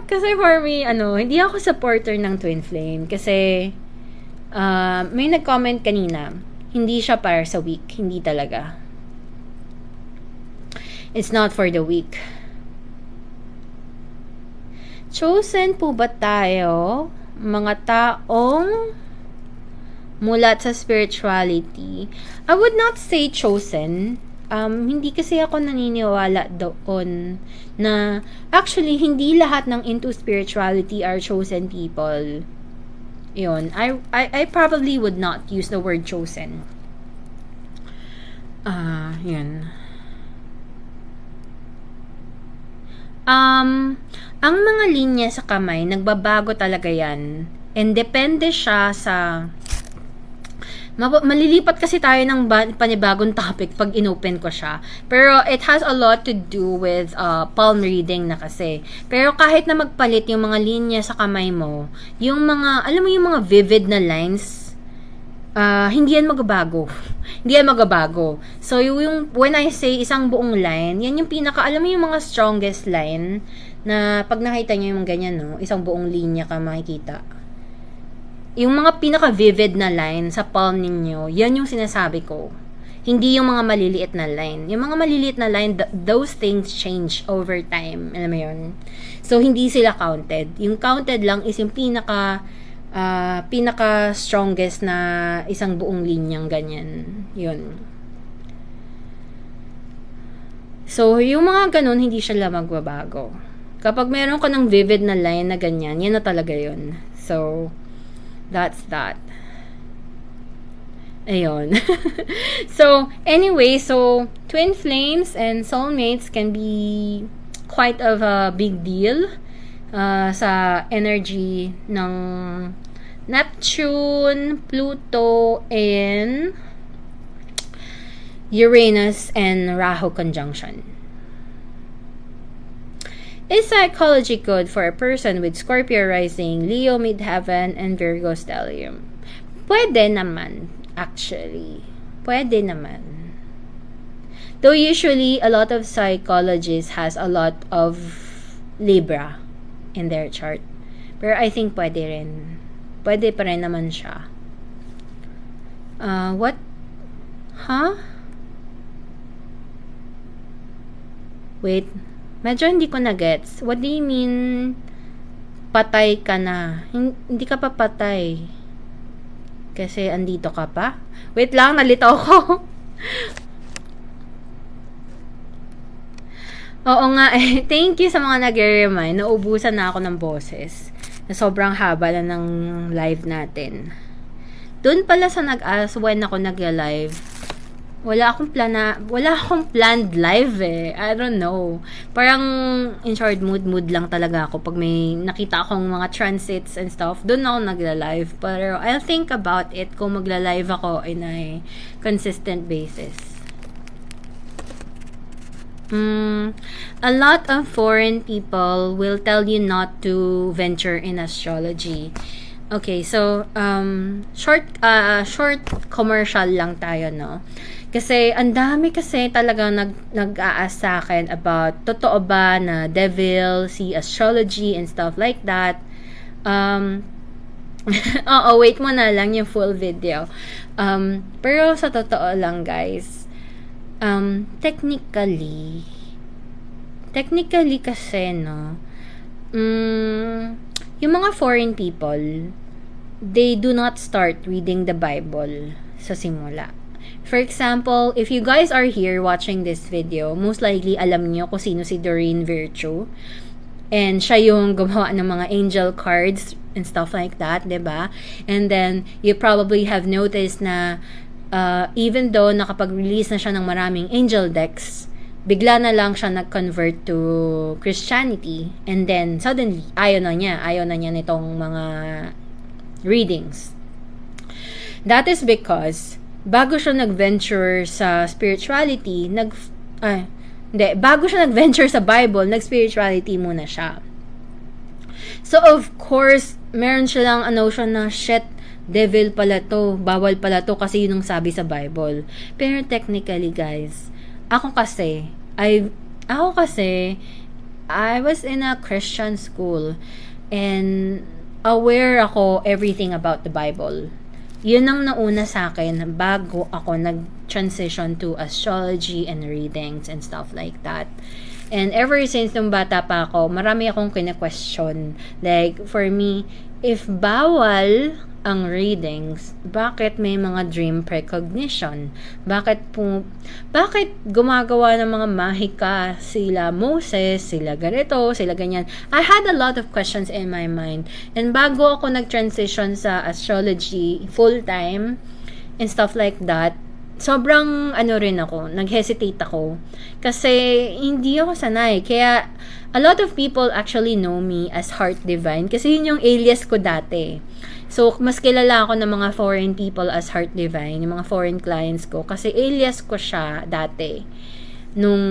kasi for me, hindi ako supporter ng twin flame. Kasi, may nag-comment kanina, hindi siya para sa weak. Hindi talaga. It's not for the weak. Chosen po ba tayo, mga taong mulat sa spirituality? I would not say chosen. Hindi kasi ako naniniwala doon na actually hindi lahat ng into spirituality are chosen people. Yun. I probably would not use the word chosen. Yun. Ang mga linya sa kamay, nagbabago talaga yan. And depende siya sa... malilipat kasi tayo ng panibagong topic pag inopen ko siya. Pero it has a lot to do with palm reading na kasi. Pero kahit na magpalit yung mga linya sa kamay mo, yung mga, alam mo yung mga vivid na lines, hindi yan magbabago. Hindi yan magbabago. So, yung, when I say isang buong line, yan yung pinaka, alam mo yung mga strongest line, na pag nakita nyo yung ganyan, no, isang buong linya ka makikita. Yung mga pinaka-vivid na line sa palm ninyo, yan yung sinasabi ko. Hindi yung mga maliliit na line. Yung mga maliliit na line, those things change over time. Alam mo yun? So, hindi sila counted. Yung counted lang is yung pinaka-strongest na isang buong linyang ganyan. Yun. So, yung mga ganun, hindi siya magbabago. Kapag meron ka ng vivid na line na ganyan, yan na talaga yun. So, that's that. Ayun. So, anyway, so, twin flames and soulmates can be quite of a big deal sa energy ng Neptune, Pluto, and Uranus and Rahu conjunction. Is psychology good for a person with Scorpio rising, Leo midheaven, and Virgo stellium? Pwede naman, actually. Pwede naman. Though usually, a lot of psychologists has a lot of Libra in their chart. Pero I think pwede rin. Pwede pa rin naman siya. What? Huh? Wait. Medyo hindi ko na-gets. What do you mean, patay ka na? Hindi ka pa patay. Kasi andito ka pa? Wait lang, nalito ko. Oo nga eh. Thank you sa mga nag-remind. Naubusan na ako ng boses. Na sobrang haba na ng live natin. Doon pala sa nag-ask when ako nag-live, wala akong planned live eh. I don't know. Parang in short mood lang talaga ako pag may nakita akong mga transits and stuff. Doon ako nagla-live. Pero I'll think about it kung magla-live ako in a consistent basis. A lot of foreign people will tell you not to venture in astrology. Okay, so short commercial lang tayo, no? Kasi ang dami kasi talaga nag-a-ask sa akin about totoo ba na devil, see astrology and stuff like that. Wait mo na lang yung full video. Pero sa totoo lang, guys, technically kasi, no, yung mga foreign people, they do not start reading the Bible sa simula. For example, if you guys are here watching this video, most likely alam niyo kung sino si Doreen Virtue. And siya yung gumawa ng mga angel cards and stuff like that, diba? And then, you probably have noticed na even though nakapag-release na siya ng maraming angel decks, bigla na lang siya nag-convert to Christianity. And then, suddenly, ayaw na niya nitong mga readings. That is because bago siya nag-venture sa spirituality, bago siya nag-venture sa Bible, nag-spirituality muna siya. So, of course, meron silang notion na, shit, devil pala to, bawal pala to kasi yun ang sabi sa Bible. Pero technically, guys, ako kasi, I was in a Christian school and aware ako everything about the Bible. Yun ang nauna sa akin bago ako nag-transition to astrology and readings and stuff like that. And ever since nung bata pa ako, marami akong kina-question. Like, for me, if bawal ang readings, bakit may mga dream precognition? Bakit gumagawa ng mga mahika sila Moses, sila ganito, sila ganyan? I had a lot of questions in my mind. And bago ako nag-transition sa astrology full-time and stuff like that, sobrang nag-hesitate ako. Kasi hindi ako sanay. Kaya, a lot of people actually know me as Heart Divine. Kasi yun yung alias ko dati. So, mas kilala ako ng mga foreign people as Heart Divine, yung mga foreign clients ko. Kasi alias ko siya dati. Nung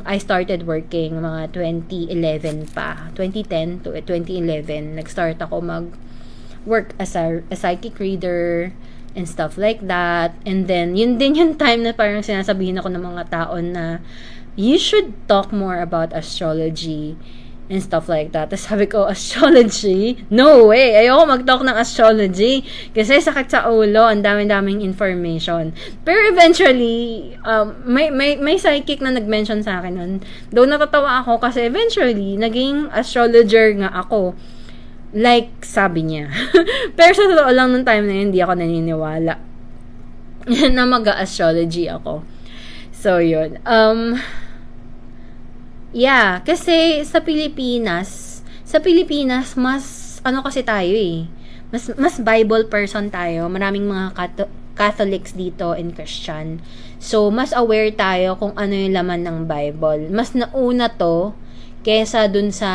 I started working, mga 2011 pa. 2010 to 2011, nag-start ako mag-work as a psychic reader and stuff like that. And then, yun din yung time na parang sinasabihin ako ng mga tao na you should talk more about astrology and stuff like that. Tapos sabi ko, astrology? No way! Ayoko mag-talk ng astrology kasi sakit sa ulo, ang daming information. Pero eventually, may psychic na nag-mention sa akin nun. Though natatawa ako kasi eventually, naging astrologer nga ako. Like, sabi niya. Pero sa totoo lang nung time na yun, hindi ako naniniwala na mag-astrology ako. So, yun. Yeah, kasi sa Pilipinas, mas, kasi tayo eh. Mas Bible person tayo. Maraming mga Catholics dito and Christian. So, mas aware tayo kung ano yung laman ng Bible. Mas nauna to kesa dun sa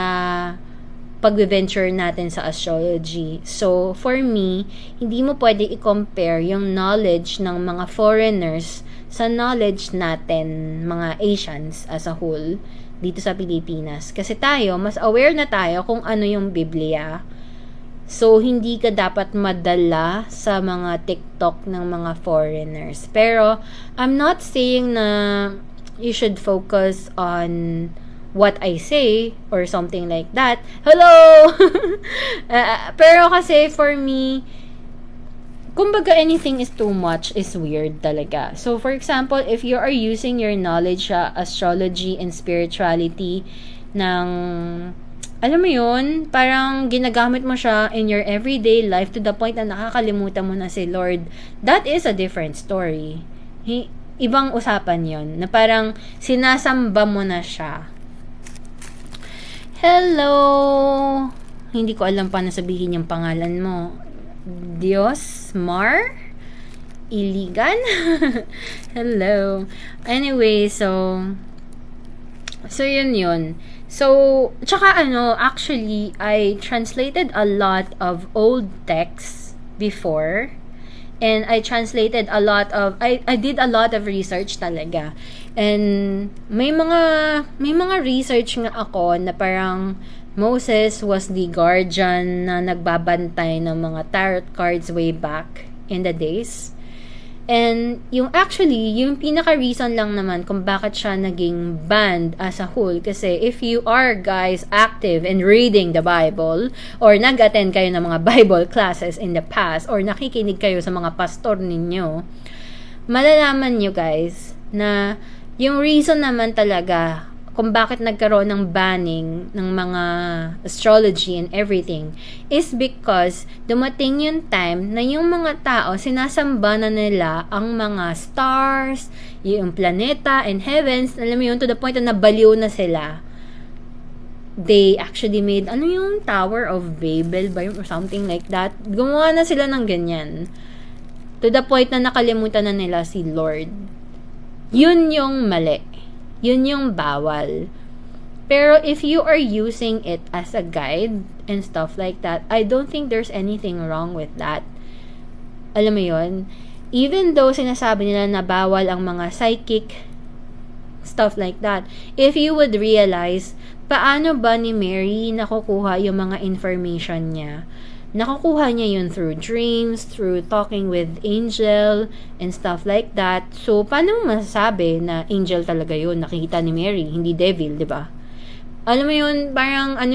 pag-venture natin sa astrology. So, for me, hindi mo pwede i-compare yung knowledge ng mga foreigners sa knowledge natin, mga Asians as a whole, dito sa Pilipinas. Kasi tayo, mas aware na tayo kung ano yung Biblia. So, hindi ka dapat madala sa mga TikTok ng mga foreigners. Pero, I'm not saying na you should focus on what I say or something like that. Hello! Pero kasi for me, kumbaga anything is too much is weird talaga. So for example, if you are using your knowledge sa astrology and spirituality ng, alam mo yun, parang ginagamit mo siya in your everyday life to the point na nakakalimutan mo na si Lord, that is a different story. Ibang usapan yon na parang sinasamba mo na siya. Hello! Hindi ko alam paano sabihin yung pangalan mo. Dios Mar? Iligan? Hello. Anyway, so yun. So, tsaka actually, I translated a lot of old texts before. And I translated a lot of, I did a lot of research talaga. And may mga research nga ako na parang Moses was the guardian na nagbabantay ng mga tarot cards way back in the days. And yung pinaka-reason lang naman kung bakit siya naging banned as a whole. Kasi if you are guys active in reading the Bible or nag-attend kayo ng mga Bible classes in the past or nakikinig kayo sa mga pastor ninyo, malalaman nyo guys na yung reason naman talaga kung bakit nagkaroon ng banning ng mga astrology and everything is because dumating yung time na yung mga tao sinasamba na nila ang mga stars, yung planeta and heavens, alam mo yun, to the point na nabaliw na sila. They actually made, yung Tower of Babel ba yun or something like that. Gumawa na sila ng ganyan. To the point na nakalimutan na nila si Lord. Yun yung mali. Yun yung bawal. Pero if you are using it as a guide and stuff like that, I don't think there's anything wrong with that. Alam mo yun? Even though sinasabi nila na bawal ang mga psychic, stuff like that, if you would realize, paano ba ni Mary nakukuha yung mga information niya? Nakukuha niya yun through dreams, through talking with angel, and stuff like that. So, paano mo masasabi na angel talaga yun? Nakikita ni Mary, hindi devil, di ba? Alam mo yun, parang I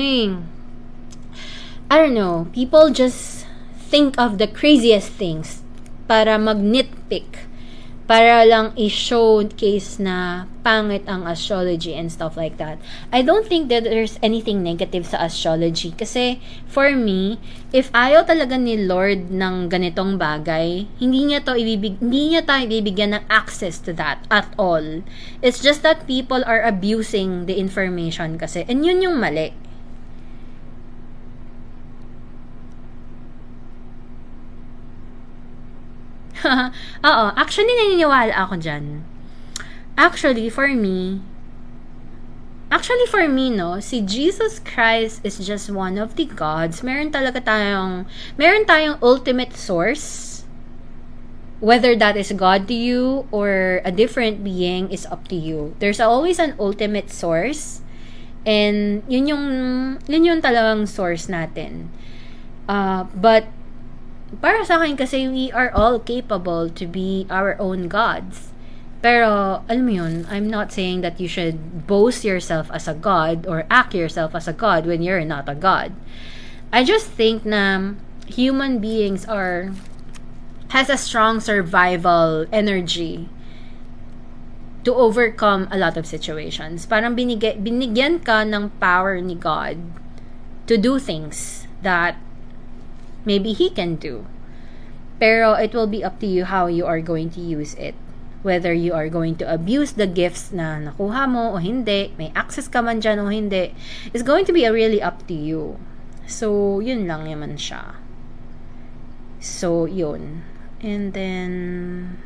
don't know, people just think of the craziest things para mag-nitpick, para lang i-showcase na pangit ang astrology and stuff like that. I don't think that there's anything negative sa astrology kasi for me, if ayaw talaga ni Lord ng ganitong bagay, hindi niya tayo ibibigyan ng access to that at all. It's just that people are abusing the information kasi, and yun yung mali. Oo, actually naniniwala ako dyan. Actually for me, no, si Jesus Christ is just one of the gods. Meron tayong ultimate source. Whether that is God to you or a different being is up to you. There's always an ultimate source. And yun yung talagang source natin. But para sa akin kasi we are all capable to be our own gods. Pero, alam mo yun, I'm not saying that you should boast yourself as a god or act yourself as a god when you're not a god. I just think na human beings has a strong survival energy to overcome a lot of situations. Parang binigyan ka ng power ni God to do things that maybe He can do. Pero it will be up to you how you are going to use it. Whether you are going to abuse the gifts na nakuha mo o hindi, may access ka man dyan o hindi, is going to be really up to you. So, yun lang naman siya. So, yun. And then,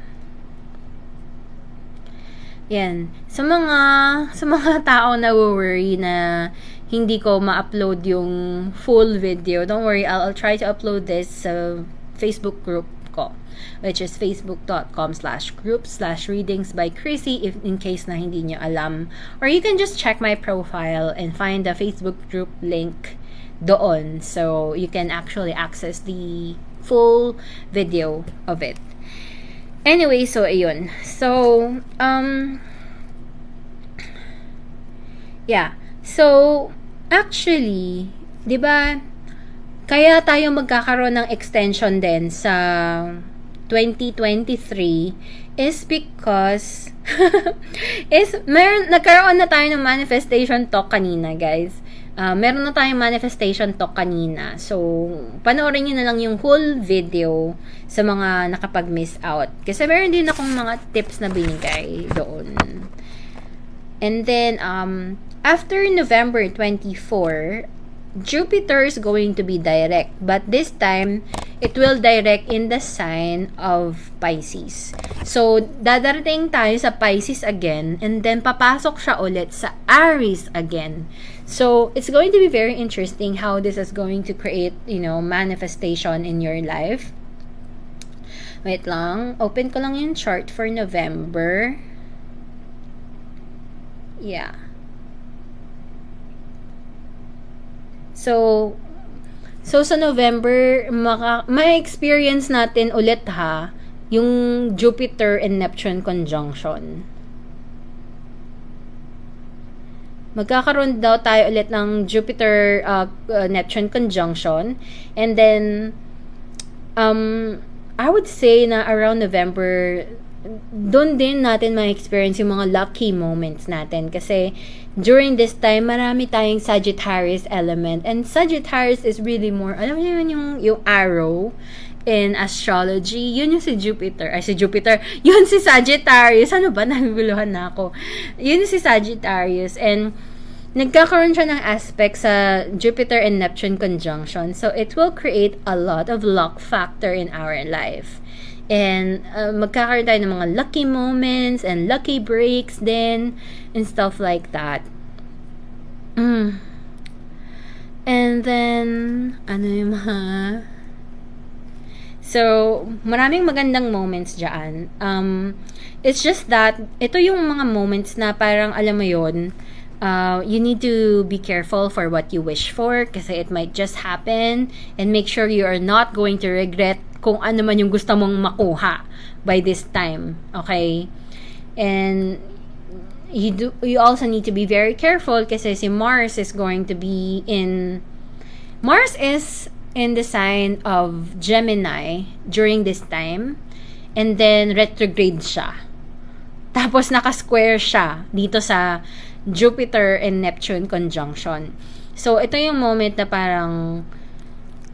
yan. Sa mga tao na worry na hindi ko ma-upload yung full video, don't worry, I'll try to upload this sa Facebook group ko, which is facebook.com/group/readings by Krissy, if in case na hindi nyo alam. Or you can just check my profile and find the Facebook group link doon, so you can actually access the full video of it. Anyway, so ayun. So, yeah. So, actually, 'di ba? Kaya tayo magkakaroon ng extension din sa 2023 is because nagkaroon na tayo ng manifestation talk kanina, guys. Meron na tayong manifestation talk kanina. So, panoorin nyo na lang yung whole video sa mga nakapag-miss out. Kasi meron din akong mga tips na binigay doon. And then, after November 24, Jupiter is going to be direct, but this time it will direct in the sign of Pisces. So, dadarating tayo sa Pisces again, and then papasok siya ulit sa Aries again. So, it's going to be very interesting how this is going to create, manifestation in your life. Wait lang, open ko lang yung chart for November. Yeah. So sa November, may experience natin ulit yung Jupiter and Neptune conjunction. Magkakaroon daw tayo ulit ng Jupiter Neptune conjunction, and then I would say na around November, doon din natin ma-experience yung mga lucky moments natin kasi during this time marami tayong Sagittarius element, and Sagittarius is really more, alam niyo yun, yung arrow in astrology, yun yung si Jupiter, yun si Sagittarius, ano ba, naguguluhan na ako, yun si Sagittarius, and nagkakaroon siya ng aspect sa Jupiter and Neptune conjunction, so it will create a lot of luck factor in our life. And magkakaroon tayo ng mga lucky moments and lucky breaks din and stuff like that. And then ano yung mga, so maraming magandang moments dyan. It's just that ito yung mga moments na parang alam mo yun, you need to be careful for what you wish for kasi it might just happen, and make sure you are not going to regret kung ano man yung gusto mong makuha by this time, okay? And you also need to be very careful kasi si Mars is in the sign of Gemini during this time, and then retrograde siya. Tapos naka-square siya dito sa Jupiter and Neptune conjunction. So, ito yung moment na parang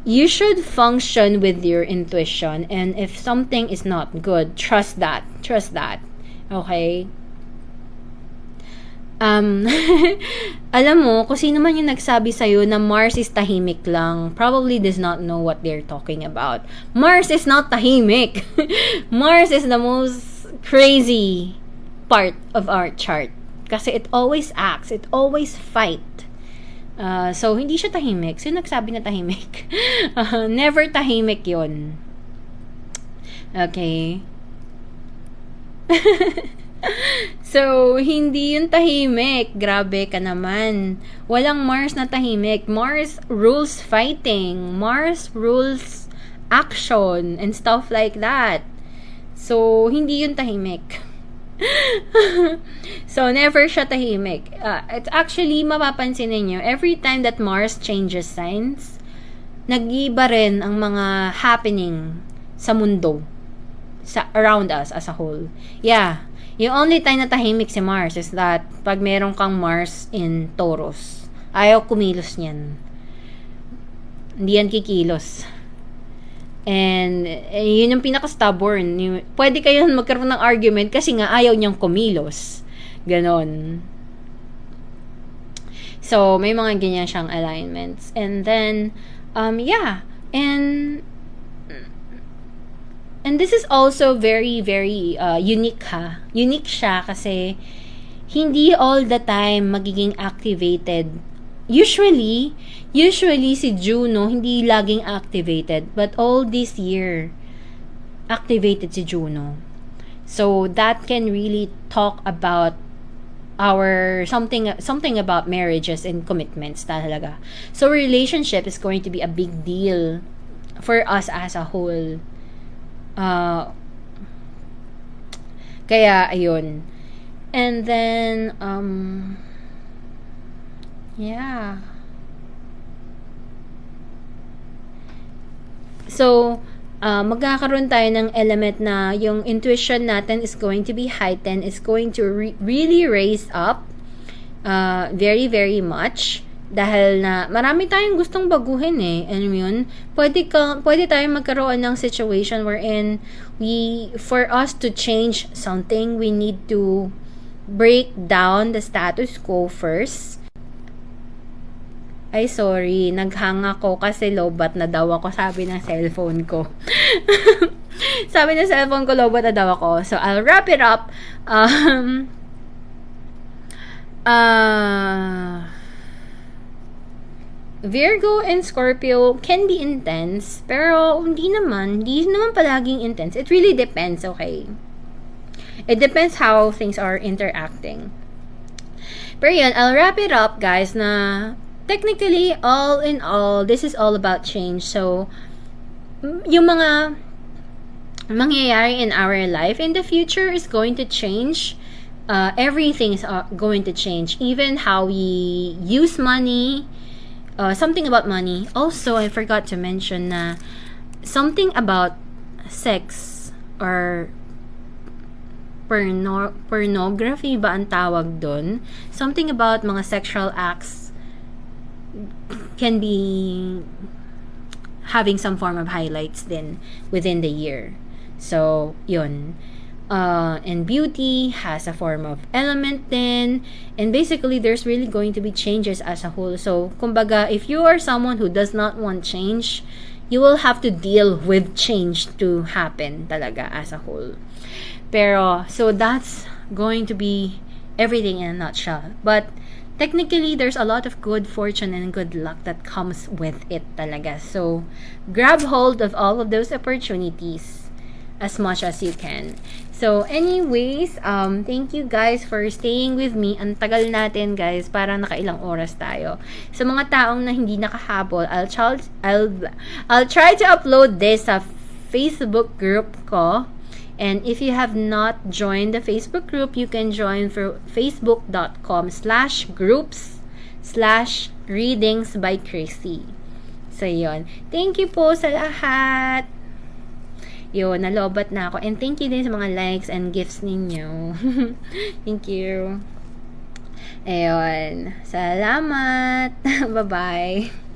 you should function with your intuition, and if something is not good, trust that. Trust that. Okay? Alam mo, kung sino man yung nagsabi sa'yo na Mars is tahimik lang, probably does not know what they're talking about. Mars is not tahimik. Mars is the most crazy part of our chart. Kasi it always acts, it always fight. So, hindi siya tahimik. Sino nagsabi na tahimik? Never tahimik yon. Okay? So, hindi yun tahimik. Grabe ka naman. Walang Mars na tahimik. Mars rules fighting. Mars rules action and stuff like that. So, hindi yun tahimik. So, never siya tahimik. It's actually, mapapansin ninyo, every time that Mars changes signs, nag-iba rin ang mga happening sa mundo, around us as a whole. Yeah. Yung only time na tahimik si Mars is that pag meron kang Mars in Taurus. Ayaw kumilos niyan. Hindi yan kikilos. And yun yung pinaka-stubborn. Pwede kayo magkaroon ng argument kasi nga ayaw niyang kumilos. Ganon. So, may mga ganyan siyang alignments. And then, yeah. And this is also very, very unique ha. Unique siya kasi hindi all the time magiging activated. Usually si Juno hindi laging activated. But all this year, activated si Juno. So, that can really talk about something about marriages and commitments talaga. So, relationship is going to be a big deal for us as a whole. Kaya, ayun. And then, yeah. So, magkakaroon tayo ng element na yung intuition natin is going to be heightened, is going to really raise up very, very much. Dahil na marami tayong gustong baguhin eh. Alam yun? Pwede tayong magkaroon ng situation wherein for us to change something, we need to break down the status quo first. Ay, sorry. Naghang ako kasi lobat na daw ako, sabi ng cellphone ko. Sabi ng cellphone ko, lobat na daw ako. So, I'll wrap it up. Virgo and Scorpio can be intense, pero hindi naman palaging intense. It really depends, okay? It depends how things are interacting. Pero yun, I'll wrap it up, guys, na technically, all in all, this is all about change. So, yung mga mangyayari in our life in the future is going to change. Everything is going to change. Even how we use money, something about money. Also, I forgot to mention na something about sex or pornography ba ang tawag doon? Something about mga sexual acts can be having some form of highlights then within the year. So, yun. And beauty has a form of element then, and basically there's really going to be changes as a whole. So kumbaga, if you are someone who does not want change, you will have to deal with change to happen talaga as a whole. Pero so that's going to be everything in a nutshell. But technically there's a lot of good fortune and good luck that comes with it talaga. So grab hold of all of those opportunities as much as you can. So, anyways, thank you guys for staying with me. Ang tagal natin, guys. Parang nakailang oras tayo. Sa mga taong na hindi nakahabol, I'll try to upload this sa Facebook group ko. And if you have not joined the Facebook group, you can join for facebook.com/groups/readings by Krissy. So, yun. Thank you po sa lahat. Yun, nalobat na ako. And thank you din sa mga likes and gifts ninyo. Thank you. Ayun. Salamat. Bye-bye.